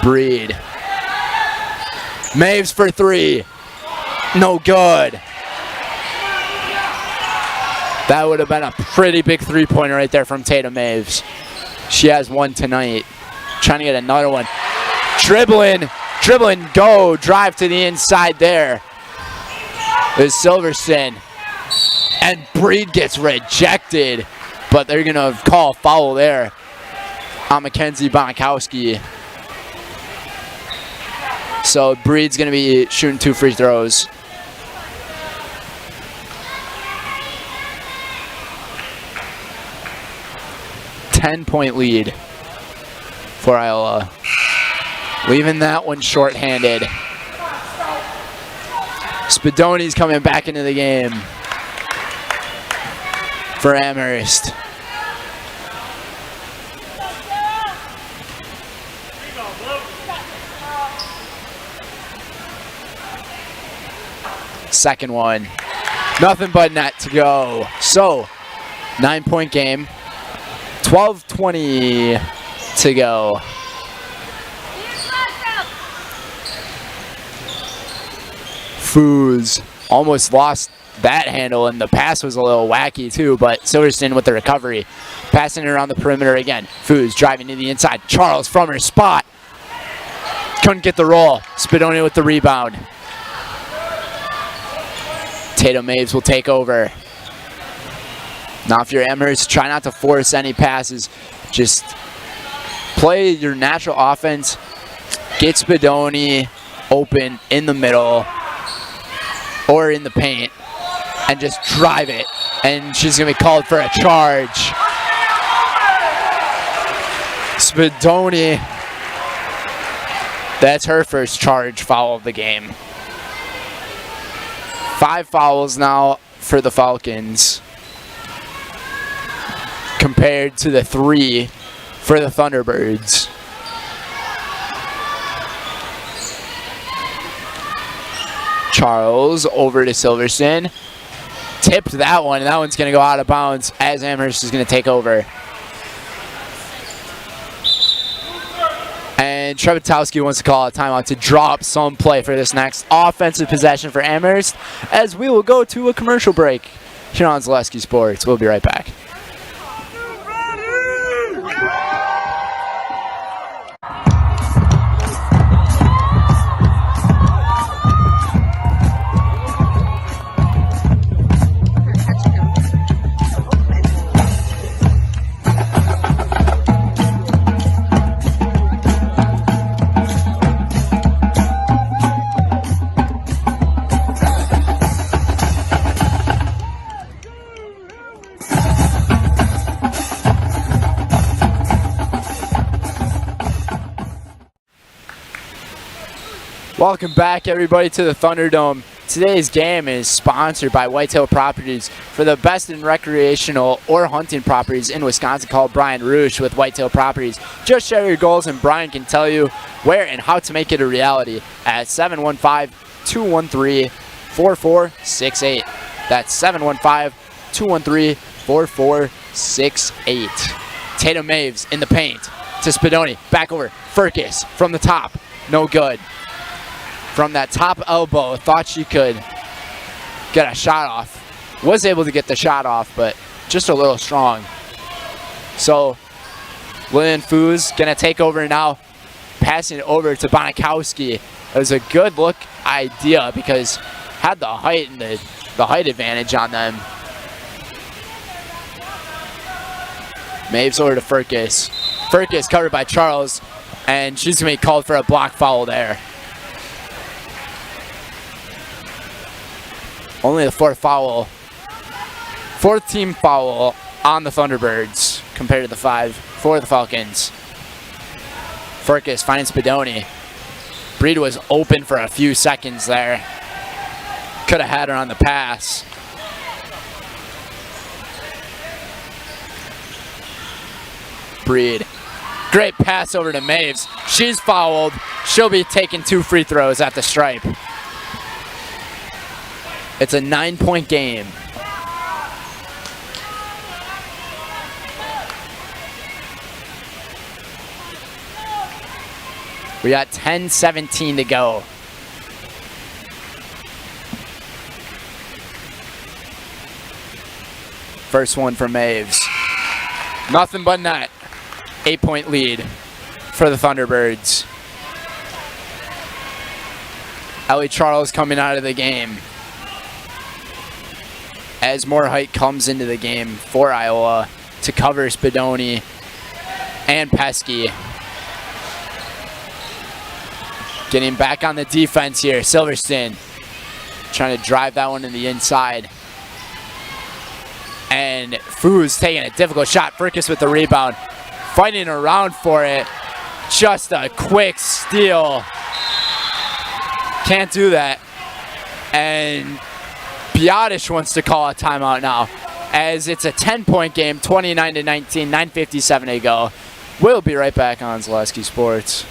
Breed. Maves for three. No good. That would have been a pretty big three-pointer right there from Tatum Maves. She has one tonight. Trying to get another one. Dribbling, go. Drive to the inside there. Is Silverson. And Breed gets rejected, but they're going to call a foul there on Mackenzie Bonikowski. So Breed's going to be shooting 2 free throws. Ten-point lead for Iola. Leaving that one shorthanded. Spadoni's coming back into the game for Amherst. Second one. Nothing but net to go. So, 9-point game. 12:20 to go. Foos almost lost that handle, and the pass was a little wacky too, but Silverson with the recovery. Passing it around the perimeter again. Foos driving to the inside. Charles from her spot. Couldn't get the roll. Spadoni with the rebound. Tatum Maves will take over. Now if you're Amherst, try not to force any passes. Just play your natural offense. Get Spadoni open in the middle or in the paint and just drive it. And she's going to be called for a charge. Spadoni, that's her first charge foul of the game. 5 fouls now for the Falcons compared to the 3 for the Thunderbirds. Charles over to Silverson. Tipped that one, and that one's going to go out of bounds as Amherst is going to take over. And Trebetowski wants to call a timeout to draw up some play for this next offensive possession for Amherst, as we will go to a commercial break here on Zaleski Sports. We'll be right back. Welcome back, everybody, to the Thunderdome. Today's game is sponsored by Whitetail Properties. For the best in recreational or hunting properties in Wisconsin, call Brian Roosh with Whitetail Properties. Just share your goals, and Brian can tell you where and how to make it a reality at 715-213-4468. That's 715-213-4468. Tatum Maves in the paint to Spadoni. Back over. Furcus from the top. No good. From that top elbow, thought she could get a shot off. Was able to get the shot off, but just a little strong. So Lillian Foos gonna take over now, passing it over to Bonikowski. It was a good look idea because had the height and the height advantage on them. Maves over to Furcus. Furcus covered by Charles, and she's gonna be called for a block foul there. Only the fourth team foul on the Thunderbirds compared to the 5 for the Falcons. Furcus finding Spadoni. Breed was open for a few seconds there. Could have had her on the pass. Breed. Great pass over to Maves. She's fouled. She'll be taking 2 free throws at the stripe. It's a 9-point game. We got 10:17 to go. First one for Maves. Nothing but net. 8-point lead for the Thunderbirds. Ellie Charles coming out of the game. As more height comes into the game for Iola to cover Spadoni and Pesky. Getting back on the defense here, Silverstein trying to drive that one to the inside. And Foos taking a difficult shot. Furcus with the rebound. Fighting around for it. Just a quick steal. Can't do that. And Biotish wants to call a timeout now, as it's a 10-point game, 29-19, 9:57 to go. We'll be right back on Zaleski Sports.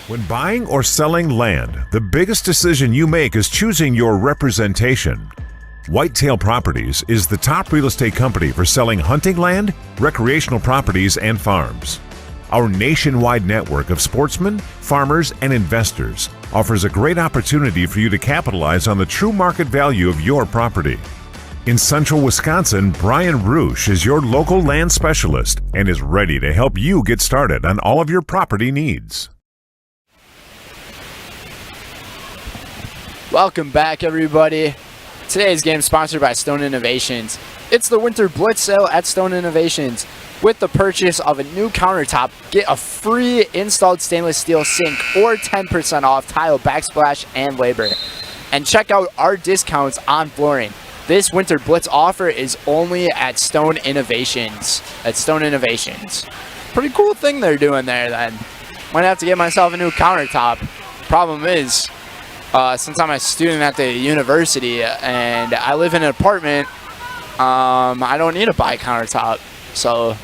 When buying or selling land, the biggest decision you make is choosing your representation. Whitetail Properties is the top real estate company for selling hunting land, recreational properties, and farms. Our nationwide network of sportsmen, farmers, and investors offers a great opportunity for you to capitalize on the true market value of your property. In central Wisconsin, Brian Roosh is your local land specialist and is ready to help you get started on all of your property needs. Welcome back, everybody. Today's game is sponsored by Stone Innovations. It's the Winter Blitz sale at Stone Innovations. With the purchase of a new countertop, get a free installed stainless steel sink or 10% off tile, backsplash, and labor. And check out our discounts on flooring. This Winter Blitz offer is only at Stone Innovations. At Stone Innovations. Pretty cool thing they're doing there then. Might have to get myself a new countertop. Problem is, since I'm a student at the university and I live in an apartment, I don't need to buy a countertop. So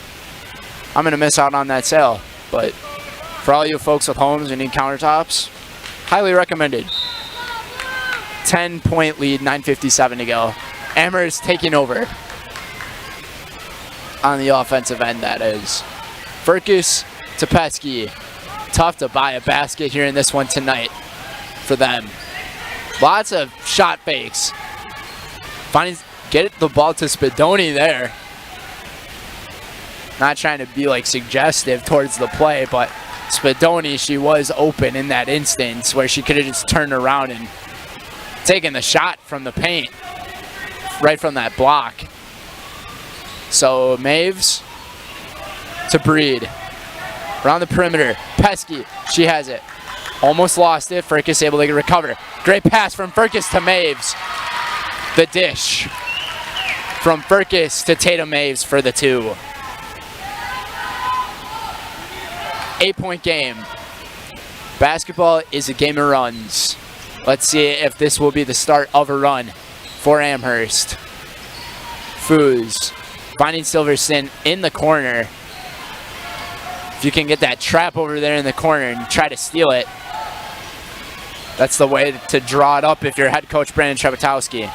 I'm going to miss out on that sale. But for all you folks with homes who need countertops, highly recommended. 10-point lead, 9:57 to go. Amherst taking over on the offensive end, that is. Furcus to Pesky. Tough to buy a basket here in this one tonight for them. Lots of shot fakes. Get the ball to Spadoni there. Not trying to be like suggestive towards the play, but Spadoni, she was open in that instance where she could have just turned around and taken the shot from the paint right from that block. So Maves to Breed. Around the perimeter. Pesky, she has it. Almost lost it. Furcus able to recover. Great pass from Furcus to Maves. The dish from Furcus to Tatum Maves for the 2. 8-point game. Basketball is a game of runs. Let's see if this will be the start of a run for Amherst. Foos finding Silverstein in the corner. If you can get that trap over there in the corner and try to steal it, that's the way to draw it up if you're head coach Brandon Trebetowski.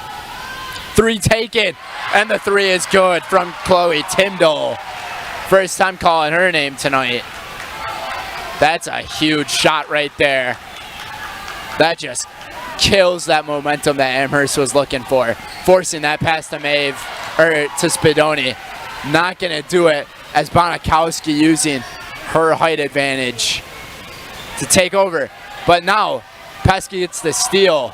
3 taken, and the 3 is good from Chloe Tyndall. First time calling her name tonight. That's a huge shot right there. That just kills that momentum that Amherst was looking for. Forcing that pass to to Spadoni. Not gonna do it as Bonikowski using her height advantage to take over. But now, Pesky gets the steal.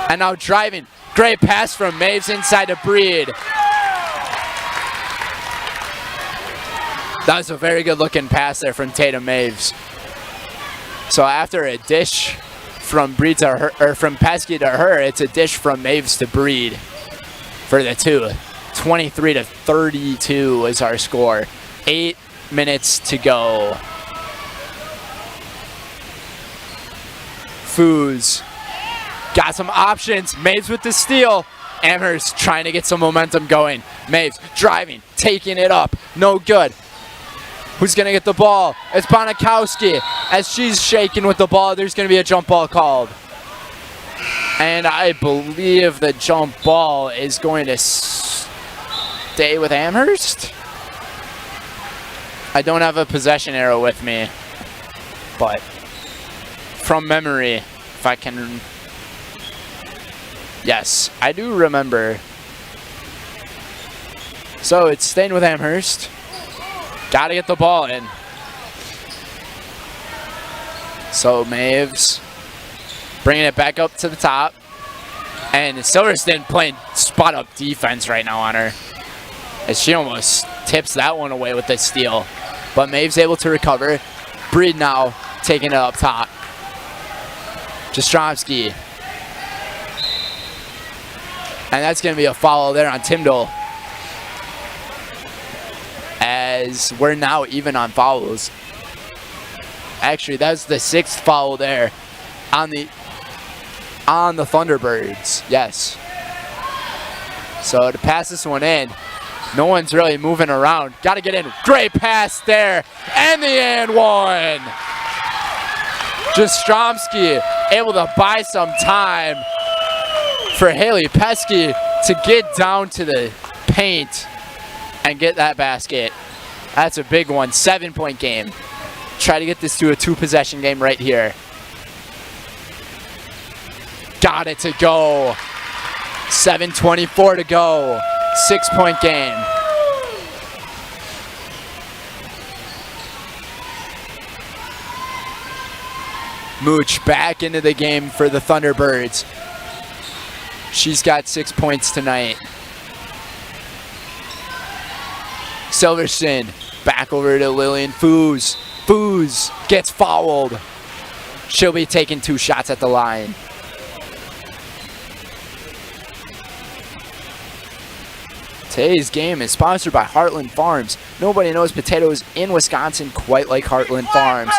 And now driving. Great pass from Maves inside to Breed. That was a very good looking pass there from Tatum Maves. So after a dish from Breed to her, or from Pesky to her, it's a dish from Maves to Breed for the 2. 23-32 is our score. 8 minutes to go. Foos got some options. Maves with the steal. Amherst trying to get some momentum going. Maves driving, taking it up. No good. Who's going to get the ball? It's Bonikowski. As she's shaking with the ball, there's going to be a jump ball called. And I believe the jump ball is going to stay with Amherst. I don't have a possession arrow with me, but from memory, if I can. Yes, I do remember. So it's staying with Amherst. Got to get the ball in. So Maves bringing it back up to the top. And Silverstein playing spot-up defense right now on her, as she almost tips that one away with the steal. But Maeve's able to recover. Breed now taking it up top. Jastrzomski. And that's going to be a foul there on Tyndall, as we're now even on fouls. Actually, that's the 6th foul there on the Thunderbirds. Yes. So to pass this one in, no one's really moving around. Got to get in. Great pass there. And the and one. Jastrzomski able to buy some time for Haley Pesky to get down to the paint and get that basket. That's a big one. 7-point game. Try to get this to a 2-possession game right here. Got it to go. 7:24 to go. 6-point game. Mooch back into the game for the Thunderbirds. She's got 6 points tonight. Silverstein back over to Lillian Foos. Foos gets fouled. She'll be taking 2 shots at the line. Today's game is sponsored by Heartland Farms. Nobody knows potatoes in Wisconsin quite like Heartland Farms.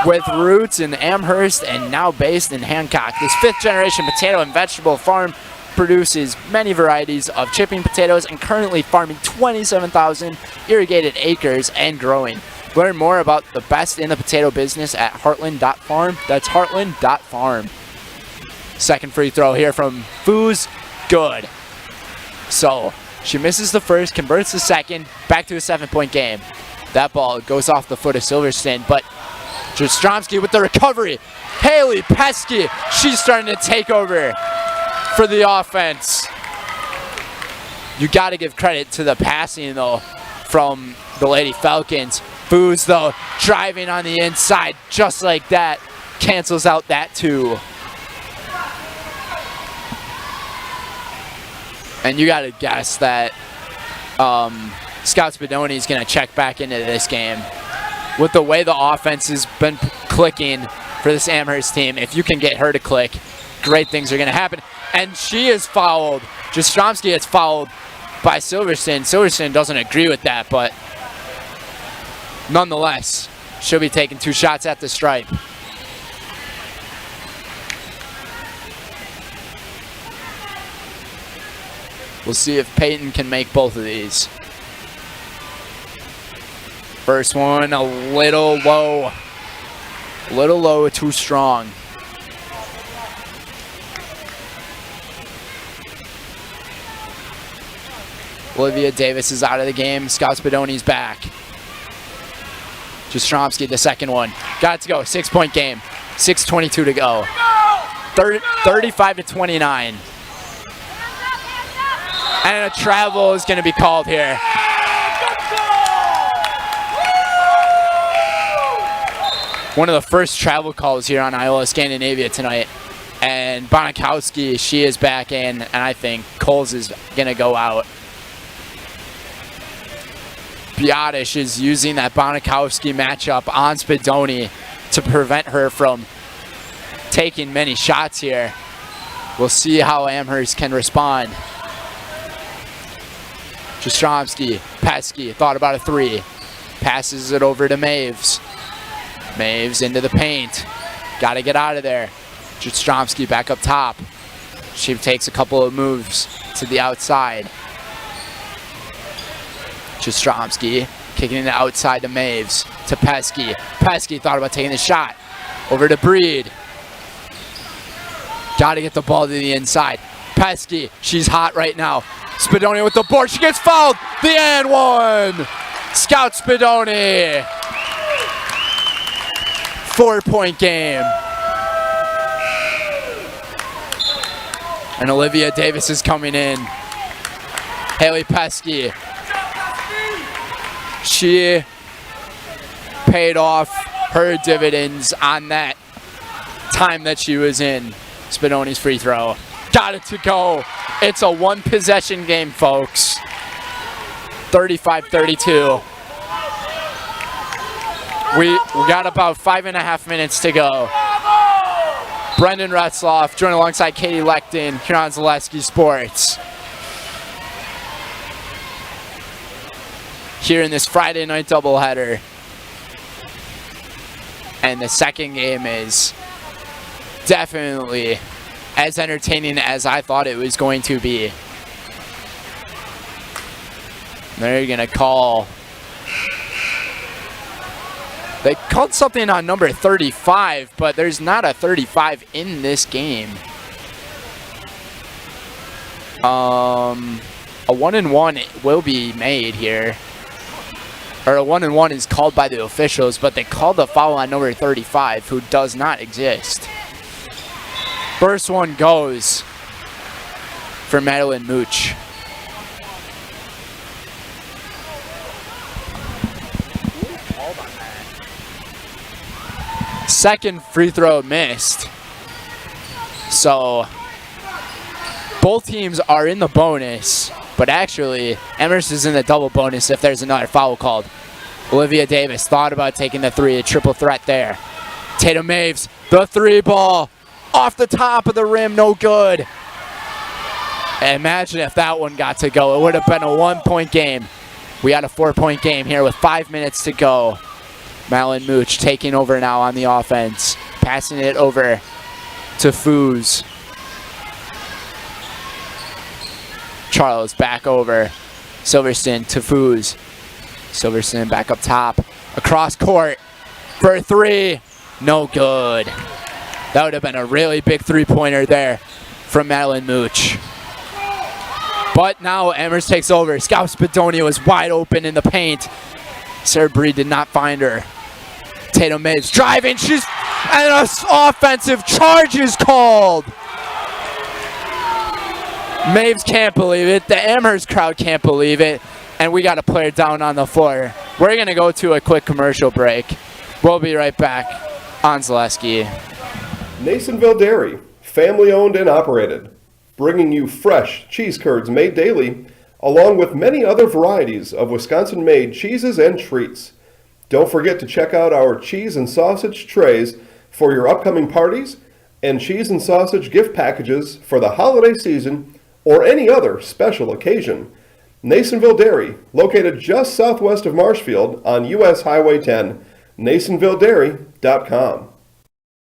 With roots in Amherst and now based in Hancock, this 5th-generation potato and vegetable farm produces many varieties of chipping potatoes and currently farming 27,000 irrigated acres and growing. Learn more about the best in the potato business at heartland.farm. That's heartland.farm. Second free throw here from Foos. Good. So she misses the first, converts the second, back to a 7-point game. That ball goes off the foot of Silverstein, but Jastrzomski with the recovery. Haley Pesky, she's starting to take over for the offense. You got to give credit to the passing, though, from the Lady Falcons. Foos, though, driving on the inside just like that. Cancels out that 2. And you got to guess that Scout Spadoni is going to check back into this game. With the way the offense has been clicking for this Amherst team, if you can get her to click, great things are going to happen. And she is fouled. Jastrzomski is fouled by Silverstein. Silverstein doesn't agree with that, but nonetheless, she'll be taking 2 shots at the stripe. We'll see if Peyton can make both of these. First one, a little low. A little low, too strong. Olivia Davis is out of the game. Scott Spadoni's back. Jastrzomski, the second one. Got it to go. 6-point game. 6:22 to go. 35-29. And a travel is going to be called here. One of the first travel calls here on Iola-Scandinavia tonight. And Bonikowski, she is back in, and I think Coles is going to go out. Biotish is using that Bonikowski matchup on Spadoni to prevent her from taking many shots here. We'll see how Amherst can respond. Jastrzomski, Pesky, thought about a 3. Passes it over to Maves. Maves into the paint. Got to get out of there. Jastrzomski back up top. She takes a couple of moves to the outside. Jastrzomski kicking it outside to Maves. To Pesky. Pesky thought about taking the shot. Over to Breed. Got to get the ball to the inside. Pesky, she's hot right now. Spadoni with the board. She gets fouled. The and one. Scout Spadoni. 4-point game. And Olivia Davis is coming in. Haley Pesky. She paid off her dividends on that time that she was in. Spinoni's free throw. Got it to go. It's a one possession game, folks. 35-32. We got about 5.5 minutes to go. Brendan Retzloff joined alongside Katie Leckton here on Zaleski Sports. Here in this Friday night doubleheader. And the second game is definitely as entertaining as I thought it was going to be. They're going to call. They called something on number 35, but there's not a 35 in this game. A 1-and-1 will be made here. Or a 1-and-1 is called by the officials, but they called the foul on number 35, who does not exist. First one goes for Madeline Mooch. Second free throw missed. So both teams are in the bonus, but actually Amherst is in the double bonus if there's another foul called. Olivia Davis thought about taking the three, a triple threat there. Tatum Maves, the three ball off the top of the rim, no good. Imagine if that one got to go. It would have been a 1-point game. We had a 4-point game here with 5 minutes to go. Madeline Mooch taking over now on the offense, passing it over to Foos. Charles back over. Silverstone to Foos. Silverstone back up top. Across court for a three. No good. That would have been a really big three-pointer there from Madeline Mooch. But now Amherst takes over. Scout Spadonia was wide open in the paint. Sarah Breed did not find her. Tatum Maves driving. And an offensive charge is called. Maves can't believe it. The Amherst crowd can't believe it. And we got a player down on the floor. We're going to go to a quick commercial break. We'll be right back on Zaleski. Nasonville Dairy, family owned and operated, bringing you fresh cheese curds made daily, along with many other varieties of Wisconsin-made cheeses and treats. Don't forget to check out our cheese and sausage trays for your upcoming parties and cheese and sausage gift packages for the holiday season or any other special occasion. Nasonville Dairy, located just southwest of Marshfield on US Highway 10, NasonvilleDairy.com.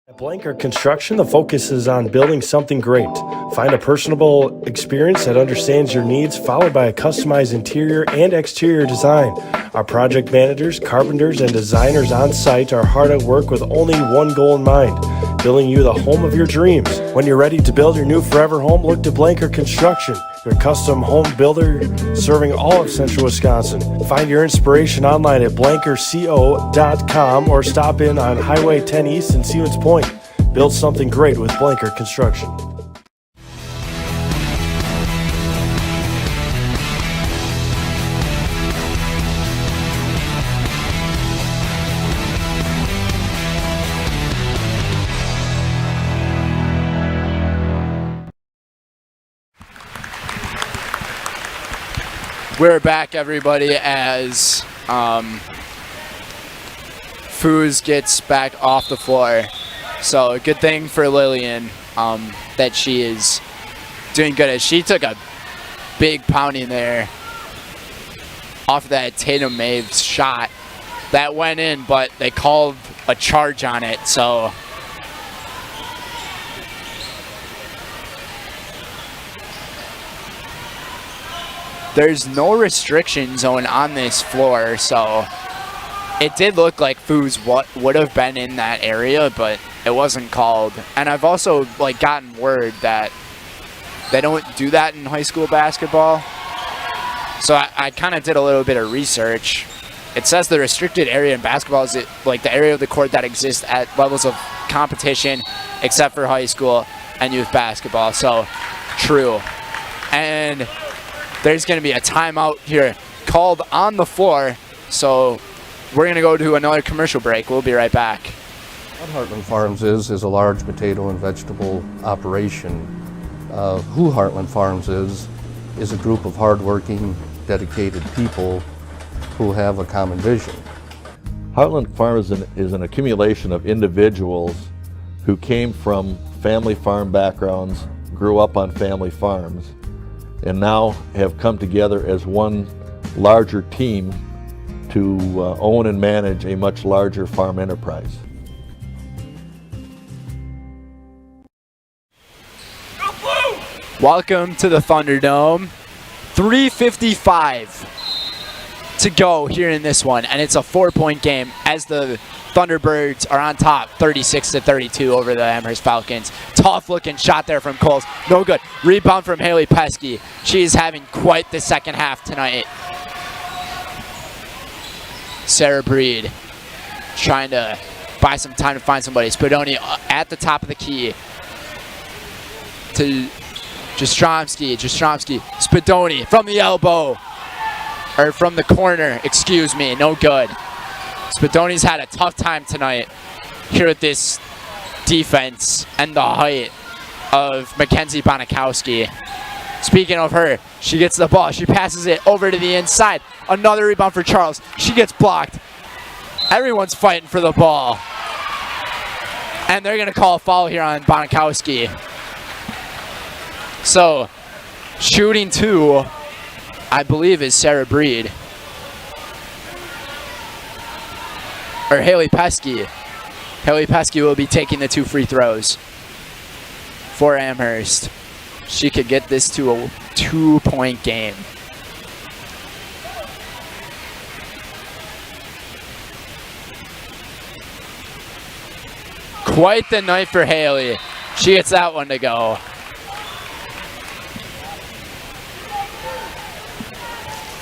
At Blanker Construction, the focus is on building something great. Find a personable experience that understands your needs, followed by a customized interior and exterior design. Our project managers, carpenters, and designers on site are hard at work with only one goal in mind: building you the home of your dreams. When you're ready to build your new forever home, look to Blanker Construction, your custom home builder serving all of central Wisconsin. Find your inspiration online at blankerco.com or stop in on Highway 10 East in Stevens Point. Build something great with Blanker Construction. We're back, everybody, as Foos gets back off the floor. So a good thing for Lillian that she is doing good. As she took a big pounding there off that Tatum Maves shot that went in, but they called a charge on it. So there's no restriction zone on this floor, so it did look like Foos would have been in that area, but it wasn't called. And I've also gotten word that they don't do that in high school basketball. So I kind of did a little bit of research. It says the restricted area in basketball is the area of the court that exists at levels of competition except for high school and youth basketball. So true. And there's going to be a timeout here called on the floor. So we're going to go to another commercial break. We'll be right back. What Heartland Farms is a large potato and vegetable operation. Who Heartland Farms is a group of hardworking, dedicated people who have a common vision. Heartland Farms is an accumulation of individuals who came from family farm backgrounds, grew up on family farms, and now have come together as one larger team to own and manage a much larger farm enterprise. Welcome to the Thunderdome. 3:55 to go here in this one, and it's a 4-point game as the Thunderbirds are on top 36-32 over the Amherst Falcons. Tough looking shot there from Coles. No good. Rebound from Haley Pesky. She's having quite the second half tonight. Sarah Breed trying to buy some time to find somebody. Spadoni at the top of the key to Jastrzomski. Spadoni from the elbow. Or from the corner, excuse me, no good. Spadoni's had a tough time tonight here with this defense and the height of Mackenzie Bonikowski. Speaking of her, she gets the ball, she passes it over to the inside. Another rebound for Charles, she gets blocked. Everyone's fighting for the ball. And they're gonna call a foul here on Bonikowski. So, shooting two, I believe, is Sarah Breed. Or Haley Pesky. Haley Pesky will be taking the 2 free throws for Amherst. She could get this to a 2-point game. Quite the night for Haley. She gets that one to go.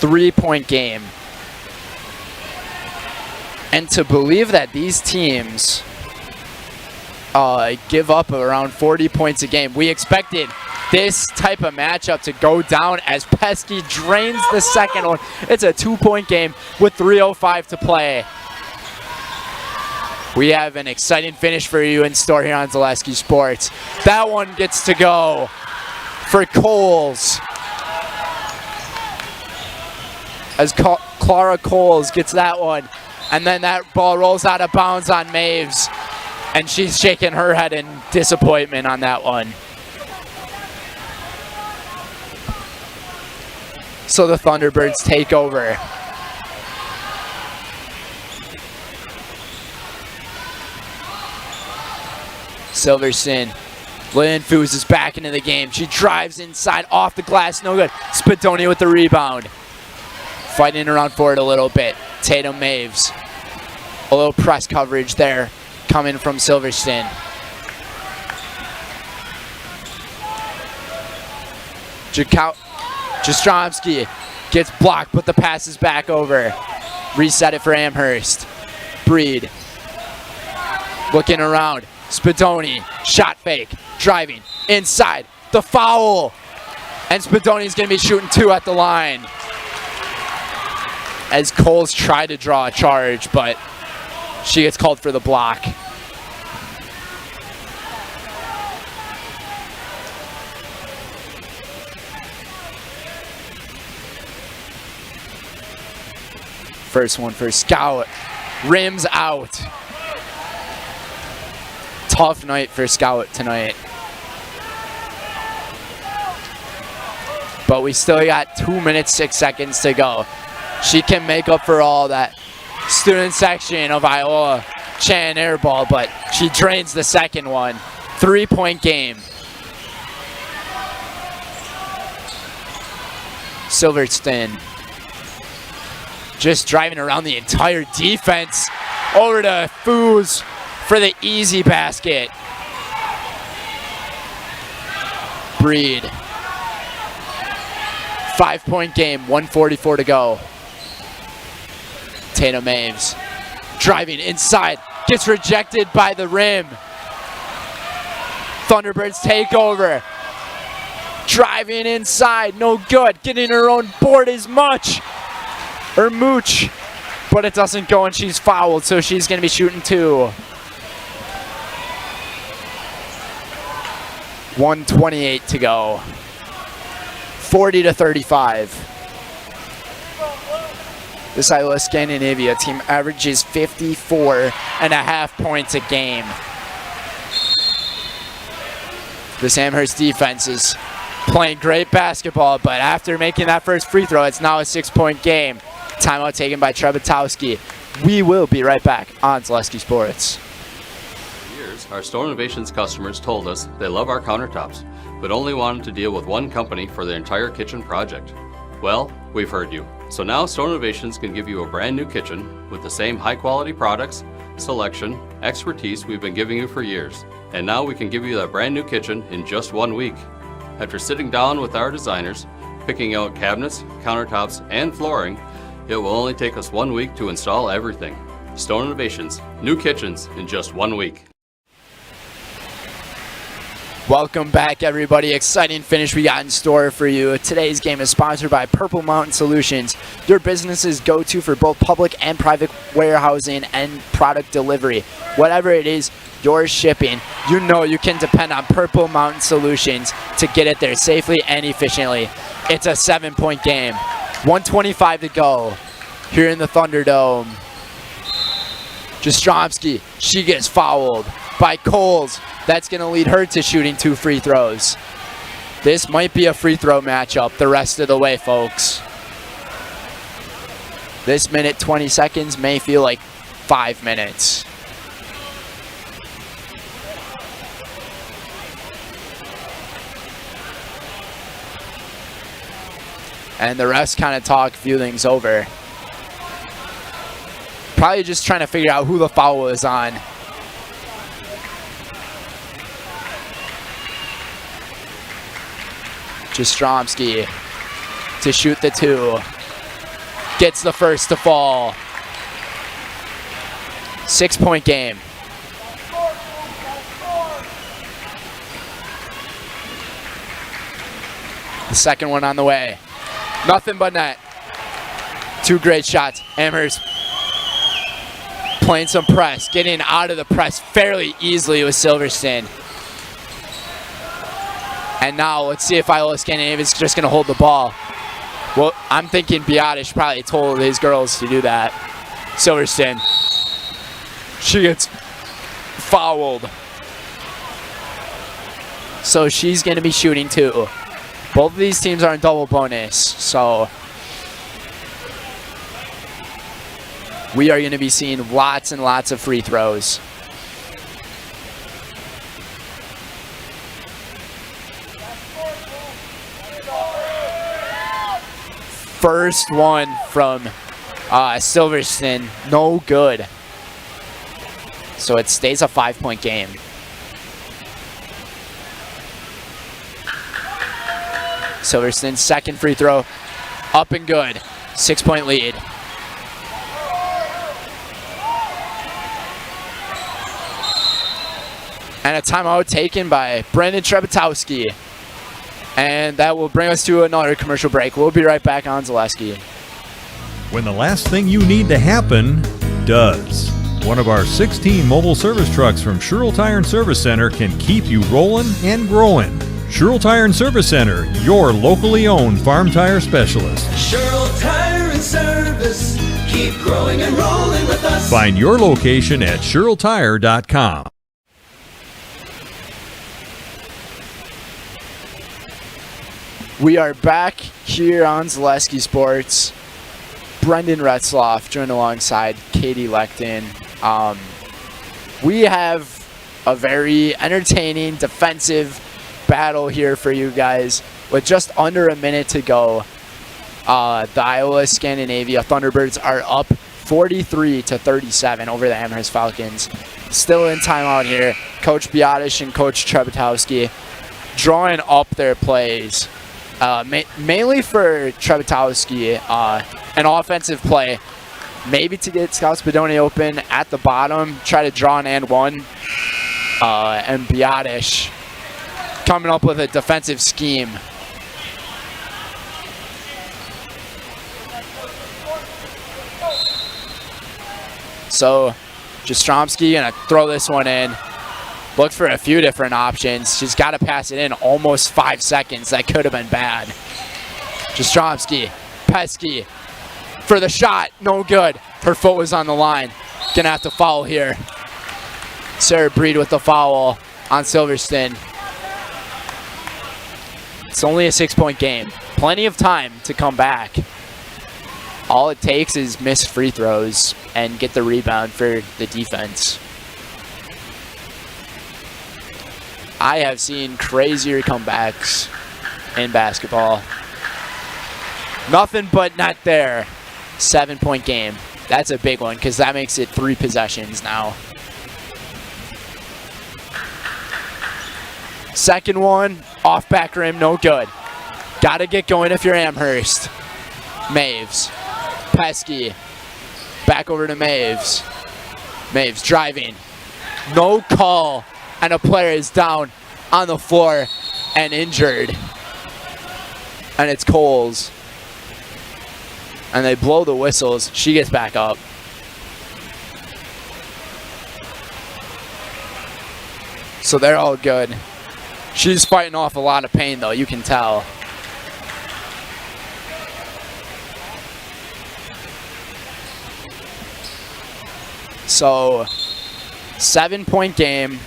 3-point game. And to believe that these teams give up around 40 points a game, we expected this type of matchup to go down as Pesky drains the second one. It's a 2-point game with 3:05 to play. We have an exciting finish for you in store here on Zaleski Sports. That one gets to go for Coles. As Clara Coles gets that one. And then that ball rolls out of bounds on Maves. And she's shaking her head in disappointment on that one. So the Thunderbirds take over. Silverson. Lynn Foos is back into the game. She drives inside off the glass. No good. Spadoni with the rebound. Fighting around for it a little bit. Tatum Maves. A little press coverage there coming from Silverstone. Jastrzomski gets blocked, but the pass is back over. Reset it for Amherst. Breed. Looking around. Spadoni. Shot fake. Driving. Inside. The foul. And Spadoni's going to be shooting 2 at the line. As Coles tried to draw a charge, but she gets called for the block. First one for Scout. Rims out. Tough night for Scout tonight. But we still got 2 minutes, 6 seconds to go. She can make up for all that student section of Iola Chan airball, but she drains the second one. 3-point game. Silverstone just driving around the entire defense. Over to Foos for the easy basket. Breed. 5-point game, 1:44 to go. Tatum Maves driving inside, gets rejected by the rim. Thunderbirds take over. Driving inside, no good. Getting her own board is Mooch. But it doesn't go and she's fouled, so she's going to be shooting 2. 1:28 to go. 40-35. This Iola-Scandinavia team averages 54.5 points a game. This Amherst defense is playing great basketball, but after making that first free throw, it's now a 6-point game. Timeout taken by Trebetowski. We will be right back on Zaleski Sports. For years, our Store Innovations customers told us they love our countertops, but only wanted to deal with one company for their entire kitchen project. Well, we've heard you. So now Store Innovations can give you a brand new kitchen with the same high quality products, selection, expertise we've been giving you for years. And now we can give you that brand new kitchen in just 1 week. After sitting down with our designers, picking out cabinets, countertops, and flooring, it will only take us 1 week to install everything. Store Innovations, new kitchens in just 1 week. Welcome back, everybody. Exciting finish we got in store for you. Today's game is sponsored by Purple Mountain Solutions, your business's go-to for both public and private warehousing and product delivery. Whatever it is you're shipping, you know you can depend on Purple Mountain Solutions to get it there safely and efficiently. It's a 7-point game. 1:25 to go here in the Thunderdome. Jastrzomski, she gets fouled by Coles. That's going to lead her to shooting 2 free throws. This might be a free throw matchup the rest of the way, folks. This minute 20 seconds may feel like 5 minutes. And the rest kind of talk feelings over. Probably just trying to figure out who the foul was on. Jastrzomski to shoot the 2. Gets the first to fall. 6-point game. The second one on the way. Nothing but net. 2 great shots. Amherst playing some press, getting out of the press fairly easily with Silverstein. And now let's see if Iola-Scandinavia is just going to hold the ball. Well, I'm thinking Biadish probably told his girls to do that. Silverstein. She gets fouled. So she's going to be shooting 2. Both of these teams are in double bonus, so we are going to be seeing lots and lots of free throws. First one from Silverstein, no good. So it stays a 5-point game. Silverstein's second free throw, up and good. 6-point lead. And a timeout taken by Brendan Trebetowski. And that will bring us to another commercial break. We'll be right back on Zaleski. When the last thing you need to happen does. One of our 16 mobile service trucks from Sherrill Tire and Service Center can keep you rolling and growing. Sherrill Tire and Service Center, your locally owned farm tire specialist. Sherrill Tire and Service, keep growing and rolling with us. Find your location at SherrillTire.com. We are back here on Zaleski Sports. Brendan Retzloff joined alongside Katie Leckton. We have a very entertaining defensive battle here for you guys with just under a minute to go. The Iola-Scandinavia Thunderbirds are up 43-37 over the Amherst Falcons. Still in timeout here. Coach Biadish and Coach Trebetowski drawing up their plays. Mainly for Trebetowski, an offensive play, maybe to get Scouts Bedoni open at the bottom, try to draw an and one, and Biadish coming up with a defensive scheme So Jastrzomski gonna throw this one in. Look for a few different options. She's got to pass it in almost 5 seconds. That could have been bad. Jastrzomski, Pesky for the shot. No good. Her foot was on the line. Gonna have to foul here. Sarah Breed with the foul on Silverstone. It's only a 6-point game. Plenty of time to come back. All it takes is missed free throws and get the rebound for the defense. I have seen crazier comebacks in basketball. Nothing but net there. 7-point game. That's a big one because that makes it 3 possessions now. Second one, off back rim, no good. Got to get going if you're Amherst. Maves, Pesky, back over to Maves. Maves driving, no call, and a player is down on the floor and injured. And it's Coles. And they blow the whistles. She gets back up. So they're all good. She's fighting off a lot of pain, though. You can tell. So, 7-point game.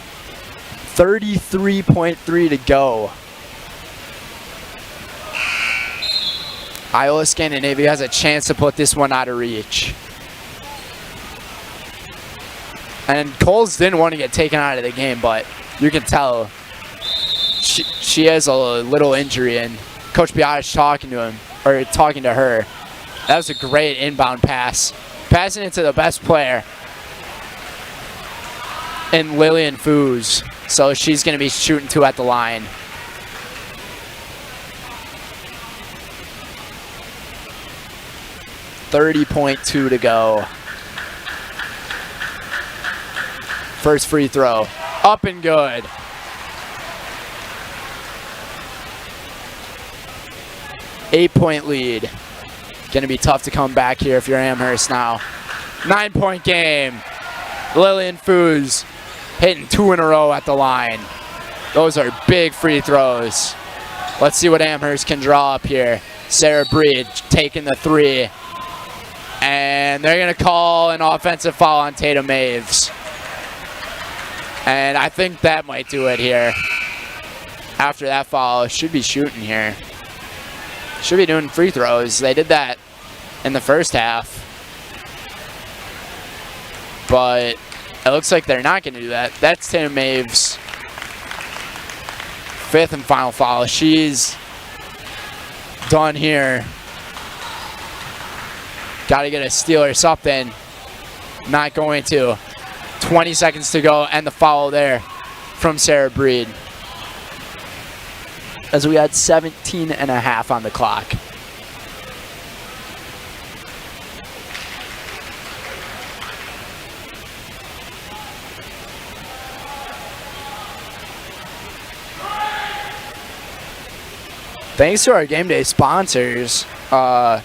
33.3 to go. Iola-Scandinavia has a chance to put this one out of reach. And Coles didn't want to get taken out of the game, but you can tell she has a little injury, and Coach Biotish talking to her. That was a great inbound pass. Passing it to the best player in Lillian Foos. So she's going to be shooting 2 at the line. .2 to go. First free throw. Up and good. Eight-point lead. Going to be tough to come back here if you're Amherst now. 9-point game. Lillian Foos hitting 2 in a row at the line. Those are big free throws. Let's see what Amherst can draw up here. Sarah Breed taking the 3. And they're going to call an offensive foul on Tatum Maves. And I think that might do it here. After that foul, should be shooting here. Should be doing free throws. They did that in the first half. But it looks like they're not going to do that. That's Tatum Maves' 5th and final foul. She's done here. Got to get a steal or something. Not going to. 20 seconds to go, and the foul there from Sarah Breed. As we had 17 and a half on the clock. Thanks to our game day sponsors for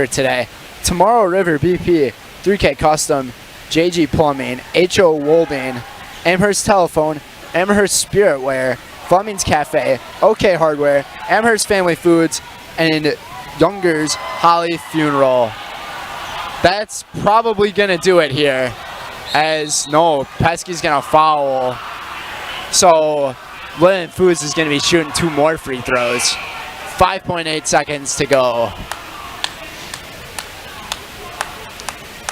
today. Tomorrow River BP, 3K Custom, JG Plumbing, HO Wolding, Amherst Telephone, Amherst Spirit Wear, Fleming's Cafe, OK Hardware, Amherst Family Foods, and Younger's Holly Funeral. That's probably going to do it here. As, no, Pesky's going to foul. So, Lillian Foods is going to be shooting 2 more free throws. 5.8 seconds to go.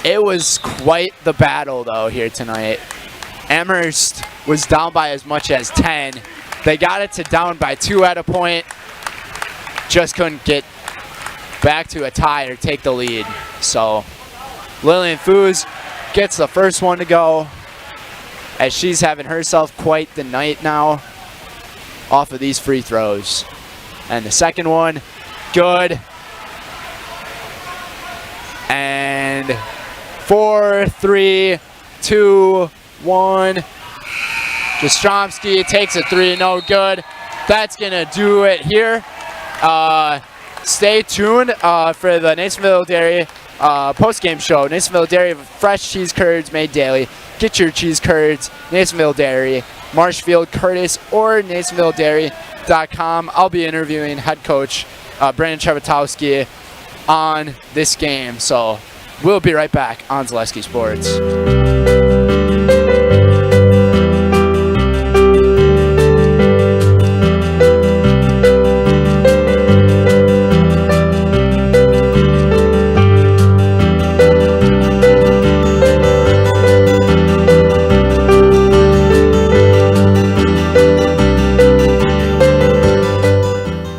It was quite the battle, though, here tonight. Amherst was down by as much as 10. They got it to down by 2 at a point. Just couldn't get back to a tie or take the lead. So, Lillian Foos gets the first one to go, as she's having herself quite the night now off of these free throws. And the second one, good. And 4, 3, 2, 1. Jastrzomski takes a 3, no good. That's gonna do it here. stay tuned for the Nasonville Dairy post-game show. Nasonville Dairy, fresh cheese curds made daily. Get your cheese curds, Nasonville Dairy, Marshfield, Curtis, or NasonvilleDairy.com. I'll be interviewing head coach Brandon Trevitowski on this game. So we'll be right back on Zaleski Sports.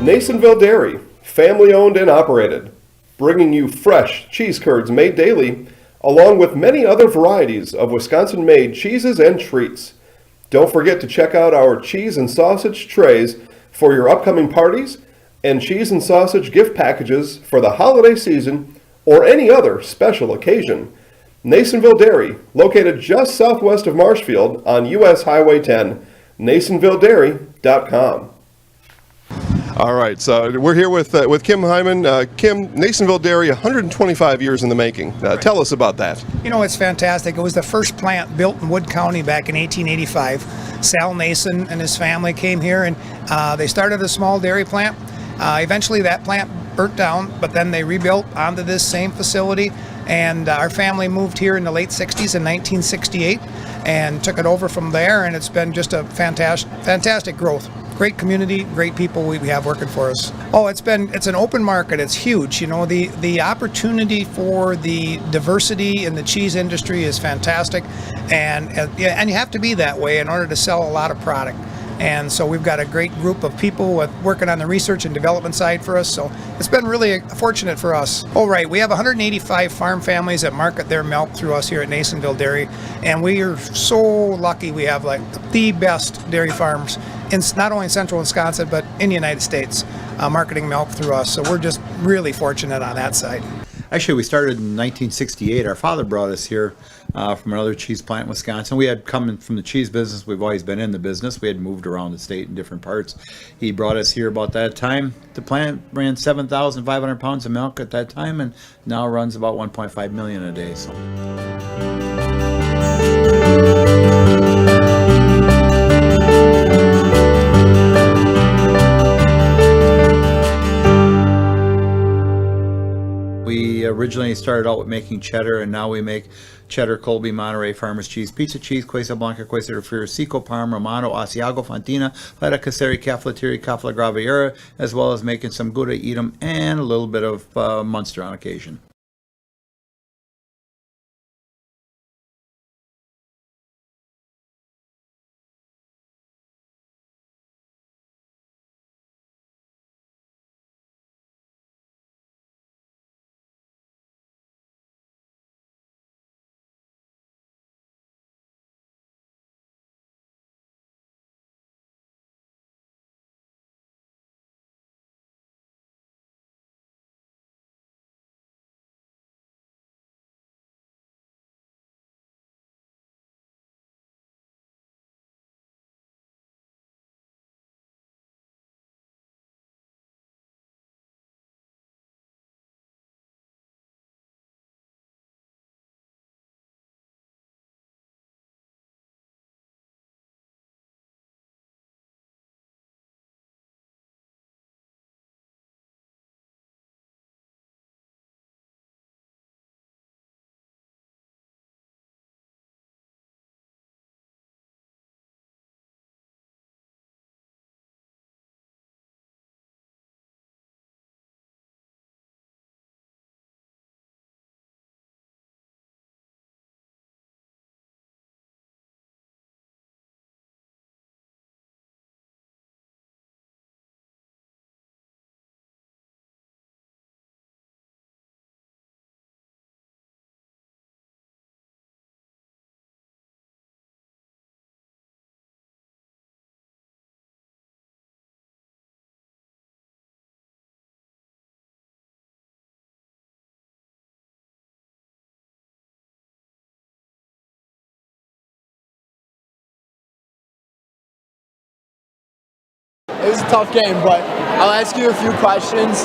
Nasonville Dairy, family owned and operated, bringing you fresh cheese curds made daily, along with many other varieties of Wisconsin-made cheeses and treats. Don't forget to check out our cheese and sausage trays for your upcoming parties and cheese and sausage gift packages for the holiday season or any other special occasion. Nasonville Dairy, located just southwest of Marshfield on US Highway 10, NasonvilleDairy.com. All right, so we're here with Kim Hyman. Kim, Nasonville Dairy, 125 years in the making. Tell us about that. You know, it's fantastic. It was the first plant built in Wood County back in 1885. Sal Nason and his family came here, and they started a small dairy plant. Eventually that plant burnt down, but then they rebuilt onto this same facility, and our family moved here in the late 60s in 1968 and took it over from there, and it's been just a fantastic growth. Great community, great people we have working for us. Oh, it's an open market. It's huge. You know, the opportunity for the diversity in the cheese industry is fantastic, and you have to be that way in order to sell a lot of product. And so we've got a great group of people working on the research and development side for us. So it's been really fortunate for us. Oh, right. We have 185 farm families that market their milk through us here at Nasonville Dairy. And we are so lucky we have like the best dairy farms in not only in central Wisconsin, but in the United States, marketing milk through us. So we're just really fortunate on that side. Actually, we started in 1968. Our father brought us here from another cheese plant in Wisconsin. We had come from the cheese business. We've always been in the business. We had moved around the state in different parts. He brought us here about that time. The plant ran 7,500 pounds of milk at that time, and now runs about 1.5 million a day. So. We originally started out with making cheddar, and now we make cheddar, Colby, Monterey, Farmers cheese, pizza cheese, Quesa Blanca, Quesa de Friar, Seco, Parma, Romano, Asiago, Fontina, Feta Caseri, Cafflettieri, Cafla Graviera, as well as making some Gouda Edam and a little bit of Munster on occasion. It was a tough game, but I'll ask you a few questions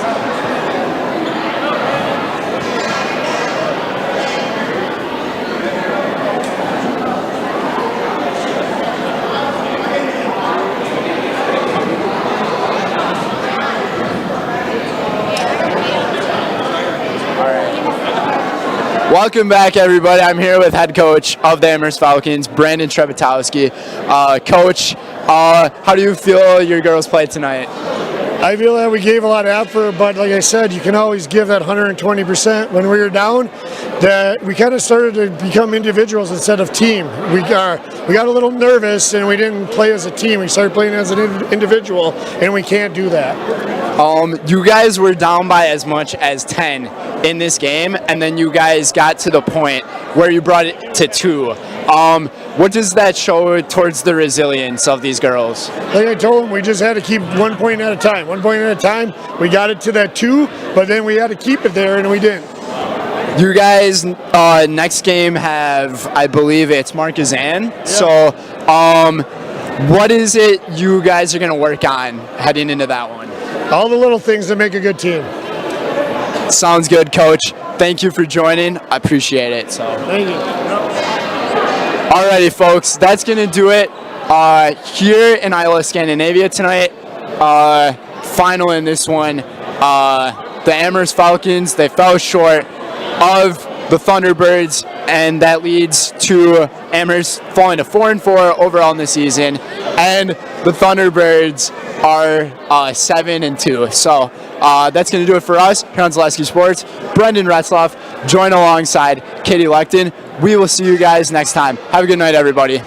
Welcome back, everybody. I'm here with head coach of the Amherst Falcons, Brandon Trebetowski. Coach, how do you feel your girls played tonight? I feel that we gave a lot of effort, but like I said, you can always give that 120%. When we were down, that we kind of started to become individuals instead of team. We got a little nervous and we didn't play as a team. We started playing as an individual, and we can't do that. You guys were down by as much as 10 in this game, and then you guys got to the point where you brought it to 2. What does that show towards the resilience of these girls? Like I told them, we just had to keep 1 point at a time. 1 point at a time. We got it to that 2, but then we had to keep it there, and we didn't. You guys, next game have, I believe it's Marquezan. Yeah. So, what is it you guys are going to work on heading into that one? All the little things that make a good team. Sounds good, Coach. Thank you for joining. I appreciate it. So. Thank you. Alrighty, folks, that's going to do it here in Iola-Scandinavia tonight. Final in this one, the Amherst Falcons, they fell short of the Thunderbirds, and that leads to Amherst falling to 4-4 overall in the season, and the Thunderbirds are 7-2. So that's going to do it for us here on Zaleski Sports. Brendan Retzloff, join alongside Katie Lecton. We will see you guys next time. Have a good night, everybody.